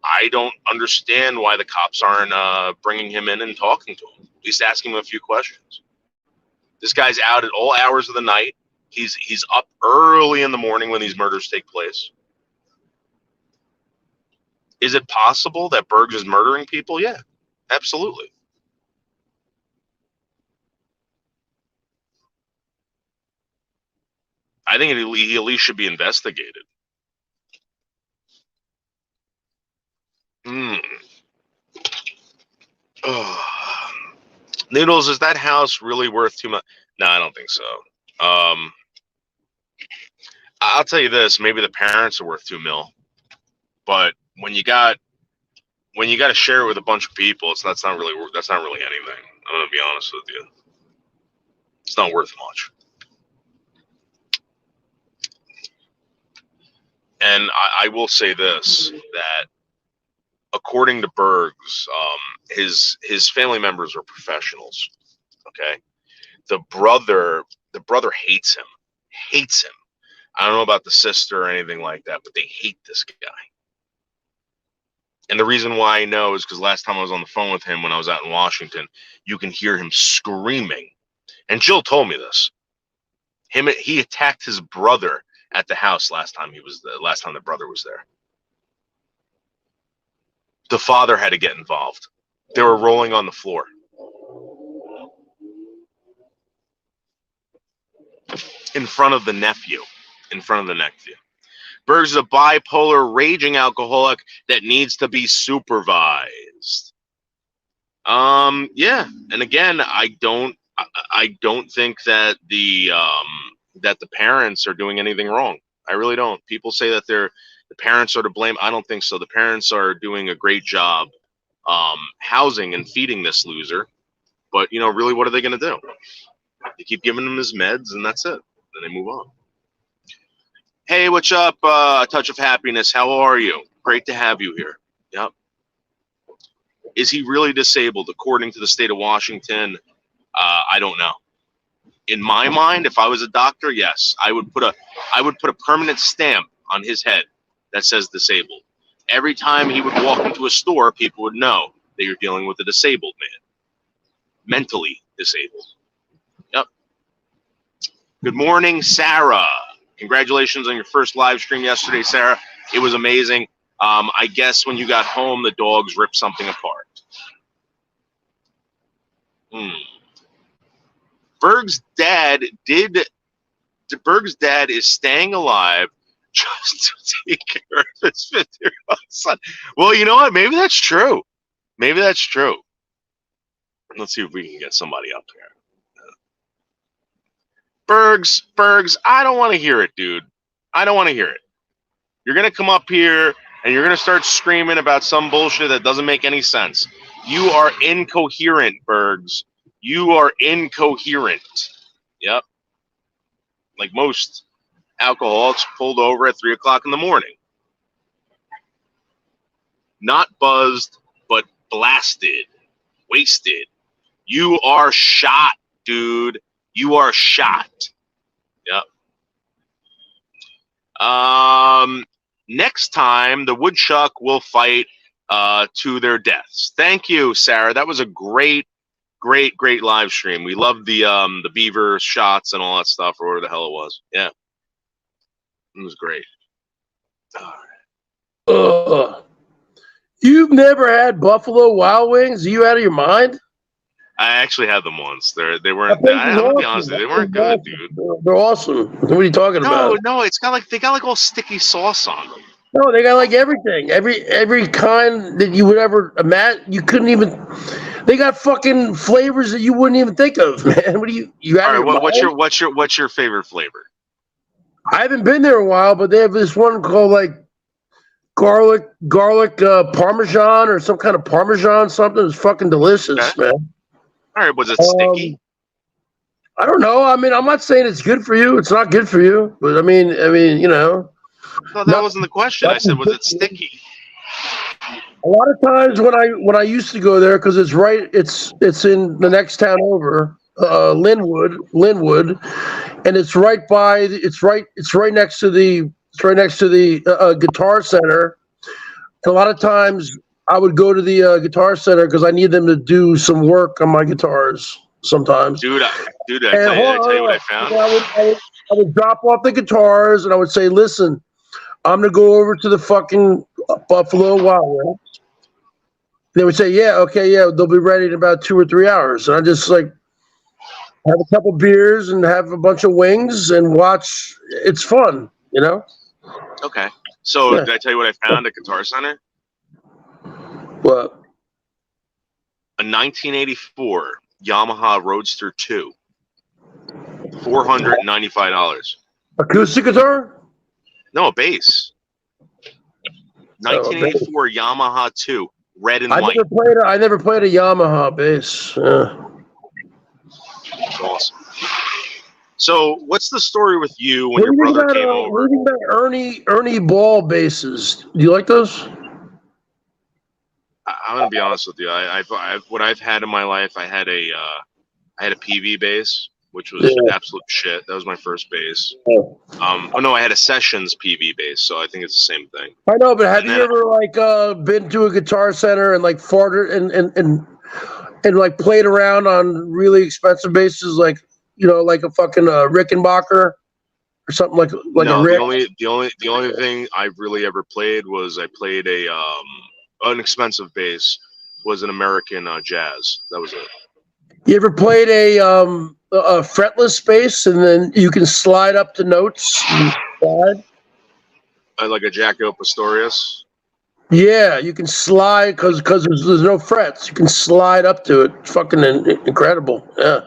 I don't understand why the cops aren't bringing him in and talking to him. At least asking him a few questions. This guy's out at all hours of the night. He's up early in the morning when these murders take place. Is it possible that Bergs is murdering people? Yeah, absolutely. I think he at least should be investigated. Oh. Noodles, is that house really worth too much? No, I don't think so. I'll tell you this: maybe the parents are worth $2 million, but when you got to share it with a bunch of people, that's not really anything. I'm gonna be honest with you. It's not worth much. And I will say this, that according to Bergs, his family members are professionals. Okay, the brother hates him. I don't know about the sister or anything like that, but they hate this guy. And the reason why I know is because last time I was on the phone with him when I was out in Washington, you can hear him screaming. And Jill told me this. He attacked his brother at the house last time the brother was there. The father had to get involved. They were rolling on the floor. In front of the nephew. Berg's is a bipolar, raging alcoholic that needs to be supervised. Yeah, and again, I don't think that the parents are doing anything wrong. I really don't. People say that the parents are to blame. I don't think so. The parents are doing a great job housing and feeding this loser. But really, what are they going to do? They keep giving him his meds, and that's it. Then they move on. Hey, what's up, Touch of Happiness? How are you? Great to have you here. Yep. Is he really disabled? According to the state of Washington, I don't know. In my mind, if I was a doctor, yes, I would put a permanent stamp on his head that says disabled. Every time he would walk into a store, people would know that you're dealing with a disabled man. Mentally disabled. Yep. Good morning, Sarah. Congratulations on your first live stream yesterday, Sarah. It was amazing. I guess when you got home, the dogs ripped something apart. Berg's dad is staying alive just to take care of his 50-year-old son. Well, you know what? Maybe that's true. Let's see if we can get somebody up here. Bergs, I don't want to hear it, dude. I don't want to hear it. You're going to come up here and you're going to start screaming about some bullshit that doesn't make any sense. You are incoherent, Bergs. You are incoherent. Yep. Like most alcoholics pulled over at 3 o'clock in the morning. Not buzzed, but blasted. Wasted. You are shot, dude. You are shot. Yep. Next time, the woodchuck will fight to their deaths. Thank you, Sarah. That was a great live stream. We loved the beaver shots and all that stuff, or whatever the hell it was. Yeah. It was great. All right. You've never had Buffalo Wild Wings? Are you out of your mind? I actually had them once. They weren't. I'm gonna be honest with you, they weren't good, dude. They're awesome. What are you talking about? No, it's got they got all sticky sauce on them. No, they got everything, every kind that you would ever imagine. You couldn't even. They got fucking flavors that you wouldn't even think of, man. What do you All right, what's your favorite flavor? I haven't been there a while, but they have this one called garlic parmesan or some kind of parmesan something. It's fucking delicious, man. All right, was it sticky? I don't know. I mean, I'm not saying it's good for you. It's not good for you, but I mean, No, that wasn't the question. I said, was it sticky? A lot of times when I used to go there, because it's in the next town over, Linwood, and it's right next to the Guitar Center. And a lot of times I would go to the Guitar Center because I need them to do some work on my guitars sometimes. Dude, I tell you what I found. I would drop off the guitars and I would say, listen, I'm going to go over to the fucking Buffalo Wild Wings. They would say, yeah, okay, yeah, they'll be ready in about 2 or 3 hours. And I just have a couple beers and have a bunch of wings and watch. It's fun, Okay. So Did I tell you what I found at Guitar Center? What? A 1984 Yamaha Roadster 2. $495. Acoustic guitar? No, a bass. 1984 Yamaha 2, red and white. I never played a Yamaha bass. Awesome. So, what's the story with you when your brother came over? What do you think about Ernie Ball basses? Do you like those? I'm gonna be honest with you. What I've had in my life, I had a PV bass, which was absolute shit. That was my first bass. Oh no, I had a Sessions PV bass, so I think it's the same thing. I know, but have you ever like been to a Guitar Center and like farted and like played around on really expensive basses, like like a fucking Rickenbacker or something like no, a Rick? The only thing I really ever played was I played a an expensive bass was an American Jazz. That was it. You ever played a fretless bass and then you can slide up to notes? And slide? Like a Jaco Pastorius. Yeah, you can slide because there's no frets. You can slide up to it. It's fucking incredible. Yeah.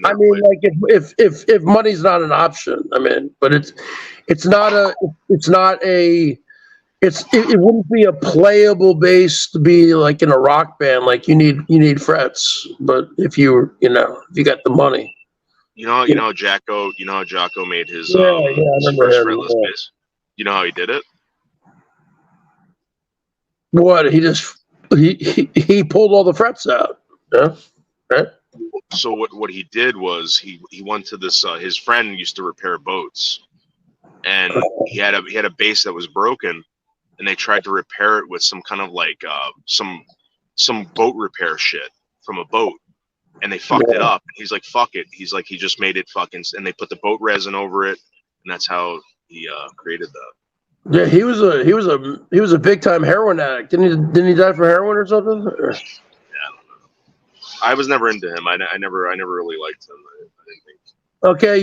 I mean, like if money's not an option, I mean, but it wouldn't be a playable bass to be like in a rock band. Like you need frets, but if you got the money, how Jaco made his I remember first him, fretless bass. You know how he did it? What he pulled all the frets out. Yeah, right. So what he did was he went to this his friend used to repair boats, and he had a bass that was broken, and they tried to repair it with some kind of like some boat repair shit from a boat, and they fucked it up. He's like, fuck it. He's like, he just made it fucking, and they put the boat resin over it, and that's how he created that. Yeah, he was a big time heroin addict. Didn't he die from heroin or something? Or? I was never into him. I never really liked him. I didn't think. Okay,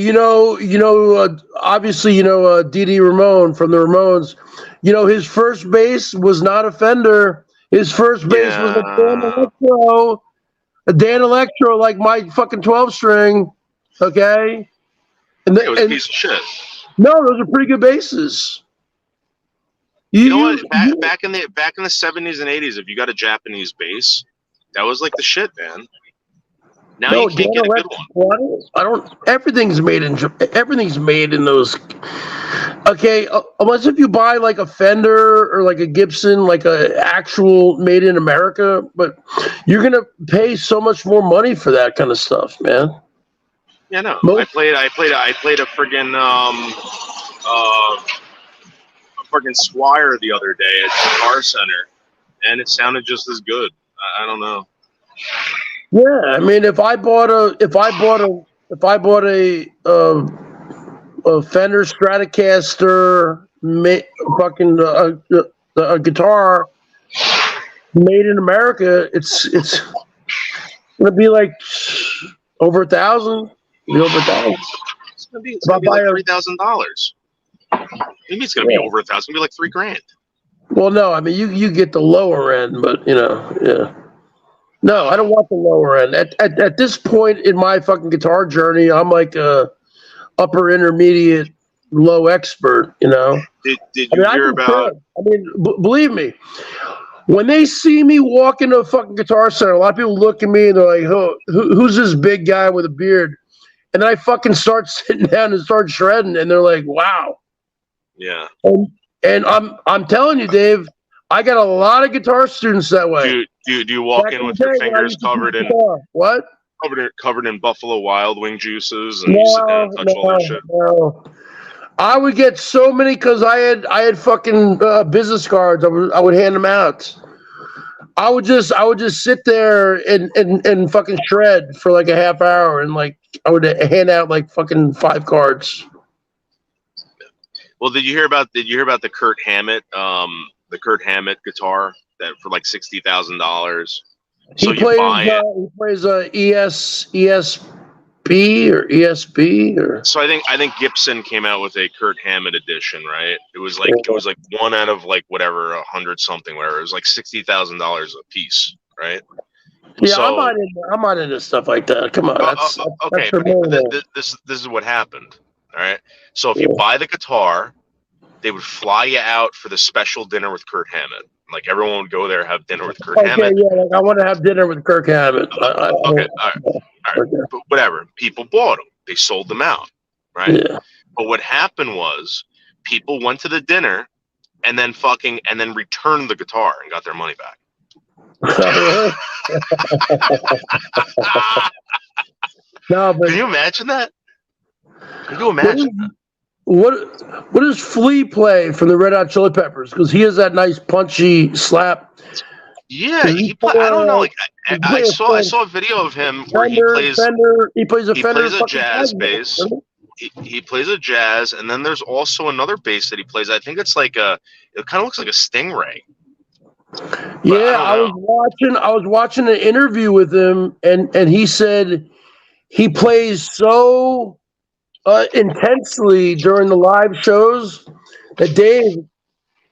obviously, Dee Ramone from the Ramones. His first bass was not a Fender. His first bass was a Dan Electro, like my fucking 12-string. Okay, it was a piece of shit. No, those are pretty good basses. You know what? Back in the 70s and 80s, if you got a Japanese bass, that was like the shit, man. Now you can't get a good one. Everything's made in those. Okay, unless if you buy like a Fender or like a Gibson, like a actual made in America, but you're gonna pay so much more money for that kind of stuff, man. Yeah, no. I played a friggin' Squire the other day at the Guitar Center, and it sounded just as good. I don't know. Yeah, I mean, if I bought a Fender Stratocaster, a guitar made in America, it's gonna be like over $1,000. It's gonna be like $3,000. Maybe it's gonna be over $1,000. It's gonna be like $3,000. Well, no, I mean you get the lower end, but yeah. No, I don't want the lower end. At this point in my fucking guitar journey, I'm like a upper intermediate, low expert. Did you hear about? I mean, believe me, when they see me walk into a fucking Guitar Center, a lot of people look at me and they're like, "Who's this big guy with a beard?" And then I fucking start sitting down and start shredding, and they're like, "Wow." Yeah. And I'm telling you, Dave, I got a lot of guitar students that way. Do you walk in with your fingers covered in what? Covered in Buffalo Wild Wing juices, and you sit down and touch all that shit? No. I would get so many because I had fucking business cards. I would hand them out. I would just sit there and fucking shred for like a half hour, and like I would hand out like fucking 5 cards. Well, did you hear about the Kurt Hammett guitar that for like $60,000? So he plays ESP or ESB or. So I think Gibson came out with a Kurt Hammett edition, right? It was like one out of like whatever 100 something, whatever. It was like $60,000 a piece, right? Yeah, so, I'm not into stuff like that. Come on, okay. This is what happened. All right. So if you buy the guitar, they would fly you out for the special dinner with Kurt Hammett. Like everyone would go there, have dinner with Kurt Hammett. Yeah, like I want to have dinner with Kirk Hammett. Okay, all right. But whatever. People bought them. They sold them out, right? Yeah. But what happened was people went to the dinner and then returned the guitar and got their money back. No, but Can you imagine that? Can you imagine that? what does Flea play from the Red Hot Chili Peppers? Because he has that nice punchy slap. Yeah, I don't know. Like I saw a video of him where he plays a Fender jazz bass. He plays a jazz, and then there's also another bass that he plays. I think it's like it kind of looks like a Stingray. Yeah, I was watching an interview with him, and he said he plays so intensely during the live shows that Dave,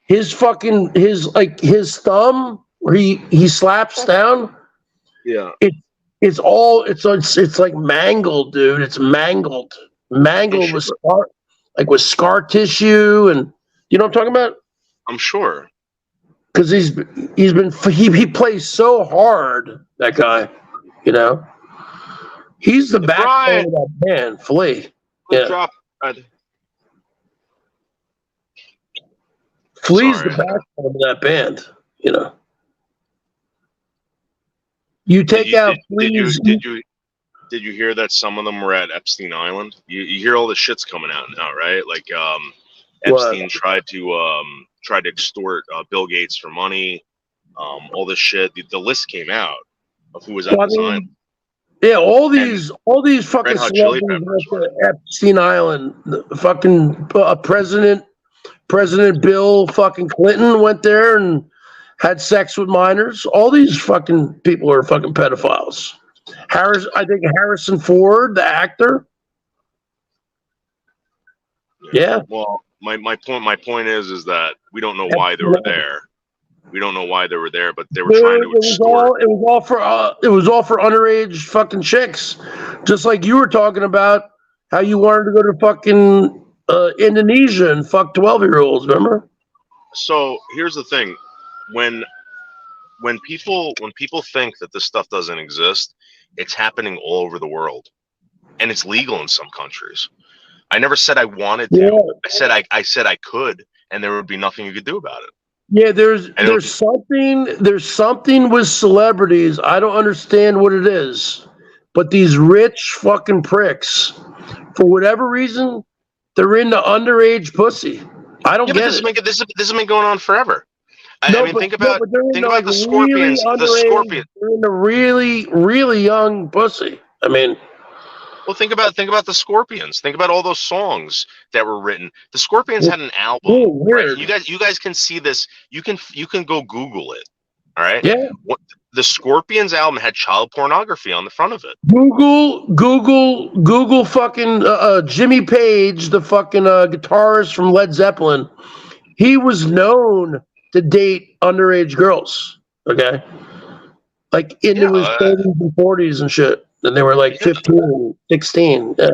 his thumb where he slaps down. Yeah, it's like mangled, dude. It's mangled with scar tissue, and you know what I'm talking about. I'm sure. Because he plays so hard, that guy, you know. He's the backbone of that band, Flea. Yeah. Flea's the backbone of that band, you know. You take out Flea's. Did you hear that some of them were at Epstein Island? You hear all the shit's coming out now, right? Like Epstein tried to extort Bill Gates for money, all this shit. The list came out of who was at the time. Yeah, all these fucking celebrities at Epstein Island. The fucking President Bill fucking Clinton went there and had sex with minors. All these fucking people are fucking pedophiles. I think Harrison Ford, the actor. Yeah. Well, my point is that we don't know why they were there. We don't know why they were there, but they were trying to extort. It was all for underage fucking chicks, just like you were talking about how you wanted to go to fucking Indonesia and fuck 12-year-olds. Remember? So here's the thing: when people think that this stuff doesn't exist, it's happening all over the world, and it's legal in some countries. I never said I wanted to. Yeah. I said I could, and there would be nothing you could do about it. Yeah, there's something with celebrities. I don't understand what it is, but these rich fucking pricks, for whatever reason, they're into underage pussy. I don't get it. This has been going on forever. I mean, think about the Scorpions. They're into really, really young pussy. I mean. Well, think about the Scorpions. Think about all those songs that were written. The Scorpions had an album. Right? You guys can see this. You can go Google it. All right. Yeah. The Scorpions album had child pornography on the front of it. Google fucking Jimmy Page, the fucking guitarist from Led Zeppelin. He was known to date underage girls. Okay. Like into his 30s and 40s and shit. And they were like 15, 16. Yeah.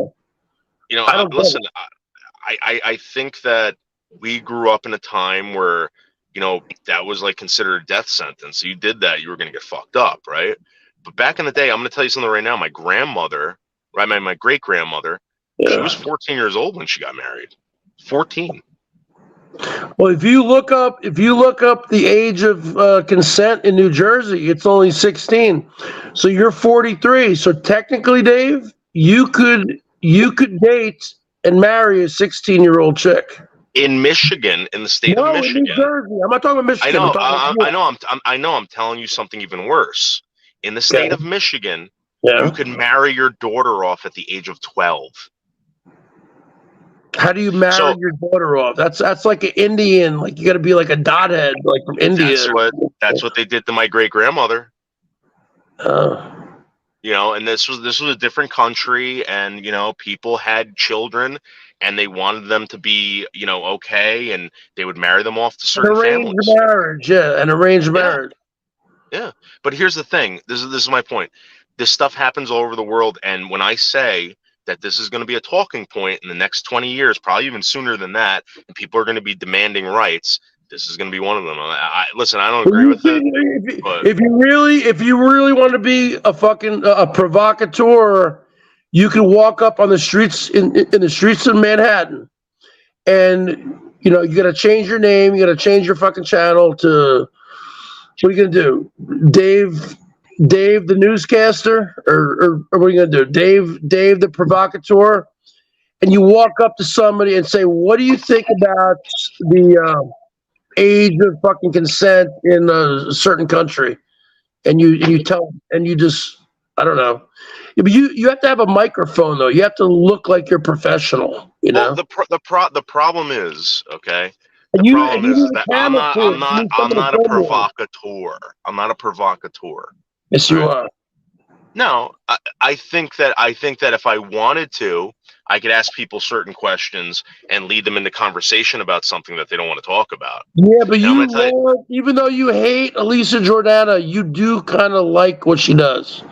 You know, listen, I think that we grew up in a time where, you know, that was like considered a death sentence. So you did that, you were going to get fucked up, right? But back in the day, I'm going to tell you something right now. My grandmother, right, my great grandmother, she was 14 years old when she got married. 14. Well, if you look up the age of consent in New Jersey, it's only 16. So you're 43. So technically, Dave, you could date and marry a 16-year-old chick in Michigan, in the state of Michigan. In New Jersey. I'm not talking about Michigan. I know. I'm telling you something even worse. In the state of Michigan, you can marry your daughter off at the age of 12. How do you marry your daughter off? That's like an Indian. Like you got to be like a dothead, like from India. That's what they did to my great grandmother. You know, and this was a different country, and you know, people had children, and they wanted them to be, you know, okay, and they would marry them off to certain families. An arranged marriage. Yeah, but here's the thing. This is my point. This stuff happens all over the world, and when I say that this is going to be a talking point in the next 20 years, probably even sooner than that, and people are going to be demanding rights, this is going to be one of them. Listen, I don't agree with it. But if you really want to be a fucking a provocateur, you can walk up on the streets in the streets of Manhattan, and you know you got to change your name, you got to change your fucking channel to. What are you gonna do, Dave? Dave the newscaster, or what are you gonna do? Dave the provocateur, and you walk up to somebody and say, "What do you think about the age of fucking consent in a certain country?" And you tell, and you just, I don't know. Yeah, but you have to have a microphone though. You have to look like you're professional. You know. Well, the problem is, okay. And The you problem is need that a I'm camera crew. You need not someone a to film you. provocateur. I'm not a provocateur. Yes, you are. No, I think that if I wanted to, I could ask people certain questions and lead them into conversation about something that they don't want to talk about. Yeah, but And I'm gonna tell you, even though you hate Elisa Jordana, you do kind of like what she does.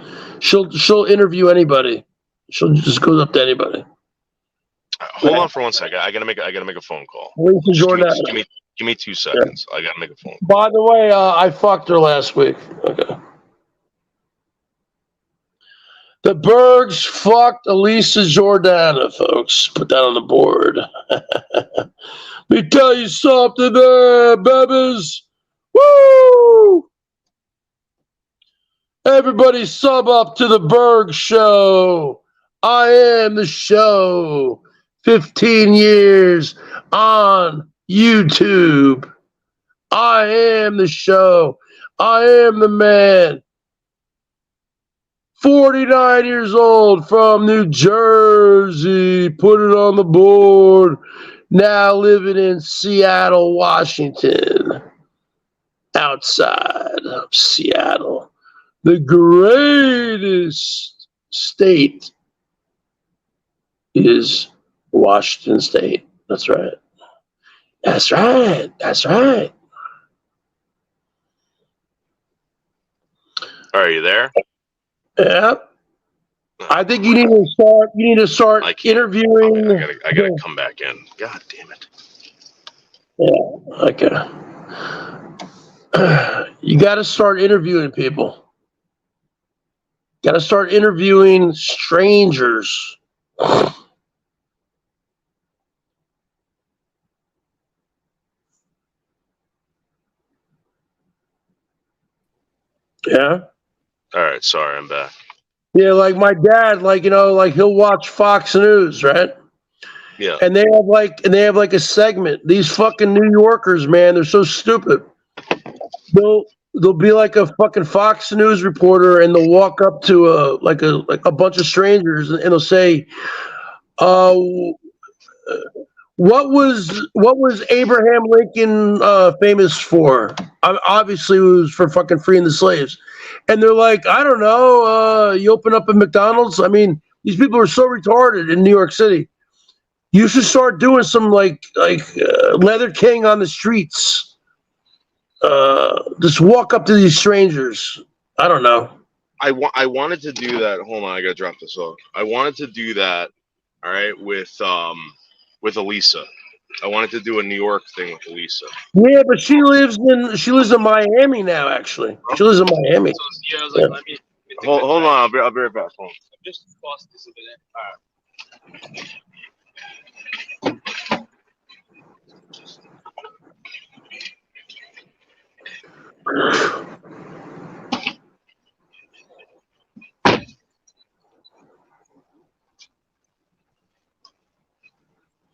She'll interview anybody. She'll just go up to anybody. hold on for 1 second. I gotta make a phone call. Elisa Just Jordana. give me 2 seconds. I gotta make a phone. By the way, I fucked her last week. Okay. The Bergs fucked Elisa Jordana, folks. Put that on the board. Let me tell you something there, babies. Woo! Everybody sub up to the Berg Show. I am the show. 15 years on YouTube. I am the show. I am the man. 49 years old from New Jersey. Put it on the board. Now living in Seattle, Washington. Outside of Seattle. The greatest state is Washington State. That's right. That's right. That's right. Are you there? Yeah. I think you need to start interviewing. I gotta come back in. God damn it. Yeah. Okay. You got to start interviewing people. Got to start interviewing strangers. Yeah. All right, sorry, I'm back. Yeah, like my dad, like he'll watch Fox News, right? Yeah. And they have like a segment. These fucking New Yorkers, man, they're so stupid. They'll be like a fucking Fox News reporter, and they'll walk up to a bunch of strangers, and they'll say, what was Abraham Lincoln famous for? Obviously, it was for fucking freeing the slaves. And they're like, I don't know. You open up a McDonald's. I mean, these people are so retarded in New York City. You should start doing some like Leather King on the streets. Just walk up to these strangers. I don't know. I wanted to do that. Hold on, I gotta drop this off. I wanted to do that. All right, with Elisa. I wanted to do a New York thing with Elisa. Yeah, but she lives in Miami now. Actually, she lives in Miami. Yeah, I was like, let me hold on. I'll be right back. Hold on. Just pause this a minute. All right.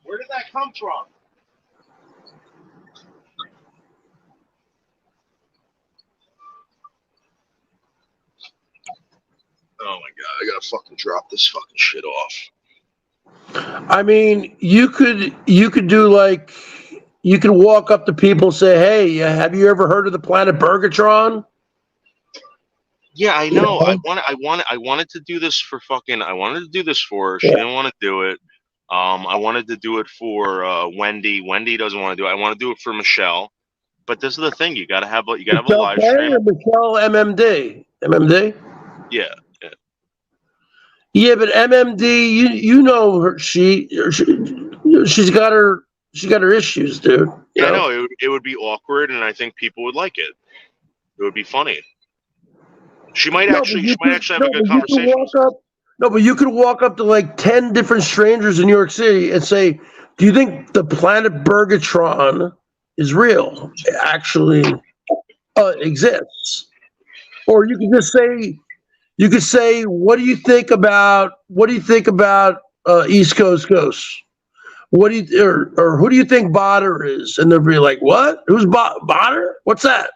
Where did that come from? Oh my god, I gotta fucking drop this fucking shit off. I mean, you could do like, you could walk up to people and say, "Hey, have you ever heard of the planet Bergatron?" Yeah, I know. I wanted to do this for fucking. I wanted to do this for her. She didn't want to do it. I wanted to do it for Wendy. Wendy doesn't want to do it. I want to do it for Michelle. But this is the thing: you gotta have a live stream. Michelle MMD. MMD. Yeah. Yeah, but MMD, you know her. She's got her issues, dude. I know it would be awkward, and I think people would like it. It would be funny. She might actually have a good conversation. But you could walk up to like 10 different strangers in New York City and say, "Do you think the planet Bergatron is real? It actually exists?" Or you could just say, what do you think about East Coast Ghosts? What do you or who do you think Botter is? And they'll be like, what? Who's Botter? What's that?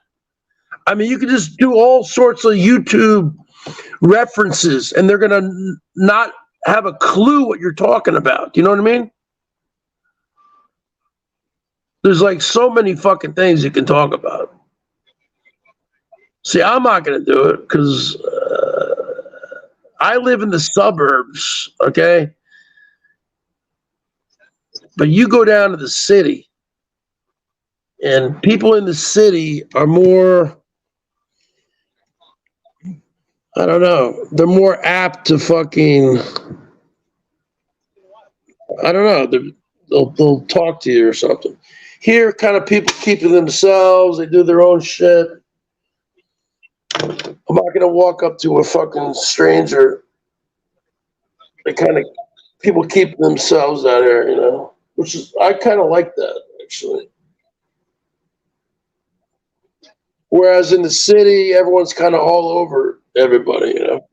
I mean, you could just do all sorts of YouTube references, and they're gonna not have a clue what you're talking about. You know what I mean? There's like so many fucking things you can talk about. See, I'm not gonna do it because I live in the suburbs, okay? But you go down to the city, and people in the city are more, I don't know, they're more apt to fucking, I don't know, they'll talk to you or something. Here, kind of people keep to themselves, they do their own shit. I'm not going to walk up to a fucking stranger. They kind of, people keep themselves out here, you know, which is, I kind of like that, actually. Whereas in the city, everyone's kind of all over everybody, you know.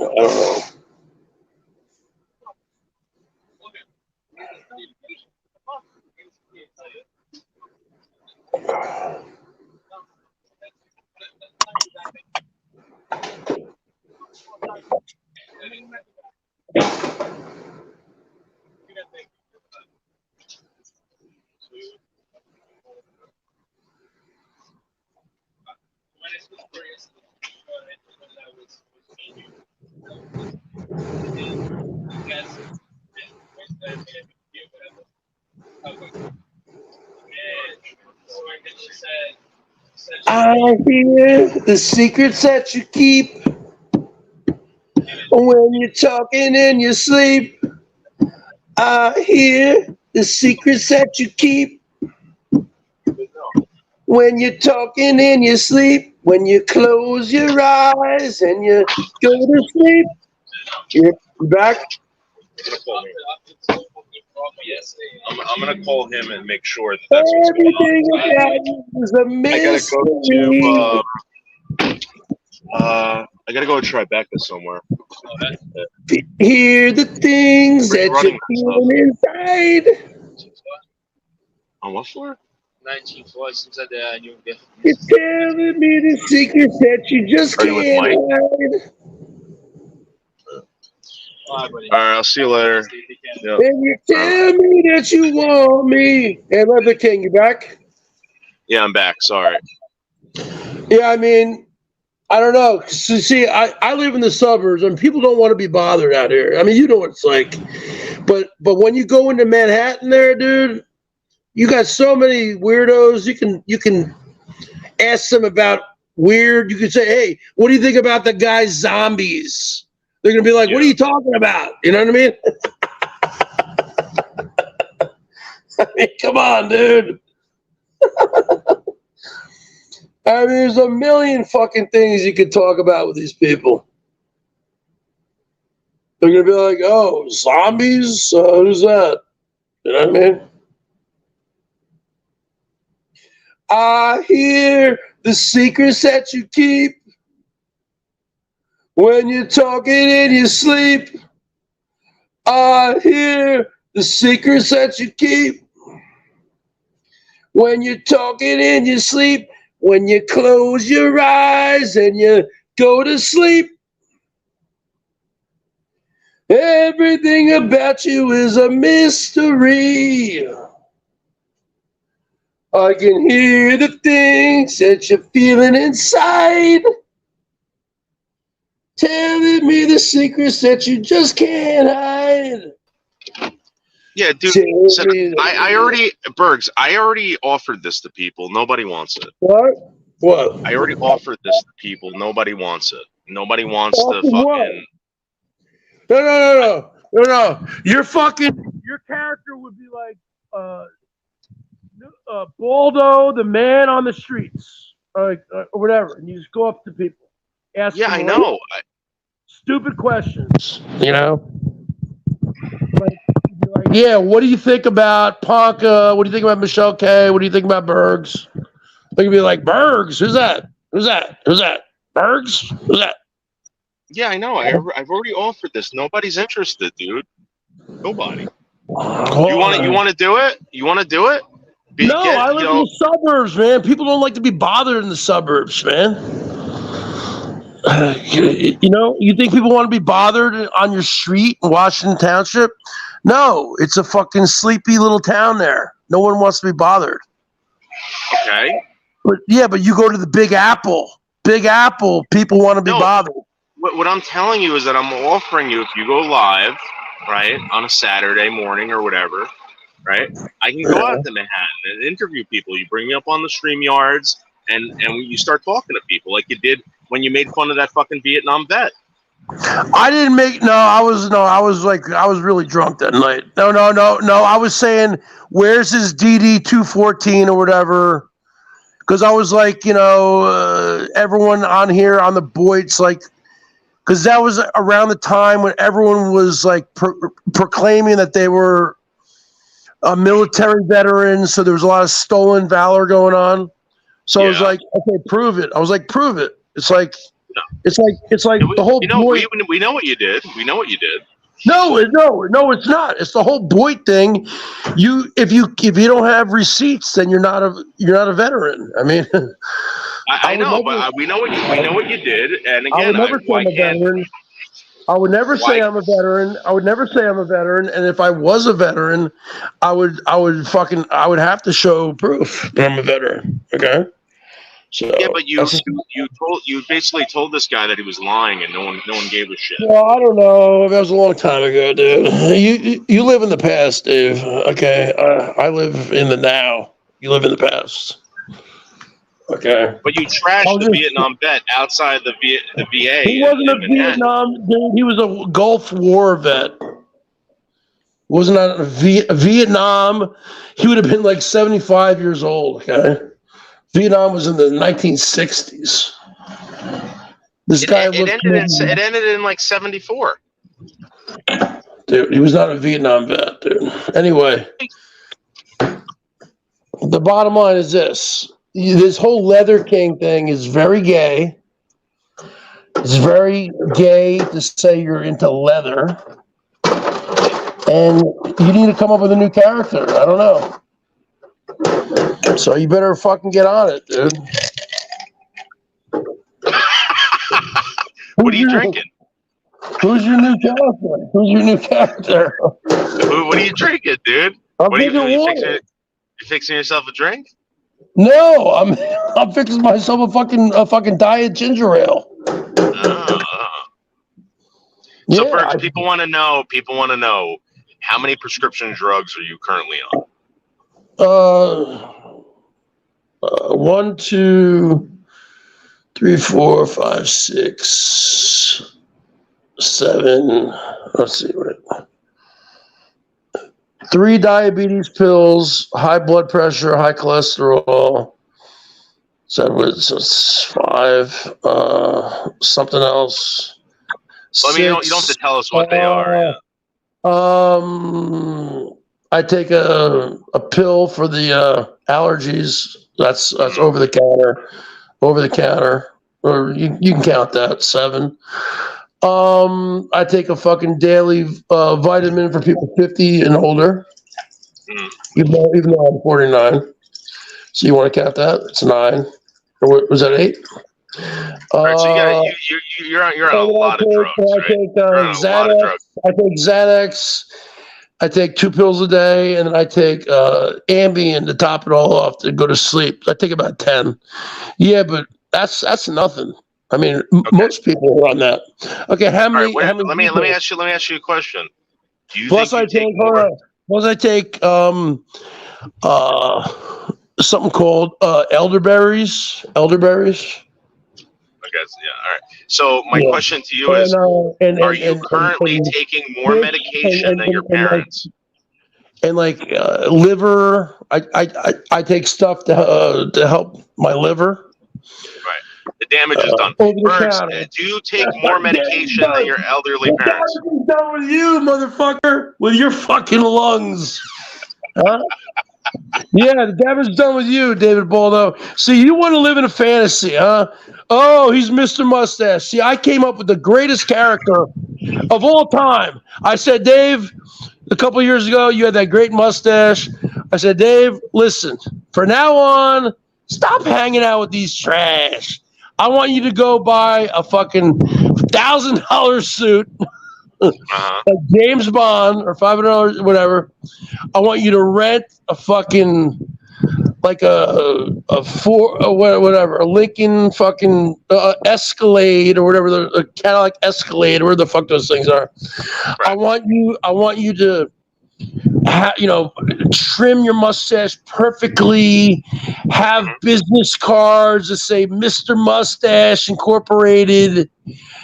I don't know. I hear the secrets that you keep when you're talking in your sleep. I hear the secrets that you keep when you're talking in your sleep. When you close your eyes and you go to sleep. You're back. Yes, I'm gonna call him and make sure that that's what's going on. I gotta go to Tribeca somewhere. Hear the things that you're feeling inside. On what floor? 19th floor, inside the new. You're telling me the secrets that you just can't hide. All right, I'll see you later. Yep. And you tell me that you want me. Hey, Leather King, you back? Yeah, I'm back. Sorry. Yeah, I mean, I don't know. So, see, I live in the suburbs, and people don't want to be bothered out here. I mean, you know what it's like. But when you go into Manhattan there, dude, you got so many weirdos. You can ask them about weird. You can say, hey, what do you think about the guy Zombies? They're going to be like, what are you talking about? You know what I mean? I mean, come on, dude. I mean, there's a million fucking things you could talk about with these people. They're going to be like, oh, zombies? Who's that? You know what I mean? I hear the secrets that you keep when you're talking in your sleep. I hear the secrets that you keep when you're talking in your sleep. When you close your eyes and you go to sleep. Everything about you is a mystery. I can hear the things that you're feeling inside. Telling me the secrets that you just can't hide. Yeah, dude. So I already, Bergs, I already offered this to people. Nobody wants it. What? What? I already offered this to people. Nobody wants it. Nobody wants the fucking. No. Your character would be like Baldo, the man on the streets, or whatever, and you just go up to people, ask. Yeah, I know. Stupid questions, you know. Like Yeah, what do you think about Ponca? What do you think about Michelle K? What do you think about Bergs? They're gonna be like, Bergs? Who's that? Who's that? Who's that? Bergs? Who's that? Yeah, I know. I've already offered this. Nobody's interested, dude. Nobody. You want to do it? You want to do it? I live in the suburbs, man. People don't like to be bothered in the suburbs, man. You think people want to be bothered on your street in Washington Township? No, it's a fucking sleepy little town there. No one wants to be bothered. Okay. But you go to the Big Apple. Big Apple, people want to be bothered. What I'm telling you is that I'm offering you, if you go live, right, on a Saturday morning or whatever, right, I can go out to Manhattan and interview people. You bring me up on the StreamYards and you start talking to people like you did when you made fun of that fucking Vietnam vet. I didn't make I was really drunk that night. No. I was saying, where's his DD 214 or whatever? Because I was like, everyone on here on the Boyd's like, because that was around the time when everyone was like proclaiming that they were military veterans. So there was a lot of stolen valor going on. So I was like, okay, prove it. I was like, prove it. It's like the whole. We know what you did. We know what you did. No, it's not. It's the whole Boyd thing. If you don't have receipts, then you're not a veteran. I mean, I know, but we know what you did. And again, I would never say I'm a veteran. I would never say I'm a veteran. And if I was a veteran, I would have to show proof that I'm a veteran. Okay. So, yeah, but you basically told this guy that he was lying, and no one gave a shit. Well, I don't know. That was a long time ago, dude. You live in the past, Dave. Okay, I live in the now. You live in the past. Okay. But you trashed the Vietnam vet outside the VA. He wasn't a Vietnam dude. He was a Gulf War vet. Wasn't a Vietnam. He would have been like 75 years old. Okay. Vietnam was in the 1960s. This guy it ended in like 74. Dude, he was not a Vietnam vet, dude. Anyway, the bottom line is this. This whole Leather King thing is very gay. It's very gay to say you're into leather. And you need to come up with a new character. I don't know. So you better fucking get on it, dude. What are you drinking? Who's your new character? What are you drinking, dude? You fixing yourself a drink? No, I'm fixing myself a fucking diet ginger ale. So Bergs, people want to know how many prescription drugs are you currently on? 1, 2, 3, 4, 5, 6, 7. Let's see, 3 diabetes pills, high blood pressure, high cholesterol. So it's 5. Something else. Well, I mean, you don't have to tell us what they are. I take a pill for the allergies. That's over the counter. Or you can count that, 7. I take a fucking daily vitamin for people 50 and older. Even though I'm 49. So you want to count that? It's 9. Or was that 8? All right, so you're on a lot of drugs, right? I take Xanax. I take 2 pills a day, and then I take Ambien to top it all off to go to sleep. I take about 10. Yeah, but that's nothing. I mean, most people are on that. Okay, how many? Right, let me ask you a question. Do you Plus, I take something called elderberries. Elderberries. I guess, yeah. All right. So my question to you is: are you currently taking more medication than your parents? And like liver, I take stuff to help my liver. Right. The damage is done. Over the Bergs, counter. do you take more medication than your elderly The parents? damage is done with you, motherfucker, with your fucking lungs. Huh? Yeah, the damage is done with you, David Baldo. See, you want to live in a fantasy, huh? Oh, he's Mr. Mustache. See, I came up with the greatest character of all time. I said, Dave, a couple years ago, you had that great mustache. I said, Dave, listen, from now on, stop hanging out with these trash. I want you to go buy a fucking $1,000 suit, like James Bond, or $500, whatever. I want you to rent a fucking, like a Lincoln fucking Escalade or whatever, the Cadillac Escalade, or where the fuck those things are. I want you to, trim your mustache perfectly, have business cards that say Mr. Mustache Incorporated.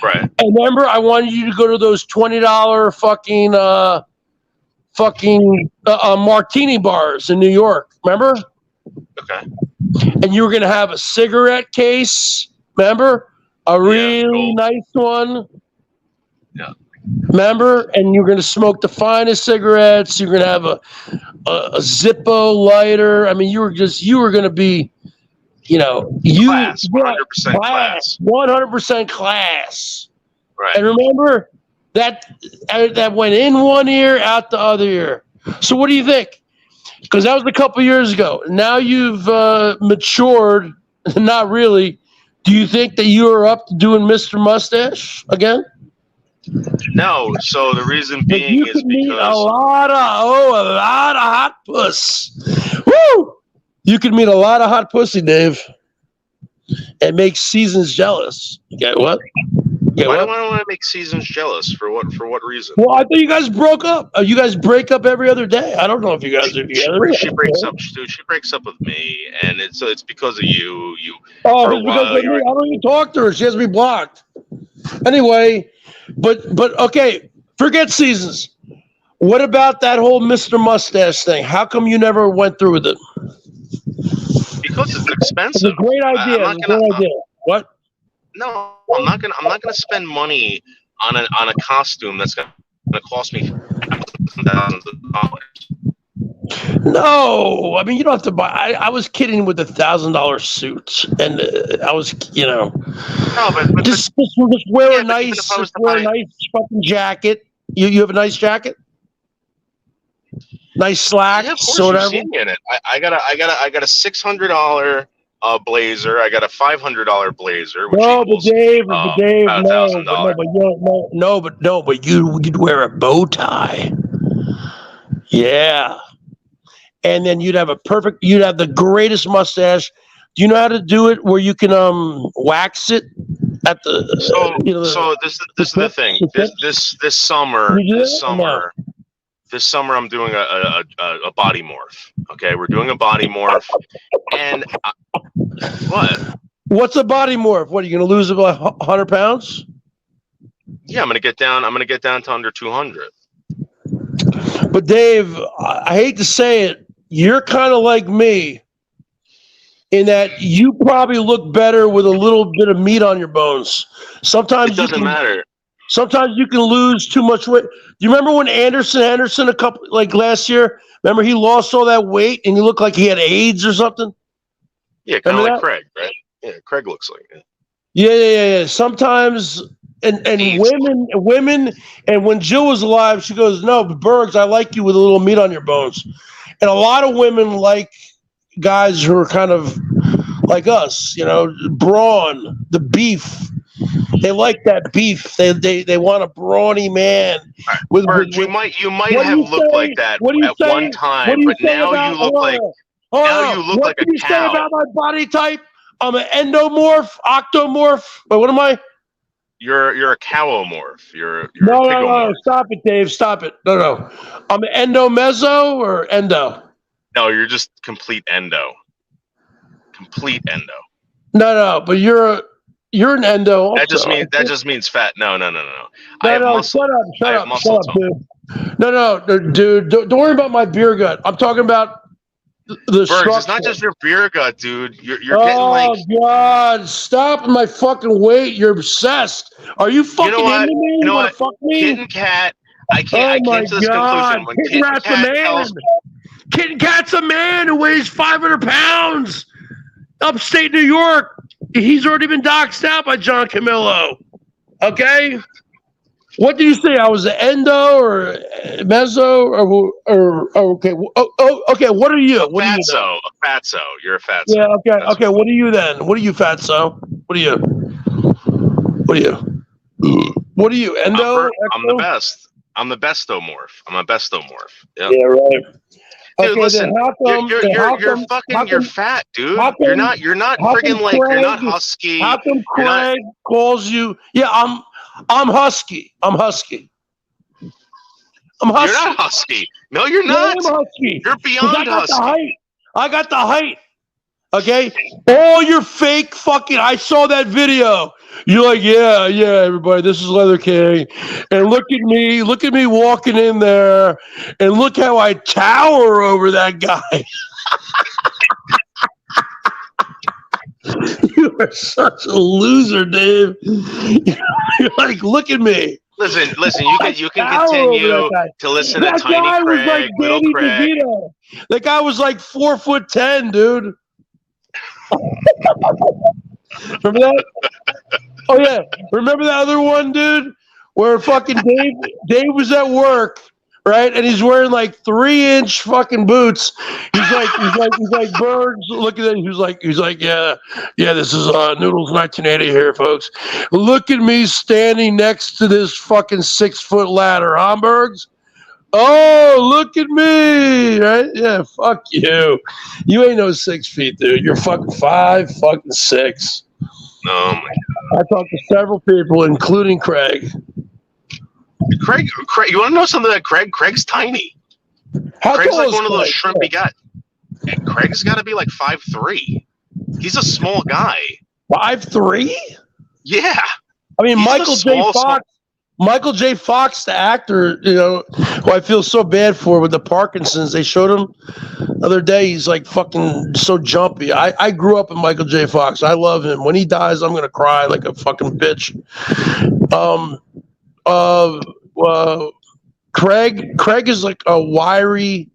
Right. And remember, I wanted you to go to those $20 fucking martini bars in New York. Remember? Okay. And you were going to have a cigarette case. Remember? A really nice one. Yeah. Remember? And you're going to smoke the finest cigarettes. You're going to have a Zippo lighter. I mean, you were going to be, class, 100% class. 100% class. Right. And remember, that went in one ear, out the other ear. So what do you think? Because that was a couple years ago. Now you've matured. Not really. Do you think that you are up to doing Mr. Mustache again? No. So the reason being is because a lot of hot puss. Woo! You could meet a lot of hot pussy, Dave. It makes Seasons jealous. You get what? Why do I want to make Seasons jealous? For what reason? Well, I thought you guys broke up. You guys break up every other day. I don't know if you guys are together. She breaks up. She breaks up with me, and it's because of you. Oh, for a it's because while, of me. I don't even talk to her. She has me blocked. Anyway, but okay, forget Seasons. What about that whole Mr. Mustache thing? How come you never went through with it? Because it's expensive. It's a great idea. What? No, I'm not gonna spend money on a costume that's gonna cost me thousands of dollars. No, I mean you don't have to buy. I was kidding with the $1,000 suits, and I was, No, but just wear a nice fucking jacket. You have a nice jacket, nice slacks, yeah, of course whatever. You've seen me in it. I got a $600 blazer. I got a $500 blazer. Which equals, But Dave, about $1,000. But you'd wear a bow tie. Yeah. And then you'd have the greatest mustache. Do you know how to do it where you can wax it at the So this is the thing. This summer I'm doing a body morph. Okay, we're doing a body morph, and what? What's a body morph? What are you going to lose about 100 pounds? Yeah, I'm gonna get down to under 200. But Dave, I hate to say it, you're kind of like me in that you probably look better with a little bit of meat on your bones. Sometimes it doesn't matter. Sometimes you can lose too much weight. Do you remember when Anderson last year? Remember he lost all that weight and he looked like he had AIDS or something? Yeah, kind of like Craig, right? Yeah, Craig looks like it. Yeah. Sometimes, and women, and when Jill was alive, she goes, "No, but Bergs, I like you with a little meat on your bones." And a lot of women like guys who are kind of like us, brawn, the beef. They like that beef. They want a brawny man. Bert, you might have looked like that at one time, but now you look like a What do you say cow. about my body type? I'm an endomorph, octomorph. Wait, what am I? You're a cowomorph. You're a No, pigomorph. stop it, Dave. Stop it. No. I'm an endomeso or endo? No, you're just complete endo. Complete endo. No, but you're an endo. Also. That just means fat. No. I have No, muscle. shut up, muscle dude. No, dude. Don't worry about my beer gut. I'm talking about the Bergs, it's not structure. just your beer gut, dude. You're getting like. Oh God! Stop my fucking weight. You're obsessed. Are you fucking You know what? into me? You know wanna what? Fuck me? Kitten Cat. I Oh came my to this God! conclusion when Kitten Kitten Rat's a Cat man. tells me. Kitten Cat's a man who weighs 500 pounds. Upstate New York. He's already been doxed out by John Camillo. Okay. What do you say? I was an endo or mezzo or okay? Okay. What are you? What are you? then? A fatso. You're a fatso. Yeah. Okay. That's Okay. What are you then? What are you, fatso? What are you? What are you? What are you? Endo? I'm the best. I'm the bestomorph. I'm a bestomorph. Yep. Yeah. Right. Dude, Okay. listen. Then how come? You're fat, dude. how You're come- not how come friggin' like you're not Craig- husky. How come You're not- Craig calls you? Yeah, I'm husky. I'm husky. I'm husky. You're not husky. No, you're Yeah, not. I'm husky. You're 'Cause beyond I got husky. the height. I got the height. Okay? All your fake fucking I saw that video. You're like, yeah, everybody, this is Leather King. And look at me walking in there, and look how I tower over that guy. You are such a loser, Dave. You're like, look at me. Listen. You can Tower over continue that guy. to listen to That Tiny guy was Craig, like Little Danny Craig. DeVito. That guy was like 4'10", dude. Remember that? Oh yeah, remember that other one, dude, where fucking Dave was at work, right, and he's wearing like 3-inch fucking boots. He's like Bergs. Look at that. He's like, yeah. This is Noodles 1980 here, folks. Look at me standing next to this fucking 6-foot ladder, Bergs. Oh, look at me, right? Yeah, fuck you. You ain't no 6 feet, dude. You're fucking 5, fucking 6. Oh my I talked to several people, including Craig. Craig, you want to know something about Craig? Craig's tiny. How Craig's tall like is one of those Craig? shrimpy guys. Craig's got to be like 5'3". He's a small guy. 5'3"? Yeah. I mean, He's Michael a J. small- Fox. Michael J. Fox, the actor, who I feel so bad for with the Parkinson's. They showed him the other day. He's like fucking so jumpy. I grew up with Michael J. Fox. I love him. When he dies, I'm gonna cry like a fucking bitch. Craig is like a wiry.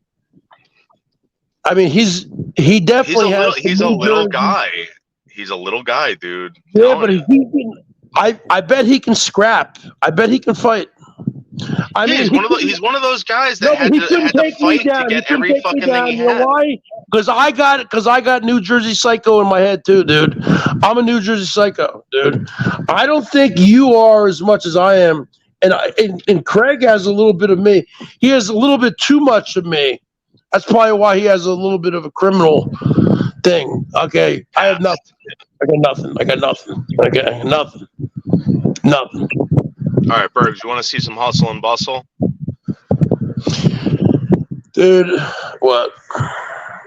I mean, he definitely has. He's a little guy. He's a little guy, dude. Yeah, but I bet he can scrap. I bet he can fight. I mean, he's one of those guys that had he to couldn't take me fight to down. get He couldn't every take me fucking down. thing he You know had. why? Because I got New Jersey Psycho in my head too, dude. I'm a New Jersey Psycho, dude. I don't think you are as much as I am, and Craig has a little bit of me. He has a little bit too much of me. That's probably why he has a little bit of a criminal thing. Okay, I have nothing. I got nothing. Okay, nothing. All right, Bergs, you want to see some hustle and bustle? Dude, what?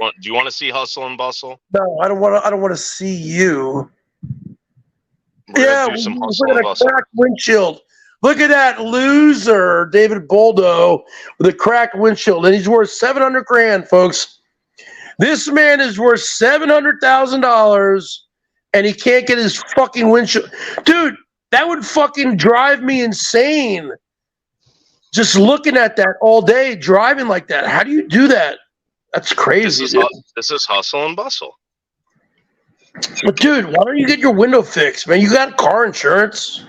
Do you want to see hustle and bustle? No, I don't want to see you. We're Yeah, gonna do some hustle we're and gonna bustle. crack windshield. Look at that loser, David Boldo, with a cracked windshield, and he's worth $700,000, folks. This man is worth $700,000, and he can't get his fucking windshield. Dude, that would fucking drive me insane. Just looking at that all day, driving like that. How do you do that? That's crazy. This is hustle and bustle. But dude, why don't you get your window fixed, man? You got car insurance.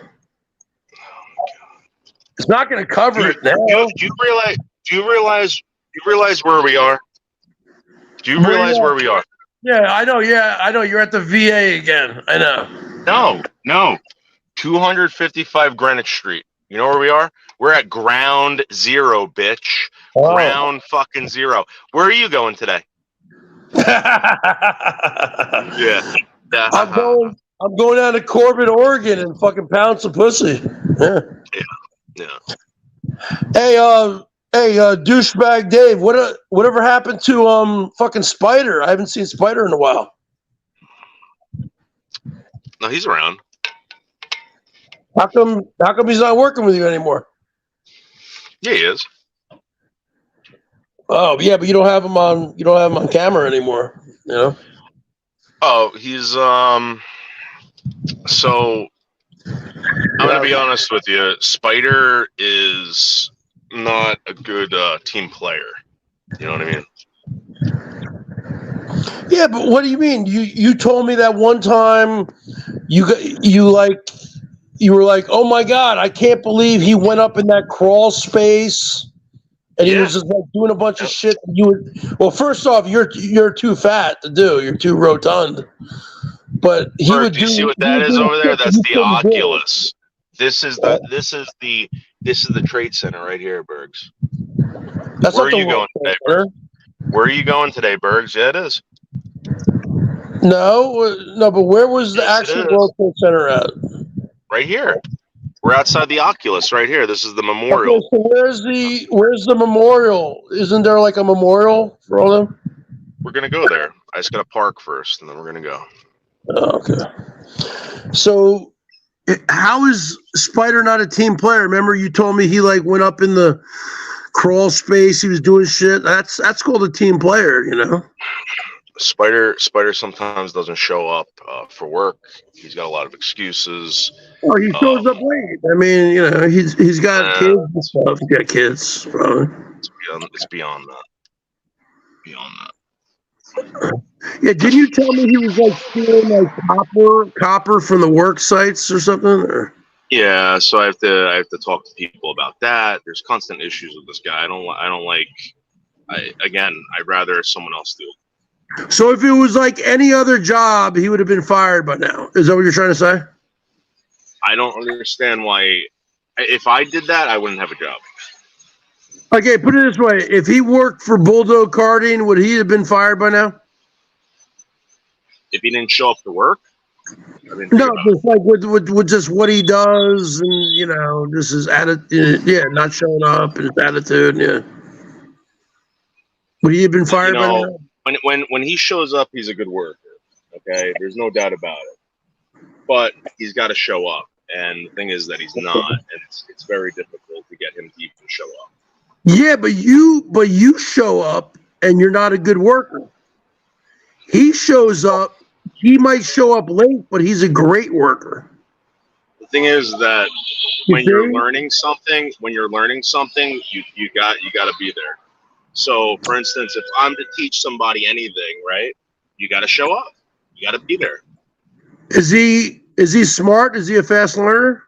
It's not going to cover it now. Do you realize where we are? Do you realize where we are? Yeah, I know. You're at the VA again. I know. No. 255 Greenwich Street. You know where we are? We're at ground zero, bitch. Oh. Ground fucking zero. Where are you going today? Yeah. I'm going down to Corbin, Oregon, and fucking pound some pussy. Yeah. Hey, douchebag Dave, whatever happened to fucking Spider? I haven't seen Spider in a while. No, he's around. How come he's not working with you anymore? Yeah, he is. Oh yeah, but you don't have him on camera anymore. You know. Oh, he's So I'm gonna be honest with you. Spider is not a good team player. You know what I mean? Yeah, but what do you mean? You told me that one time you were like, oh my god, I can't believe he went up in that crawl space and he was just like doing a bunch of shit. Well, first off, you're too fat to do. You're too rotund. But he Bert, would do you see what that is over there? That's the Oculus. This is the trade center right here, Bergs. That's Where are not you the going today, Bergs? Where are you going today, Bergs? Yeah, it is. No, but where was the actual World Trade Center at? Right here. We're outside the Oculus right here. This is the memorial. Okay, so where's the memorial? Isn't there like a memorial for all them? We're gonna go there. I just gotta park first, and then we're gonna go. Oh, okay. So, how is Spider not a team player? Remember, you told me he like went up in the crawl space. He was doing shit. That's called a team player, you know. Spider sometimes doesn't show up for work. He's got a lot of excuses. Oh, he shows up late. I mean, you know, he's got kids and stuff. He's got kids, probably. It's beyond that. Beyond that. Yeah, didn't you tell me he was like stealing like copper from the work sites or something? Or? Yeah, so I have to talk to people about that. There's constant issues with this guy. I'd rather someone else do it. So if it was like any other job, he would have been fired by now. Is that what you're trying to say? I don't understand why. If I did that, I wouldn't have a job. Okay, put it this way: if he worked for Bulldog Karting, would he have been fired by now? If he didn't show up to work? No, just like with just what he does, and you know, just his attitude. Yeah, not showing up and his attitude. Yeah. Would he have been fired by now? When he shows up, he's a good worker. Okay, there's no doubt about it. But he's got to show up, and the thing is that he's not, and it's very difficult to get him to even show up. Yeah, but you show up, and you're not a good worker. He shows up. He might show up late, but he's a great worker. The thing is that when you're learning something, you got to be there. So, for instance, if I'm to teach somebody anything, right, you got to show up. You got to be there. Is he smart? Is he a fast learner?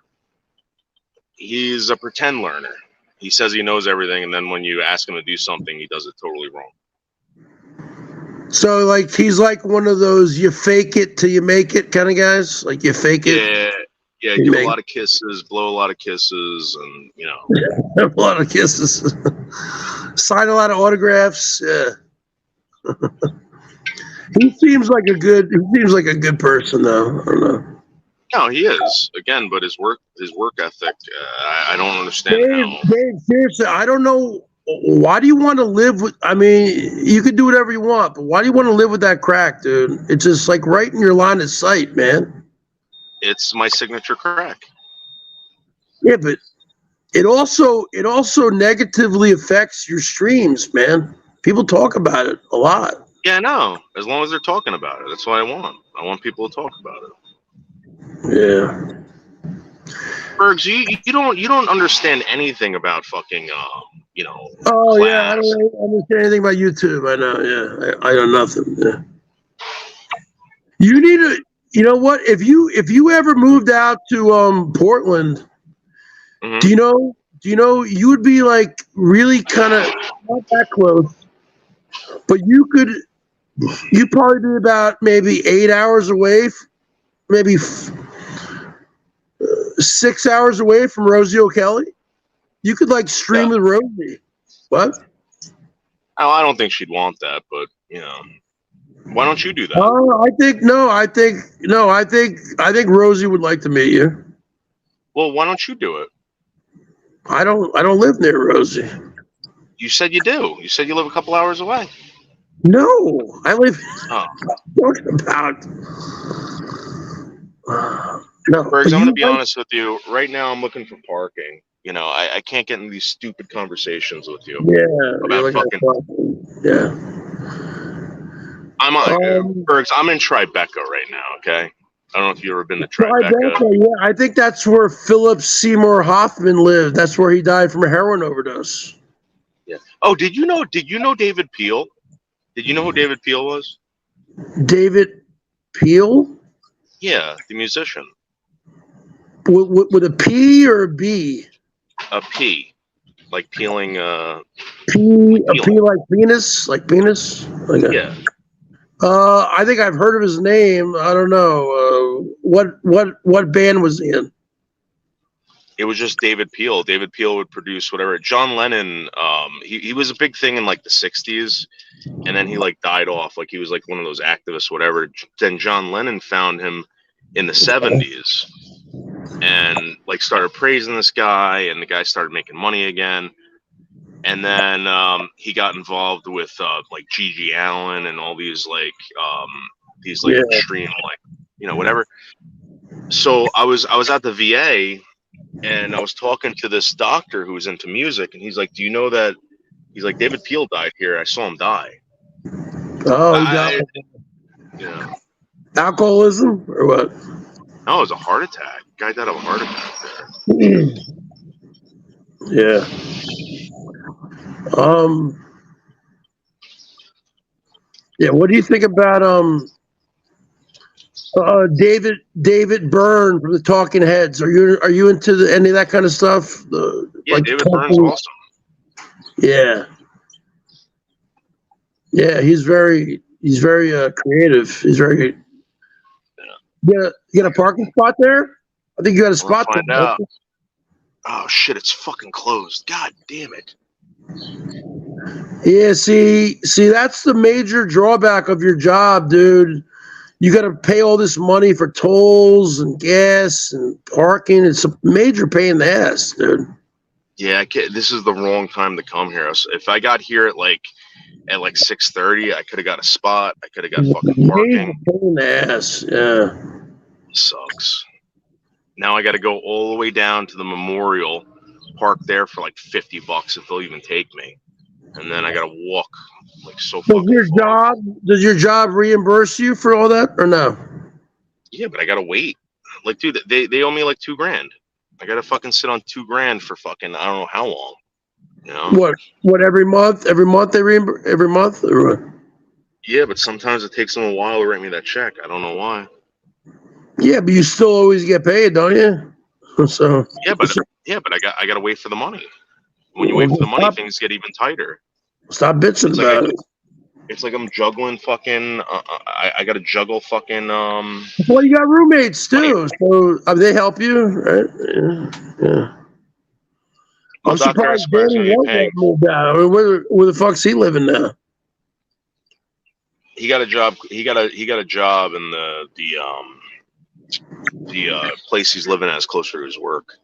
He's a pretend learner. He says he knows everything, and then when you ask him to do something, he does it totally wrong. So, like, he's like one of those you fake it till you make it kind of guys? Like, you fake it? Yeah, give a lot of kisses, blow a lot of kisses, and, you know. A lot of kisses. Sign a lot of autographs. Yeah. He seems like a good person, though. I don't know. No, he is. Again, but his work ethic, I don't understand how. Dave, seriously, I don't know. Why do you want to live with? I mean, you could do whatever you want, but why do you want to live with that crack, dude? It's just like right in your line of sight, man. It's my signature crack. Yeah, but it also negatively affects your streams, man. People talk about it a lot. Yeah, I know. As long as they're talking about it, that's what I want. I want people to talk about it. Yeah. Bergs, you don't understand anything about fucking you know. Oh class. yeah, I don't really understand anything about YouTube. I know. Yeah, I know nothing. Yeah. You need to. You know what? If you ever moved out to Portland, Mm-hmm. do you know you would be like really kind of not that close, but you'd probably be about maybe 8 hours away, maybe 6 hours away from Rosie O'Kelly. You could like stream with Rosie. What? Oh, I don't think she'd want that, but you know, why don't you do that? I think Rosie would like to meet you. Well, why don't you do it? I don't live near Rosie. You said you do. You said you live a couple hours away. No, I live. Oh. Talking about. No, Bergs, I'm going to be honest with you. Right now, I'm looking for parking. You know, I can't get into these stupid conversations with you Yeah. about fucking. Yeah. I'm on, Bergs, I'm in Tribeca right now. Okay, I don't know if you've ever been to Tribeca. Yeah, I think that's where Philip Seymour Hoffman lived. That's where he died from a heroin overdose. Yeah. Oh, did you know David Peel? Did you know who David Peel was? David Peel? Yeah, the musician. With a P or a B? A P, like peeling. A P like penis, like penis. Like yeah. I think I've heard of his name. I don't know. What band was he in? It was just David Peel. David Peel would produce whatever. John Lennon, he was a big thing in like the 60s, and then he like died off. Like he was like one of those activists, whatever. Then John Lennon found him in the 70s and like started praising this guy, and the guy started making money again. And then he got involved with like Gigi Allen and all these like extreme, like, you know, whatever. So I was at the VA, and I was talking to this doctor who was into music, and he's like, "Do you know that?" He's like, "David Peel died here. I saw him die." Oh, he died. Yeah. Alcoholism or what? No, it was a heart attack. Guy died of a heart attack there. Yeah. Yeah. What do you think about David Byrne from the Talking Heads? Are you into any of that kind of stuff? Yeah, like David Byrne's awesome. Yeah. Yeah, he's very creative. He's very. You got a parking spot there? I think you got a spot there. Find out. Oh shit! It's fucking closed. God damn it. Yeah, see, that's the major drawback of your job, dude. You got to pay all this money for tolls and gas and parking. It's a major pain in the ass, dude. Yeah, this is the wrong time to come here. If I got here at like 6:30, I could have got a spot. I could have got fucking parking. Major pain in the ass. Yeah. Sucks. Now I got to go all the way down to the Memorial, park there for like $50 if they'll even take me, and then I got to walk like so far. Does your job reimburse you for all that or no? Yeah, but I got to wait. Like, dude, they owe me like $2,000. I got to fucking sit on $2,000 for fucking I don't know how long. You know? What every month? Every month they reimburse? Every month? Or? Yeah, but sometimes it takes them a while to write me that check. I don't know why. Yeah, but you still always get paid, don't you? So yeah, but I got to wait for the money. When you wait for the money, things get even tighter. Stop bitching about it. It's like I'm juggling fucking. I got to juggle fucking. Well, you got roommates too, so they help you, right? Yeah. Well, I'm surprised Danny moved out. I mean, where the fuck's he living now? He got a job. He got a job in the place he's living at is closer to his work.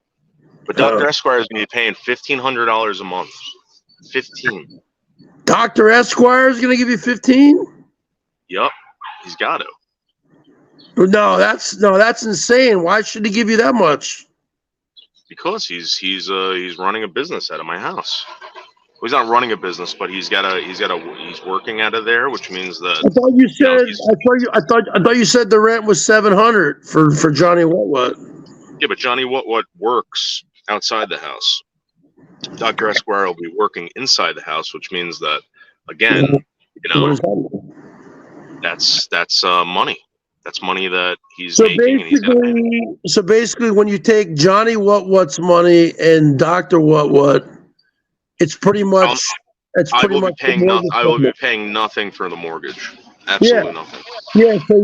But Dr. Esquire is going to be paying $1,500 a month. 15. Dr. Esquire is going to give you 15? Yep, he's got to. No, that's insane. Why should he give you that much? Because he's running a business out of my house. Well, he's not running a business, but he's working out of there, which means that. I thought you said I thought you said the rent was $700 for Johnny What. Yeah, but Johnny What works outside the house. Dr. Esquire will be working inside the house, which means that, again, you know, that's money. That's money that he's making. And he's so basically, when you take Johnny What's money and Dr. What, it's pretty much. I will be paying nothing for the mortgage. Absolutely nothing. Yeah, so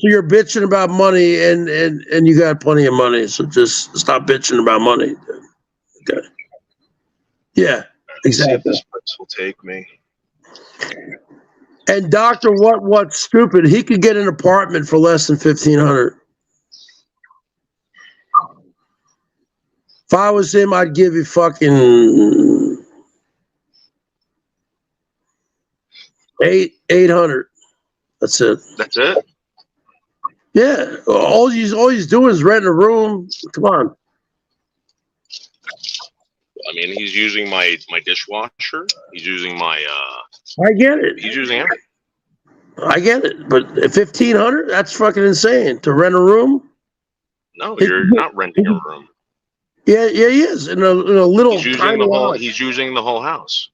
you're bitching about money, and you got plenty of money. So just stop bitching about money. Okay. Yeah, exactly. See if this place will take me. And Dr. What's stupid? He could get an apartment for less than $1,500. If I was him, I'd give you fucking $800. That's it. That's it. Yeah. All he's doing is renting a room. Come on. I mean, he's using my dishwasher. He's using my. I get it. He's using everything. I get it, but $1,500? That's fucking insane to rent a room. No, you're not renting a room. Yeah, he is in a little. He's using tiny the whole. house. He's using the whole house.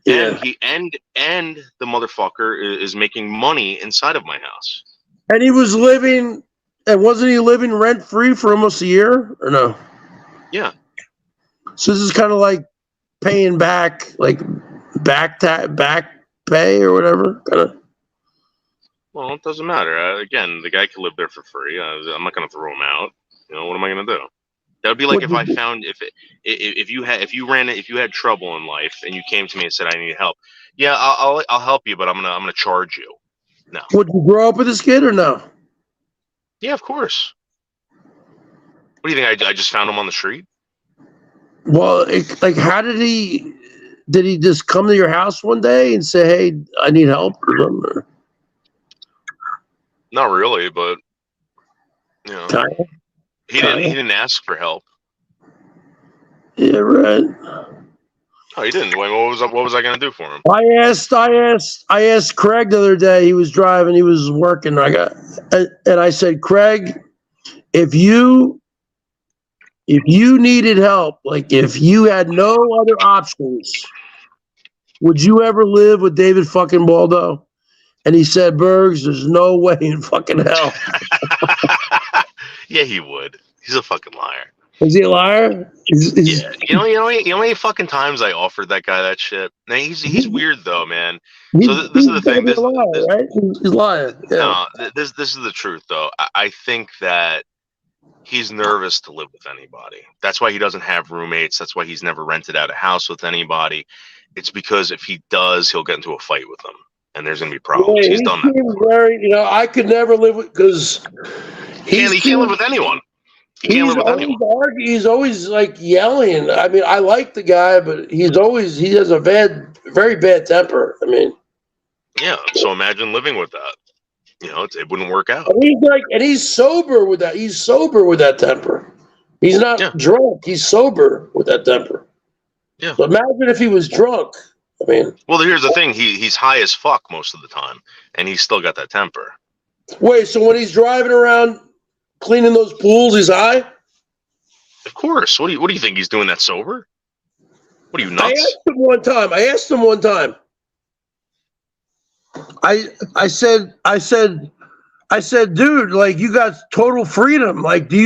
Yeah. And the motherfucker is making money inside of my house. And he was living, and wasn't he living rent free for almost a year or no? Yeah. So this is kind of like paying back, like back pay or whatever. Kind of. Well, it doesn't matter. Again, the guy could live there for free. I'm not going to throw him out. You know, what am I going to do? That would be like if I found if you had trouble in life and you came to me and said I need help. Yeah, I'll help you, but I'm gonna charge you. No. Would you grow up with this kid or no? Yeah, of course. What do you think? I just found him on the street? Well, how did he? Did he just come to your house one day and say, "Hey, I need help" or something? Not really, but you know, he didn't ask for help. Yeah, right. Oh, he didn't. What was I gonna do for him? I asked Craig the other day. He was driving. He was working. And I said, Craig, if you needed help, like if you had no other options, would you ever live with David fucking Baldo? And he said, Bergs, there's no way in fucking hell. Yeah, he would. He's a fucking liar. Is he a liar? Yeah. You know how many fucking times I offered that guy that shit? Now, he's weird though, man. So this is the thing. He's lying, right? He's lying. Yeah. No, this is the truth though. I think that he's nervous to live with anybody. That's why he doesn't have roommates. That's why he's never rented out a house with anybody. It's because if he does, he'll get into a fight with them, and there's gonna be problems. Yeah, he's done that. Very, I could never live with because he can't live with anyone. He can't live with anyone. He's always like yelling. I mean, I like the guy, but he has a very bad temper. I mean, yeah. So imagine living with that. It wouldn't work out. And he's sober with that. He's sober with that temper. He's not drunk. He's sober with that temper. Yeah. So imagine if he was drunk. I mean, well, here's the thing. He's high as fuck most of the time, and he's still got that temper. Wait, so when he's driving around cleaning those pools, he's high? Of course. What do you think he's doing that sober? What are you, nuts? I asked him one time. I said, dude, like you got total freedom. Like, do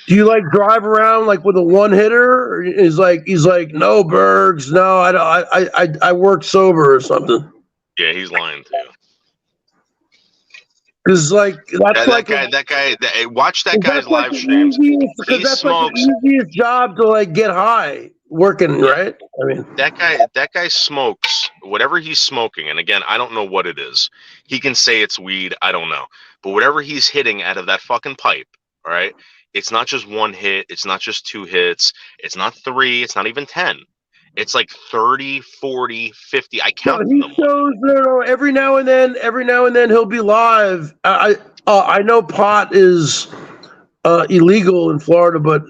you like drive around like with a one hitter? He's like, no, Bergs, no, I work sober or something. Yeah, he's lying to you. Because like that guy. Watch that guy's live streams. That's like the easiest job to like get high working, right? I mean, that guy smokes whatever he's smoking, and again, I don't know what it is. He can say it's weed, I don't know, but whatever he's hitting out of that fucking pipe, all right? It's not just one hit. It's not just two hits. It's not 3. It's not even 10. It's like 30, 40, 50. I count them. No. Every now and then he'll be live. I know pot is illegal in Florida, but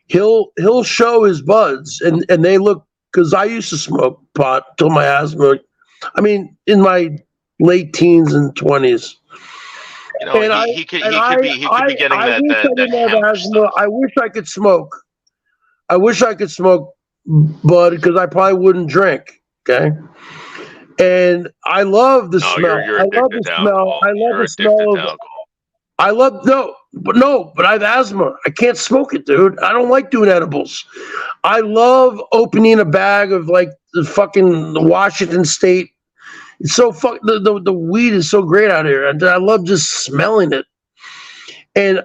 he'll show his buds and they look, because I used to smoke pot till my asthma. I mean, in my late teens and 20s. He could be getting that asthma. I wish I could smoke. But because I probably wouldn't drink, okay? And I love the smell. I love the smell. I love the smell of. But I have asthma. I can't smoke it, dude. I don't like doing edibles. I love opening a bag of like the fucking Washington State. It's so the weed is so great out here, and I love just smelling it. And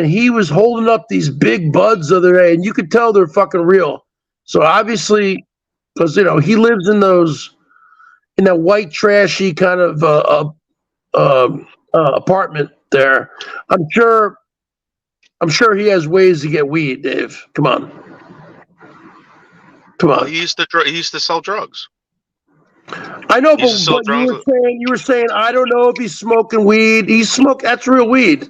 he was holding up these big buds the other day, and you could tell they're fucking real. So obviously, because he lives in that white trashy kind of apartment there. I'm sure he has ways to get weed, Dave. Come on. Well, he used to sell drugs. I know, but you were saying I don't know if he's smoking weed. That's real weed.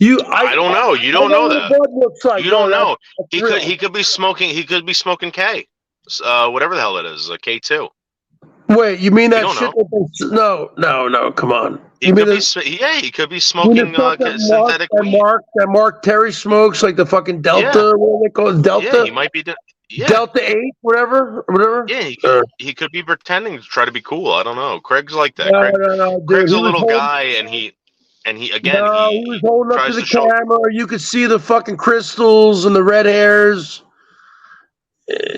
I don't know. You don't know that. What Bud looks like. You don't No, know. that's He real. could be smoking. He could be smoking K, whatever the hell it is, a K2. Wait, you mean that don't shit? know. No. Come on. He could be. He could be smoking synthetic weed. That Mark Terry smokes, like the fucking Delta. What do they call it? Delta. Yeah, he might be. Delta 8, whatever. Yeah, he could be pretending to try to be cool. I don't know. Craig's like that. No, dude, Craig's he a was little holding- guy, and he he was holding up tries to the to show- camera. You could see the fucking crystals and the red hairs.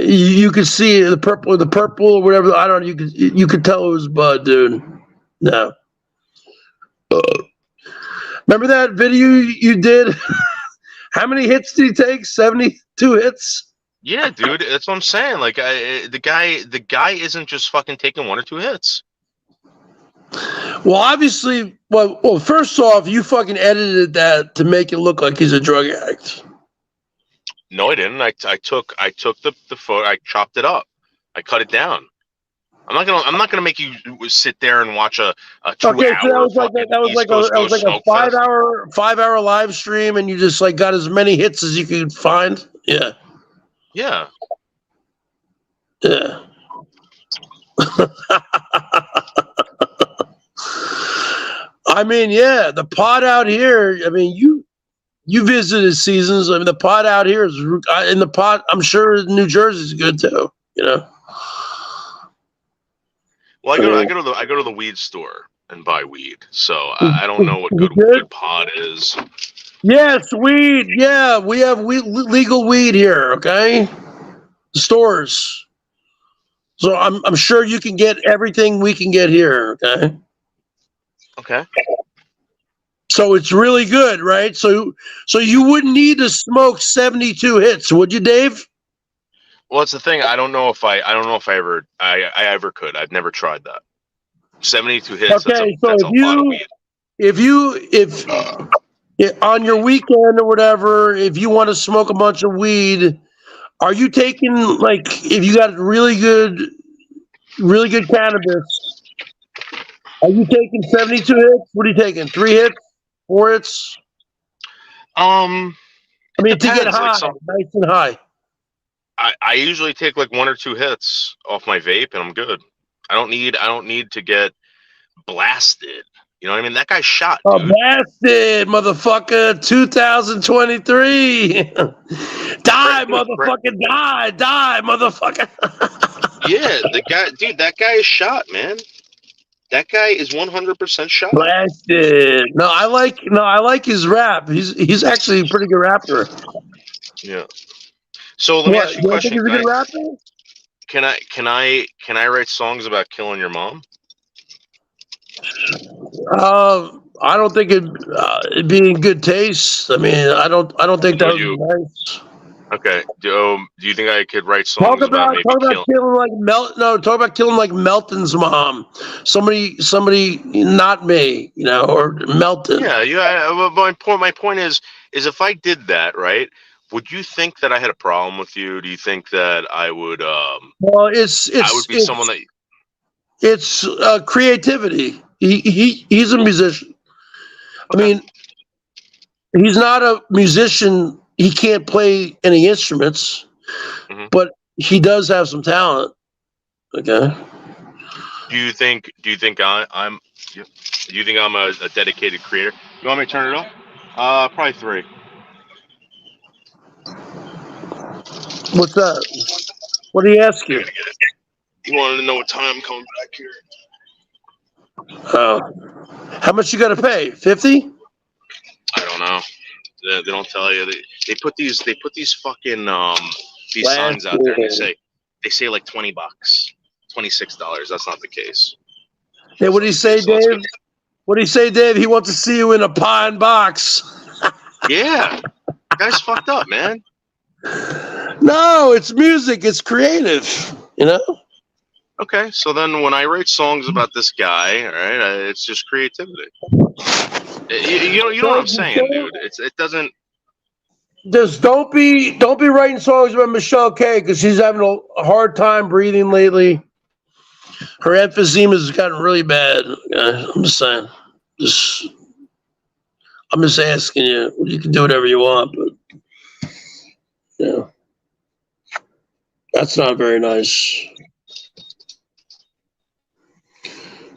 You could see the purple, or whatever. I don't know. You could tell it was Bud, dude. No. Remember that video you did? How many hits did he take? 72 hits. Yeah, dude, that's what I'm saying. Like, the guy isn't just fucking taking 1 or 2 hits. Well, obviously, well, first off, you fucking edited that to make it look like he's a drug addict. No, I didn't. I took the photo. I chopped it up. I cut it down. I'm not gonna make you sit there and watch a 2 Okay, hour. so that was like a 5-hour live stream, and you just like got as many hits as you could find. Yeah. Yeah. Yeah. I mean, yeah, the pot out here. I mean, you visited Seasons. I mean, the pot out here is in the pot. I'm sure New Jersey's good too. You know. Well, I go to the weed store and buy weed, so I don't know what good pot is. Yes, weed. Yeah, we have legal weed here. Okay, stores. So I'm sure you can get everything we can get here. Okay. Okay. So it's really good, right? So you wouldn't need to smoke 72 hits, would you, Dave? Well, it's the thing. I don't know if I ever could. I've never tried that. 72 hits. Okay, that's a lot of weed. if on your weekend or whatever, if you want to smoke a bunch of weed, are you taking, like, if you got really good cannabis, are you taking 72 hits? What are you taking? 3 hits? 4 hits? I mean, to get high, nice and high. I usually take like 1 or 2 hits off my vape and I'm good. I don't need to get blasted. You know what I mean? That guy's shot, dude. Oh, blasted, motherfucker! 2023. Die, motherfucker! Die, motherfucker! Yeah, that guy is shot, man. That guy is 100% shot. Blasted. No, I like his rap. He's actually a pretty good rapper. Yeah. So let me ask you a question. Think he's a good rapper? Can I write songs about killing your mom? I don't think it'd be in good taste. I mean, I don't think that would be nice. Okay. Do you think I could write songs about killing like Melton's mom? Somebody, not me, you know, or Melton. Yeah. My point is if I did that, right? Would you think that I had a problem with you? Do you think that I would? Well, I would be someone that. It's creativity. He's a musician. I mean, he's not a musician. He can't play any instruments, but he does have some talent. Okay. Do you think I'm a dedicated creator? You want me to turn it off? Probably 3. What's that? What did he ask you? He wanted to know what time I'm coming back here. How much you got to pay? 50? I don't know. They don't tell you. They put these fucking these signs out there. And they say like $20, $26. That's not the case. Hey, what did he say, Dave? What did he say, Dave? He wants to see you in a pine box. Yeah, that guy's fucked up, man. No, it's music. It's creative. You know. Okay, so then when I write songs about this guy, all right, it's just creativity. You know what I'm saying, dude? It doesn't. Just don't be writing songs about Michelle K because she's having a hard time breathing lately. Her emphysema has gotten really bad. I'm just saying. I'm just asking you. You can do whatever you want, but yeah, that's not very nice.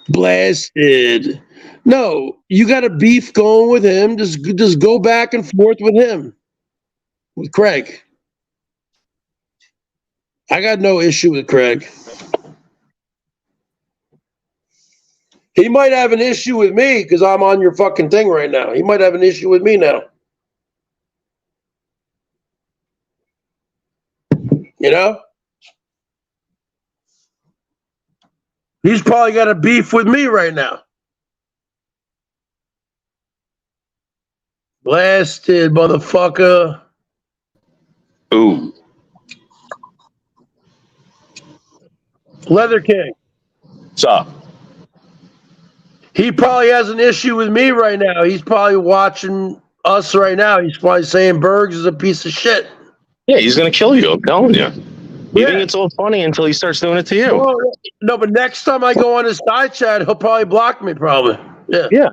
Blasted. No, you got a beef going with him. Just go back and forth with him, with Craig. I got no issue with Craig. He might have an issue with me because I'm on your fucking thing right now. He might have an issue with me now. You know? He's probably got a beef with me right now. Blasted motherfucker. Ooh. Leather King. What's up? He probably has an issue with me right now. He's probably watching us right now. He's probably saying Bergs is a piece of shit. Yeah, he's gonna kill you. I'm telling you. You think it's all funny until he starts doing it to you. Well, no, but next time I go on his side chat, he'll probably block me. Probably. Yeah. Yeah.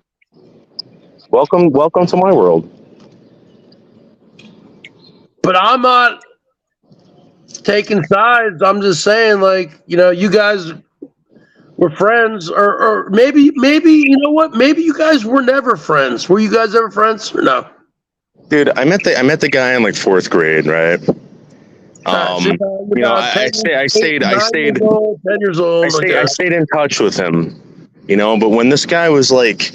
Welcome to my world. But I'm not taking sides. I'm just saying, like, you know, you guys were friends, or maybe you know what? Maybe you guys were never friends. Were you guys ever friends or no? Dude, I met the guy in like 4th grade, right? You know, I stayed 10 years old. I stayed in touch with him, you know, but when this guy was like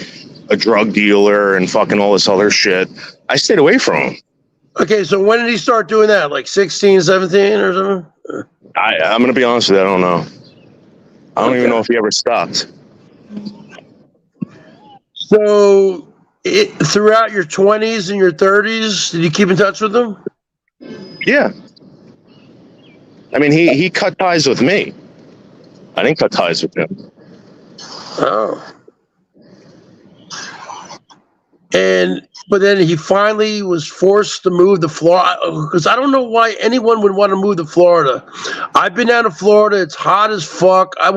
a drug dealer and fucking all this other shit, I stayed away from him. Okay, so when did he start doing that? Like 16, 17 or something? I'm going to be honest with you, I don't know. I don't even know if he ever stopped. So, throughout your 20s and your 30s, did you keep in touch with him? Yeah. I mean, he cut ties with me. I didn't cut ties with him. Oh. But then he finally was forced to move to Florida, because I don't know why anyone would want to move to Florida. I've been down to Florida. It's hot as fuck. I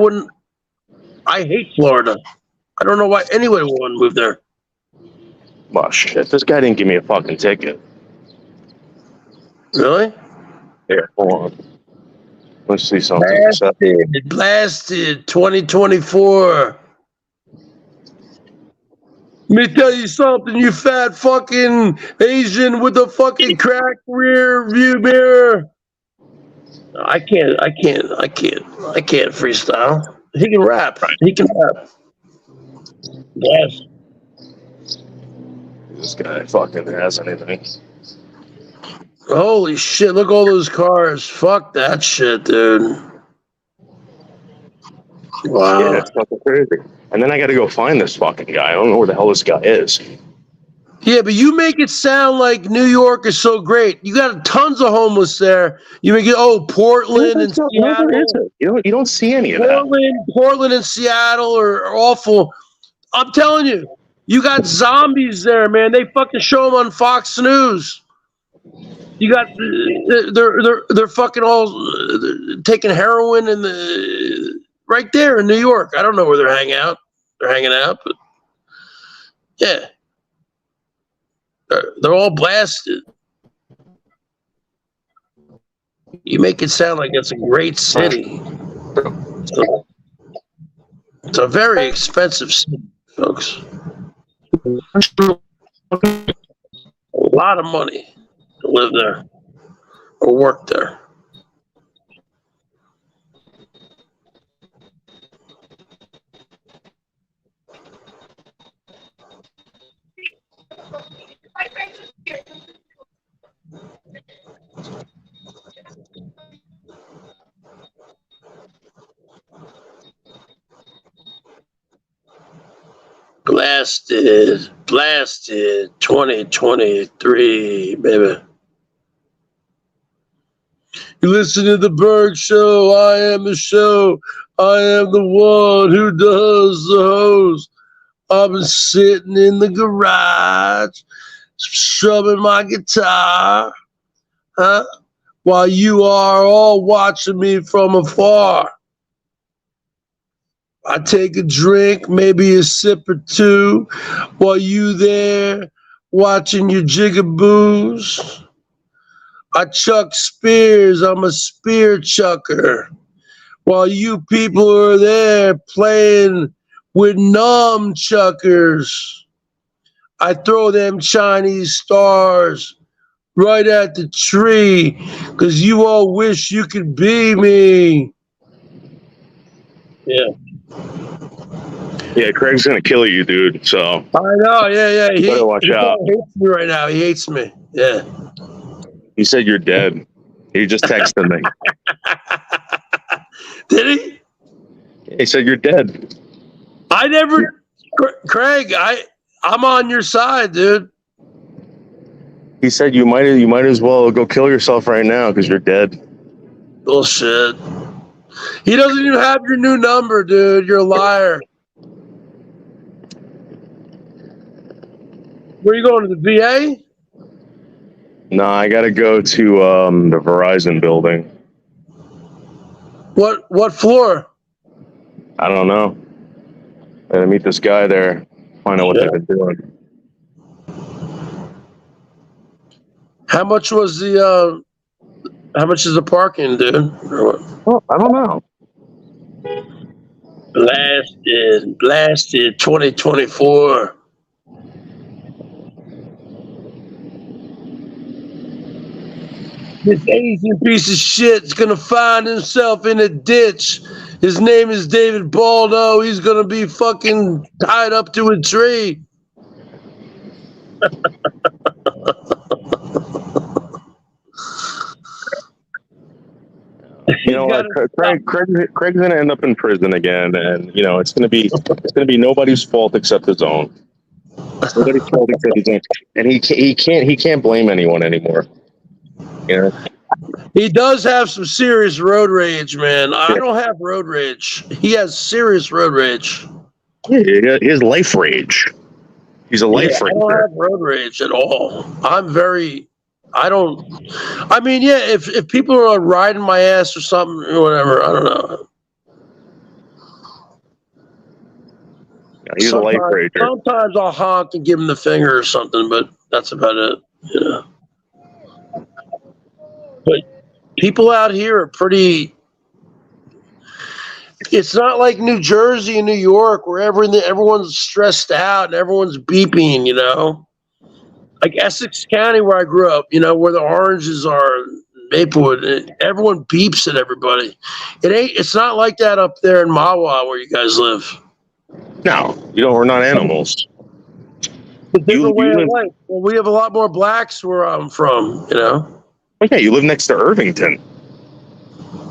hate Florida. I don't know why anyone would want to move there. Well, shit. This guy didn't give me a fucking ticket. Really? Here, hold on. Let's see something. Blasted 2024. Let me tell you something, you fat fucking Asian with the fucking crack rear view mirror. I can't freestyle. He can rap. He can rap. Yes. This guy fucking has anything. Holy shit, look at all those cars. Fuck that shit, dude. Wow. Yeah, it's fucking crazy. And then I got to go find this fucking guy. I don't know where the hell this guy is. Yeah, but you make it sound like New York is so great. You got tons of homeless there. You make it, Portland and Seattle. You don't see any of that. Portland and Seattle are awful. I'm telling you, you got zombies there, man. They fucking show them on Fox News. You got they're fucking all taking heroin right there in New York. I don't know where they're hanging out. They're hanging out, but yeah, they're all blasted. You make it sound like it's a great city. It's a very expensive city, folks. A lot of money to live there or work there. Blasted 2023, baby. You listen to the Berg Show. I am the show. I am the one who does the hose. I've been sitting in the garage, strumming my guitar, while you are all watching me from afar. I take a drink, maybe a sip or two, while you there watching you jigaboos. I chuck spears. I'm a spear chucker. While you people are there playing with nunchuckers, I throw them Chinese stars right at the tree because you all wish you could be me. Yeah. Yeah, Craig's gonna kill you, dude. So I know, yeah. you better watch out. He hates me right now. He hates me. Yeah. He said you're dead. He just texted me. Did he? He said you're dead. I never, Craig. I'm on your side, dude. He said you might as well go kill yourself right now because you're dead. Bullshit. He doesn't even have your new number, dude. You're a liar. Where you going, to the VA? No, I gotta go to the Verizon building. What floor? I don't know. I gotta meet this guy there. Find out what they've been doing. How much was the how much is the parking, dude? Well, I don't know. Blasted 2024. This Asian piece of shit's gonna find himself in a ditch. His name is David Baldo. He's gonna be fucking tied up to a tree. You know what? Craig's gonna end up in prison again, and you know it's gonna be nobody's fault except his own. Nobody's fault except his own, and he can't blame anyone anymore. You know? He does have some serious road rage, man. I don't have road rage. He has serious road rage. Yeah, he has life rage. He's a life rager. I don't have road rage at all. I mean, yeah, if people are riding my ass or something or whatever, I don't know. Yeah, he's a life rager. Sometimes I'll honk and give him the finger or something, but that's about it. You know. But people out here are pretty. It's not like New Jersey and New York where everyone's stressed out and everyone's beeping, you know. Like Essex County, where I grew up, you know, where the oranges are, Maplewood, everyone beeps at everybody. It's not like that up there in Mahwah where you guys live. No, we're not animals. It's a different way of life. Well, we have a lot more blacks where I'm from, you know. Okay, you live next to Irvington.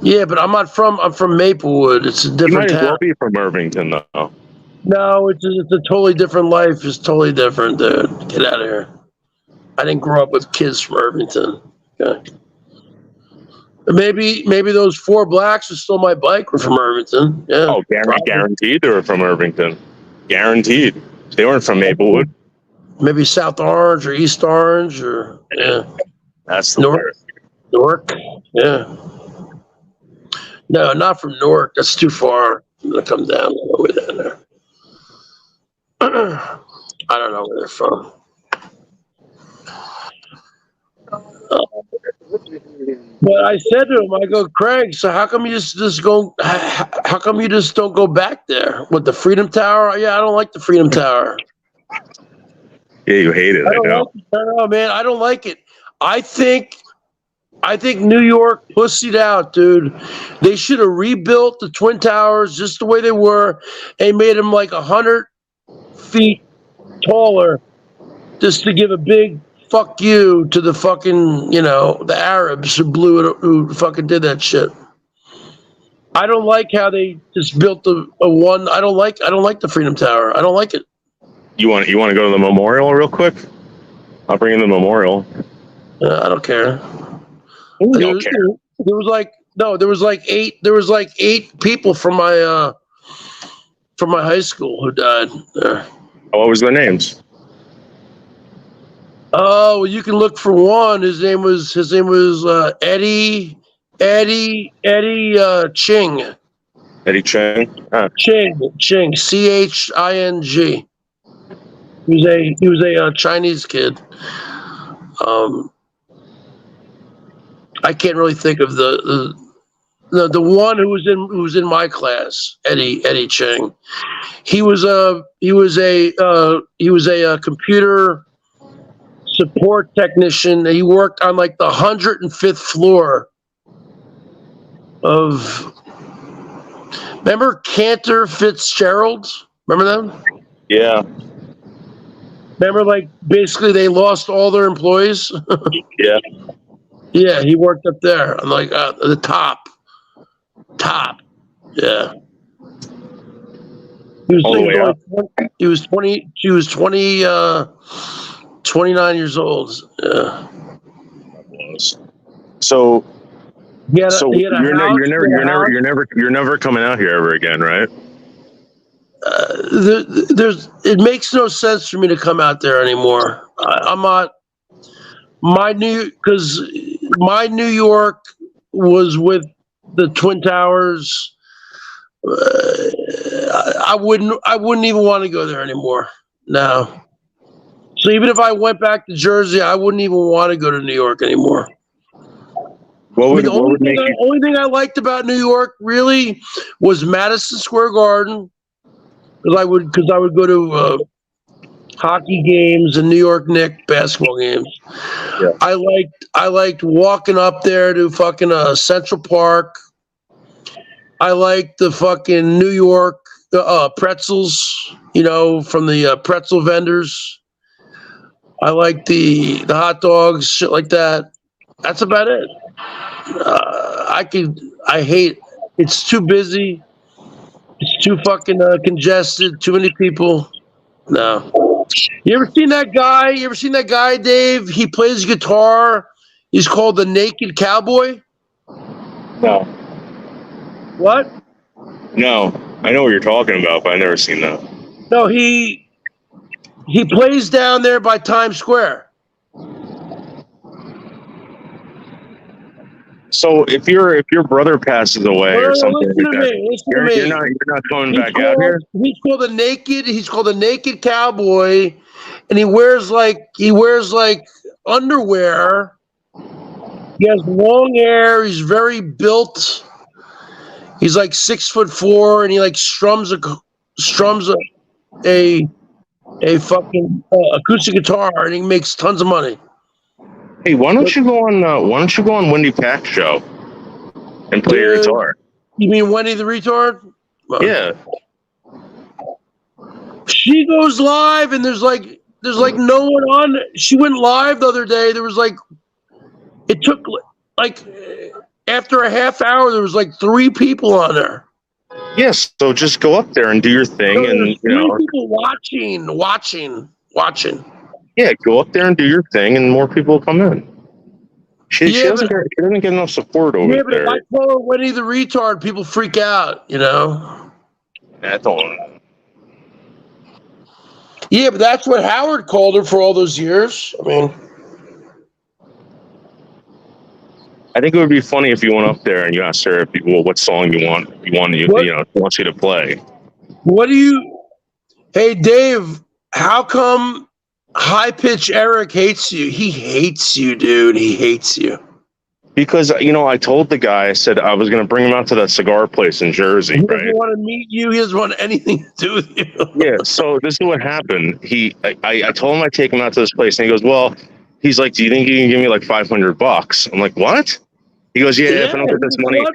Yeah, but I'm from Maplewood. It's a different You might town. as well be from Irvington, though. No, it's a totally different life. It's totally different, dude. Get out of here. I didn't grow up with kids from Irvington. Okay. Maybe those 4 blacks who stole my bike were from Irvington. Yeah. Oh, guaranteed they were from Irvington. Guaranteed. They weren't from Maplewood. Maybe South Orange or East Orange or yeah. That's the Newark. Yeah. No, not from Newark. That's too far. I'm gonna come down all the way down there. I don't know where they're from. But I said to him, I go, Craig, so how come you just don't go back there with the Freedom Tower? Yeah, I don't like the Freedom Tower. Yeah, you hate it. I know. I know, man. I don't like it. I think New York pussied out, dude. They should have rebuilt the Twin Towers just the way they were and made them like 100 feet taller just to give a big fuck you to the fucking, you know, the Arabs who fucking did that shit. I don't like how they just built a one. I don't like the Freedom Tower. I don't like it. You want to go to the memorial real quick? I'll bring in the memorial. I don't care. You don't care. There was like 8 people from my high school who died there. What was their names? Oh, well, you can look for one. His name was Eddie Ching. Eddie Chang. Ching, Ching. He was a Chinese kid. I can't really think of the one who was in my class, Eddie Cheng. He was a computer support technician. He worked on like the 105th floor of. Remember Cantor Fitzgerald? Remember them? Yeah. Remember, like basically they lost all their employees. Yeah. Yeah, he worked up there on like the top. Yeah. All the way up. He was 20. She was 20. 29 years old. Yeah. So. You're never coming out here ever again, right? It makes no sense for me to come out there anymore. I'm not. My New York was with the Twin Towers. I wouldn't even want to go there anymore. No. So even if I went back to Jersey, I wouldn't even want to go to New York anymore. The only thing I liked about New York really was Madison Square Garden, because I would go to hockey games and New York Knicks basketball games. Yeah. I liked walking up there to fucking Central Park. I liked the fucking New York pretzels, from the pretzel vendors. I liked the hot dogs, shit like that. That's about it. I hate. It's too busy. It's too fucking congested. Too many people. No. You ever seen that guy, Dave? He plays guitar. He's called the Naked Cowboy. No. What? No. I know what you're talking about, but I've never seen that. No, he plays down there by Times Square. So if your brother passes away or something like that, you're not going back out here? He's called the Naked Cowboy, and he wears like underwear. He has long hair. He's very built. He's like 6'4", and he like strums a fucking acoustic guitar, and he makes tons of money. Hey, why don't you go on Wendy Pack's show and play your guitar? You mean Wendy the retard? Yeah. She goes live, and there's like no one on. She went live the other day. There was it took after a half hour, there was like 3 people on there. Yes, so just go up there and do your thing, and people watching. Yeah, go up there and do your thing, and more people will come in. She doesn't get enough support over there. If I call her Wendy the retard, people freak out, That's all. Yeah, but that's what Howard called her for all those years. I mean, I think it would be funny if you went up there and you asked her what song she wants you to play. Hey, Dave, how come High Pitch Eric hates you? He hates you, dude. He hates you. Because, I told the guy, I said I was going to bring him out to that cigar place in Jersey, He right? doesn't want to meet you. He doesn't want anything to do with you. Yeah, so this is what happened. I told him I'd take him out to this place, and he goes, well, he's like, do you think you can give me like $500? I'm like, what? He goes, yeah, if I don't get this money.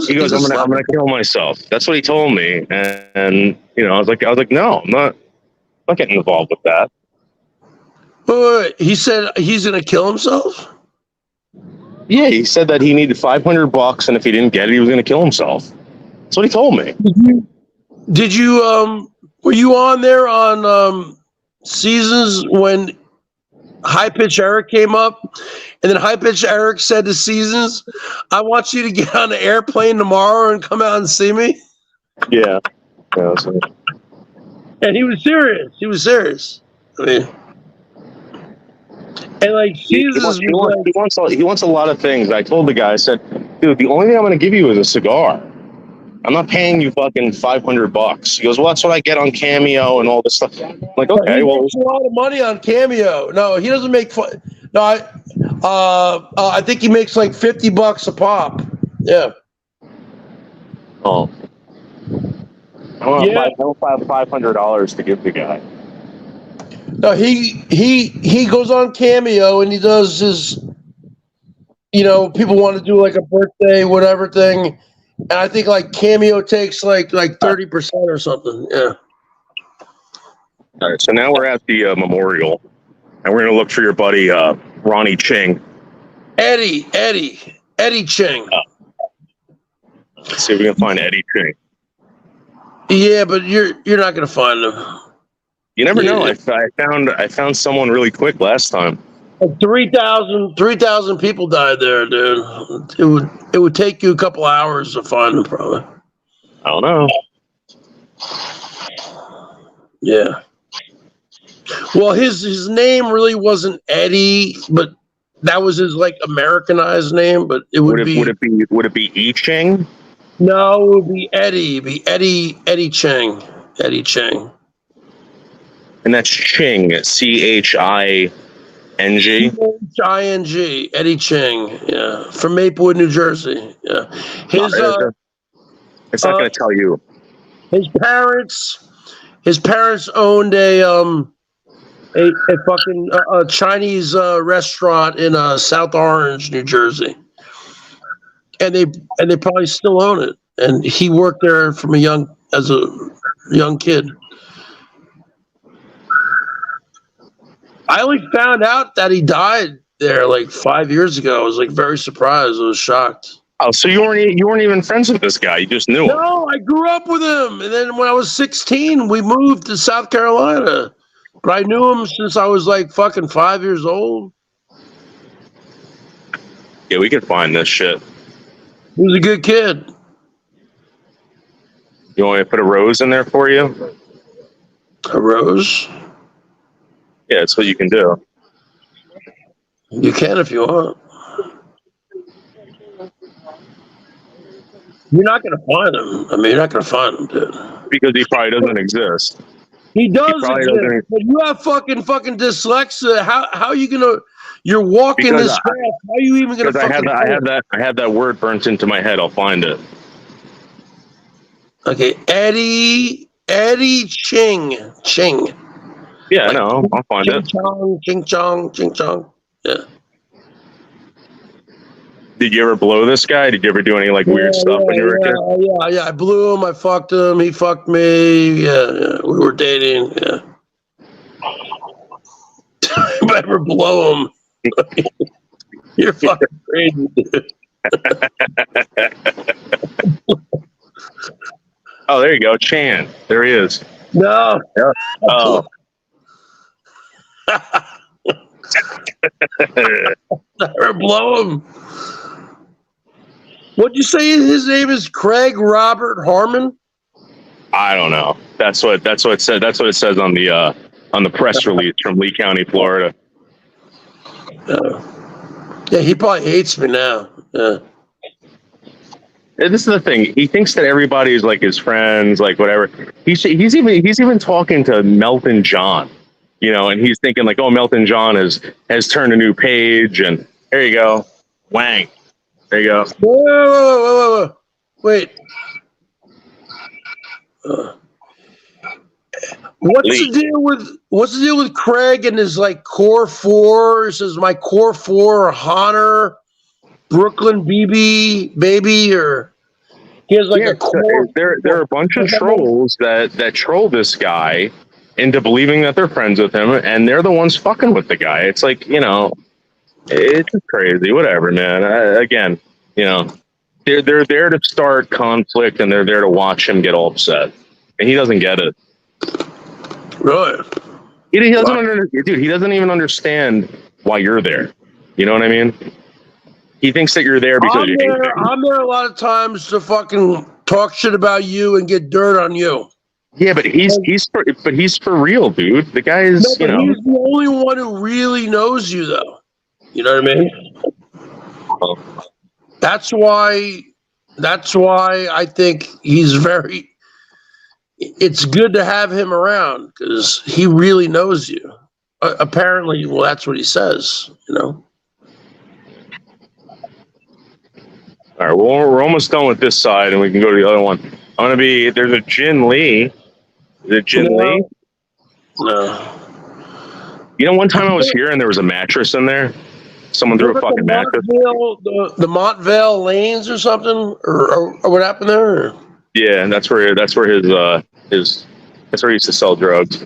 He goes, I'm gonna kill myself. That's what he told me. And I was like, no, I'm not getting involved with that. But he said he's going to kill himself? Yeah, he said that he needed $500, and if he didn't get it, he was going to kill himself. That's what he told me. Did you were you on there on Seasons when High Pitch Eric came up, and then High Pitch Eric said to Seasons, I want you to get on an airplane tomorrow and come out and see me? Yeah. And he was serious. I mean, and like Seasons he wants a lot of things. I told the guy, I said, dude, the only thing I'm going to give you is a cigar. I'm not paying you fucking $500. He goes, well, that's what I get on Cameo and all this stuff. I'm like, okay, he well, makes a lot of money on Cameo. No, he doesn't make fun. No, I think he makes like $50 a pop. Yeah. oh, I don't have $500 to give the guy. No, he goes on Cameo and he does his, people want to do like a birthday whatever thing, and I think like Cameo takes like 30% or something. Yeah. All right, so now we're at the memorial, and we're gonna look for your buddy Ronnie Ching. Eddie Ching. Let's see if we can find Eddie Ching. Yeah, but you're not gonna find him. You never know. I found someone really quick last time. 3,000 people died there, dude. It would take you a couple hours to find them, probably. I don't know. Yeah. Well, his name really wasn't Eddie, but that was his like Americanized name. But it would be E Ching? No, it would be Eddie. It'd be Eddie Ching. Eddie Ching. And that's Ching, CHING. CHING. Eddie Ching. Yeah, from Maplewood, New Jersey. Yeah, it's not going to tell you. His parents owned a fucking Chinese restaurant in South Orange, New Jersey, and they probably still own it. And he worked there as a young kid. I only found out that he died there like 5 years ago. I was like very surprised. I was shocked. Oh, so you weren't even friends with this guy? You just knew him? No, I grew up with him, and then when I was 16, we moved to South Carolina. But I knew him since I was like fucking 5 years old. Yeah, we could find this shit. He was a good kid. You want me to put a rose in there for you? A rose? Yeah, that's what you can do. You can if you want. You're not going to find him. I mean, you're not going to find him, dude. Because he probably doesn't exist. He does exist, but you have fucking dyslexia. How are you going to... You're walking this fast. How are you even going to fucking... I have that word burnt into my head. I'll find it. Okay, Eddie Ching. Yeah, I know. I'll find it. Ching chong. Yeah. Did you ever blow this guy? Did you ever do any like weird stuff when you were a kid? Yeah. I blew him. I fucked him. He fucked me. Yeah. We were dating. Yeah. If I ever blow him, you're fucking crazy, dude. Oh, there you go, Chan. There he is. No. Yeah. Oh. Never blow him. What'd you say his name is? Craig Robert Harmon? I don't know. That's what it said. That's what it says on the press release from Lee County, Florida. Yeah, he probably hates me now. Yeah. This is the thing. He thinks that everybody is like his friends, like whatever. He's even talking to Melton John, and he's thinking like, oh, Melton John has turned a new page, and there you go, Wang. There you go. Whoa. Wait. What's the deal with Craig and his like core four? It says my core four, Honor, Brooklyn baby, or he has like a core. There are a bunch of trolls that troll this guy into believing that they're friends with him, and they're the ones fucking with the guy. It's like, it's just crazy. Whatever, man. Again, they're there to start conflict, and they're there to watch him get all upset, and he doesn't get it. Really? He doesn't dude. He doesn't even understand why you're there. You know what I mean? He thinks that you're there because I'm there a lot of times to fucking talk shit about you and get dirt on you. Yeah, but he's for real, dude. The guy is, he's the only one who really knows you, though. You know what I mean? That's why That's why I think he's very. It's good to have him around because he really knows you. Apparently, well, that's what he says. You know. All right, well, we're almost done with this side, and we can go to the other one. There's a Jin Lee. Is it Jin Lee? No. You know, one time I was here, and there was a mattress in there. Someone threw a fucking mattress. The Montvale Lanes or something, or what happened there? Or? Yeah, and that's where that's where he used to sell drugs.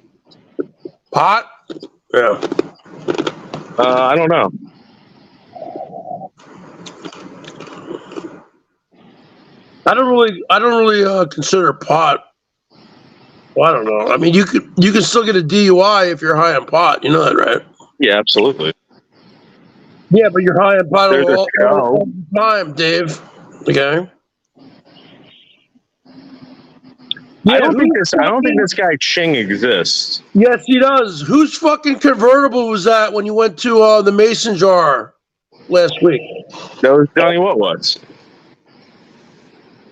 Pot? Yeah. I don't know. I don't really consider pot. Well, I don't know. I mean, you can still get a DUI if you're high on pot. You know that, right? Yeah, absolutely. Yeah, but you're high on pot There's a all the time, Dave. Okay. I don't think this guy Ching exists. Yes, he does. Whose fucking convertible was that when you went to the Mason Jar last week? That was Johnny What was.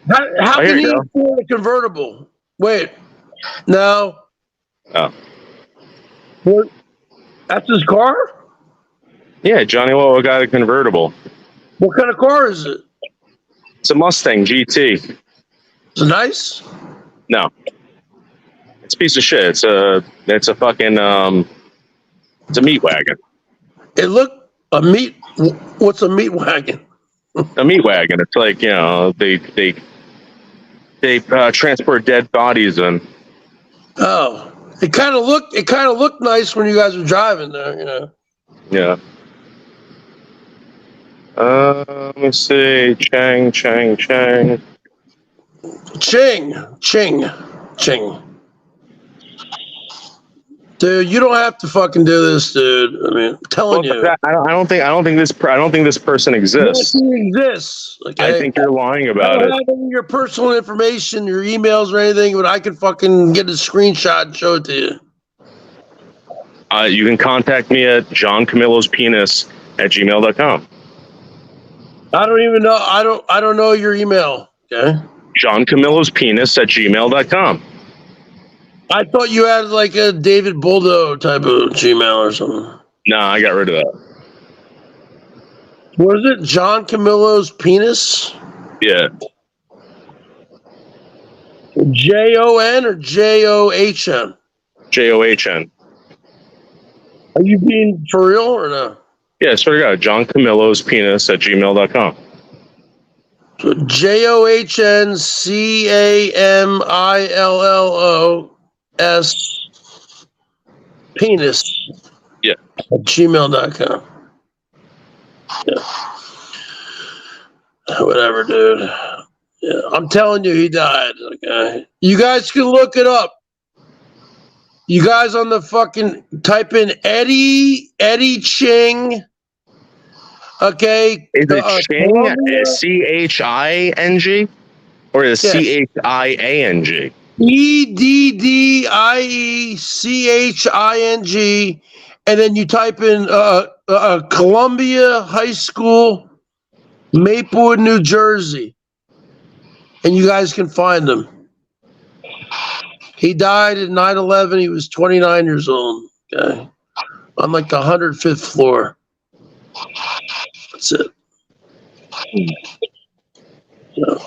How can he afford a convertible? Wait, no. Oh. What? That's his car? Yeah, Johnny What got a convertible. What kind of car is it? It's a Mustang GT. Is it nice? No. It's a piece of shit. It's a fucking it's a meat wagon. What's a meat wagon? A meat wagon. It's like, you know, they transport dead bodies in. Oh, it kind of looked nice when you guys were driving there, you know. Yeah. Let me see. Chang. Dude, you don't have to fucking do this, dude. I mean, I'm telling you. I don't think this person exists. He exists. Okay? I think you're lying about I don't it. have any of your personal information, your emails or anything, but I can fucking get a screenshot and show it to you. You can contact me at johncamillospenis@gmail.com. I don't even know. I don't know your email. Okay. johncamillospenis@gmail.com. I thought you had like a David Boldo type of Gmail or something. No, I got rid of that. What is it? John Camillo's penis? Yeah. JON or JOHN? JOHN. Are you being for real or no? Yeah, swear to God, johncamillospenis@gmail.com. So JOHNCAMILLOS penis. Yeah. At gmail.com. Yeah. Whatever, dude. Yeah, I'm telling you, he died. Okay. You guys can look it up. You guys on the fucking type in Eddie Ching. Okay. Is it Ching? CHING? Or is it CHIANG? EDDIECHING, and then you type in Columbia High School, Maplewood, New Jersey, and you guys can find him. He died at 9/11. He was 29 years old. Okay, on like the 105th floor. That's it. So.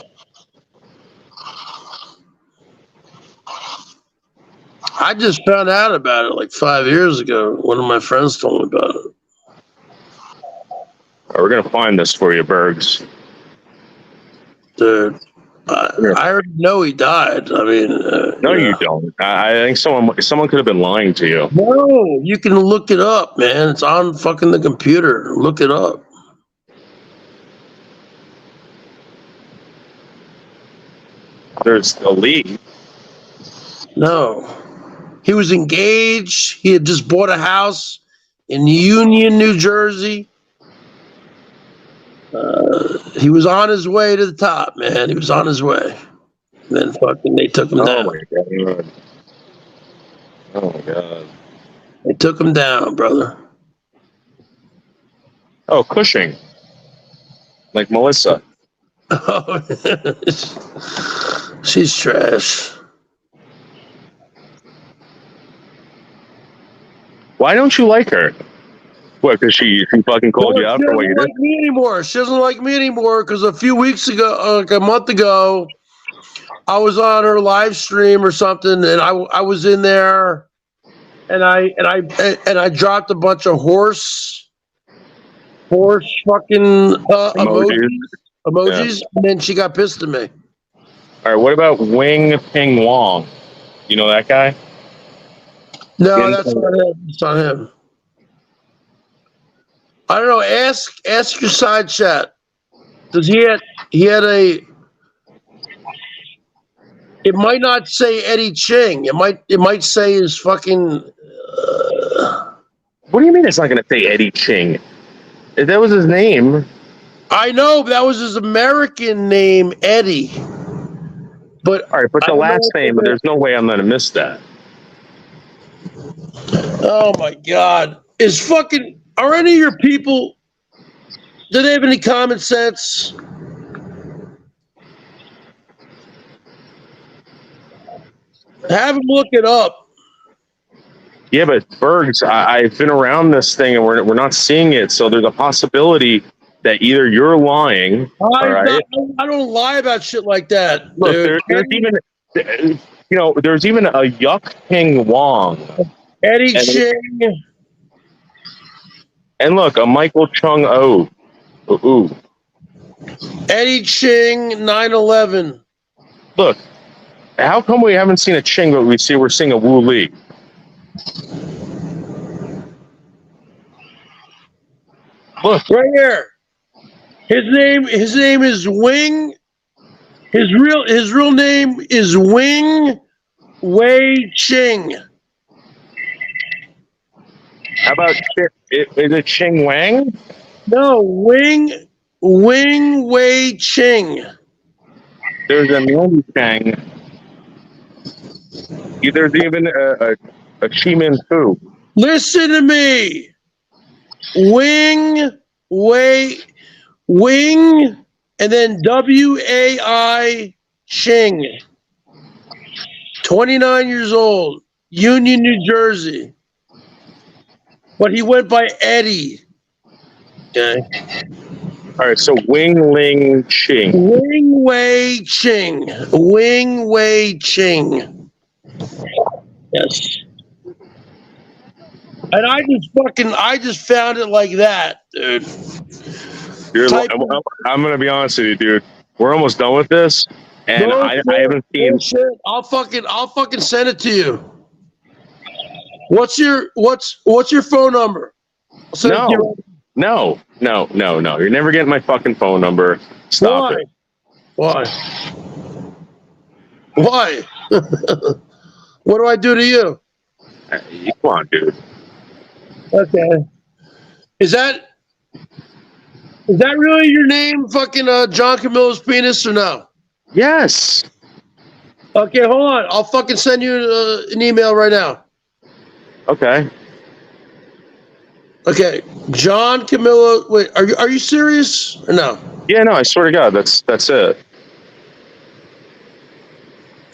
I just found out about it like 5 years ago. One of my friends told me about it. We're going to find this for you, Bergs. Dude, I already know he died. I mean... no, you don't. I think someone could have been lying to you. No, you can look it up, man. It's on fucking the computer. Look it up. There's the league. No. He was engaged. He had just bought a house in Union, New Jersey. He was on his way to the top, man. He was on his way. And then fucking they took him down. My God. Oh, my God. They took him down, brother. Oh, Cushing. Like Melissa. She's trash. Why don't you like her? What? Because she fucking called you out She for what doesn't you did? like me anymore. She doesn't like me anymore because a few weeks ago, like a month ago, I was on her live stream or something, and I was in there, and I dropped a bunch of horse fucking emojis, and then she got pissed at me. All right, what about Wing Ping Wong? You know that guy? No, that's not him. It's not him. I don't know. Ask your side chat. Does he had a? It might not say Eddie Ching. It might say his fucking. What do you mean it's not going to say Eddie Ching? If that was his name. I know, but that was his American name, Eddie. But all right, but the last name, there's no way I'm going to miss that. Oh my God! Are any of your people? Do they have any common sense? Have them look it up. Yeah, but Bergs, I've been around this thing and we're not seeing it. So there's a possibility that either you're lying. I don't lie about shit like that. Look, dude. there's even a Yuck King Wong. Eddie Ching. And look, a Michael Chung O. Ooh. Eddie Ching 9/11. Look, how come we haven't seen a Ching, but we're seeing a Wu Li? Look right here. His name is Wing. His real name is Wing Wei Ching. How about is it Ching Wang? No, Wing Wei Ching. There's a Mandy Chang. There's even a Chi Min Fu. Listen to me. Wing, and then W-A-I Ching. 29 years old, Union, New Jersey. But he went by Eddie. Okay. All right, so Wing Ling Ching. Wing Wei Ching. Wing Wei Ching. Yes. And I just found it like that, dude. I'm gonna be honest with you, dude. We're almost done with this, and I haven't seen. I'll fucking send it to you. What's your phone number? No. You're never getting my fucking phone number. Stop it. Why? What do I do to you? Come on, dude. Okay. Is that really your name, fucking John Camillo's penis, or no? Yes. Okay, hold on. I'll fucking send you an email right now. Okay. Okay, John Camillo. Wait, are you serious or no? Yeah, no. I swear to God, that's it.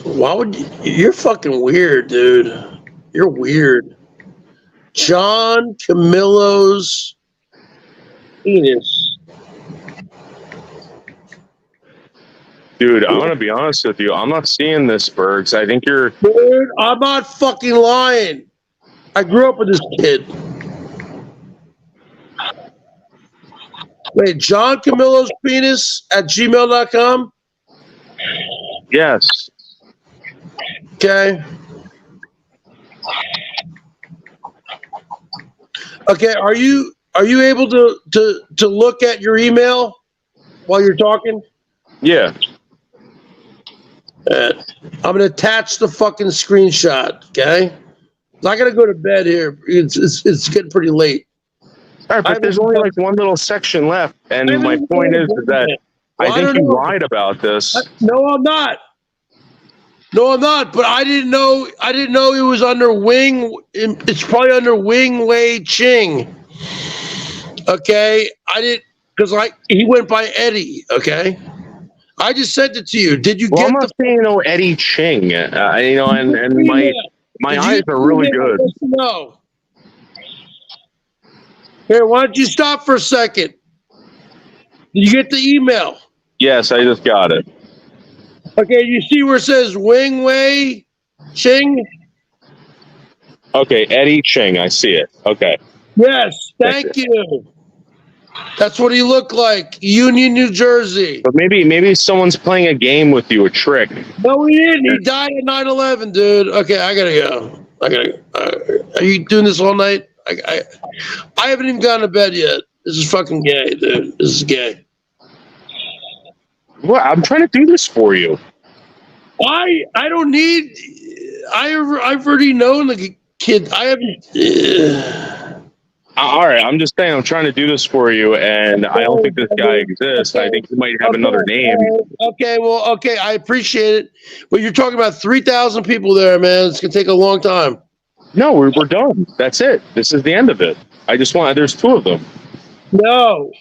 Why would you're fucking weird, dude? You're weird. John Camillo's penis. Dude, I'm gonna be honest with you. I'm not seeing this, Bergs. I think you're. Dude, I'm not fucking lying. I grew up with this kid. Wait, John Camillo's penis at gmail.com? Yes. Okay. Okay, are you able to look at your email while you're talking? Yeah. I'm gonna attach the fucking screenshot. Okay. I gotta go to bed here. It's getting pretty late. All right, but there's only like one little section left, and my point is that I think you lied about this. No, I'm not. But I didn't know it was under Wing. It's probably under Wing Wei Ching. Okay, I didn't because he went by Eddie. Okay. I just sent it to you. Did you Well, get I'm not saying no Eddie Ching. And my eyes are really good. No. Here, why don't you stop for a second? Did you get the email? Yes, I just got it. Okay, you see where it says Wing Wei Ching? Okay, Eddie Ching. I see it. Okay. Yes, thank you. That's what he looked like. Union, New Jersey. But maybe someone's playing a game with you, a trick. No, he didn't. He died at 9/11, dude. Okay, I gotta go. Are you doing this all night? I haven't even gone to bed yet. This is fucking gay, dude. This is gay. What? I'm trying to do this for you. I don't need. I've already known the kid. I haven't. All right, I'm just saying I'm trying to do this for you, and I don't think this guy exists. I think he might have another name. Okay, I appreciate it, but you're talking about 3,000 people there, man. It's gonna take a long time. No, we're done. That's it. This is the end of it. There's two of them. No,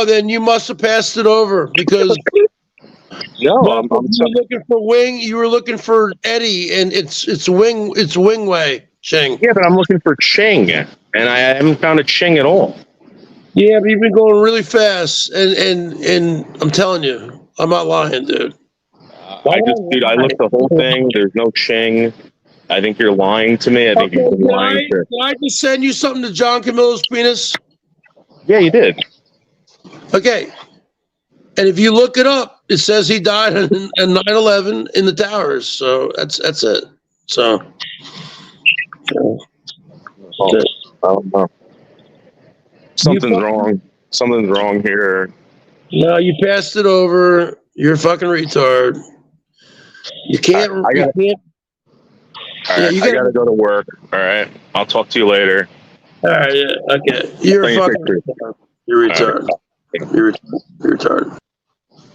then you must have passed it over because No, I'm you were looking for Wing. You were looking for Eddie, and it's Wing. It's Wing Wei Ching. Yeah, but I'm looking for Ching, and I haven't found a Ching at all. Yeah, but you've been going really fast, and I'm telling you, I'm not lying, dude. I looked the whole thing. There's no Ching. I think you're lying to me. I think you're lying. Can I just send you something to John Camillo's penis? Yeah, you did. Okay. And if you look it up, it says he died in 9/11 in the towers. So that's it. So. I don't know. Something's wrong. Something's wrong here. No, you passed it over. You're a fucking retard. You can't. I gotta go to work. All right. I'll talk to you later. All right. Yeah. Okay. You're a fucking retard. You're retarded. You're retarded.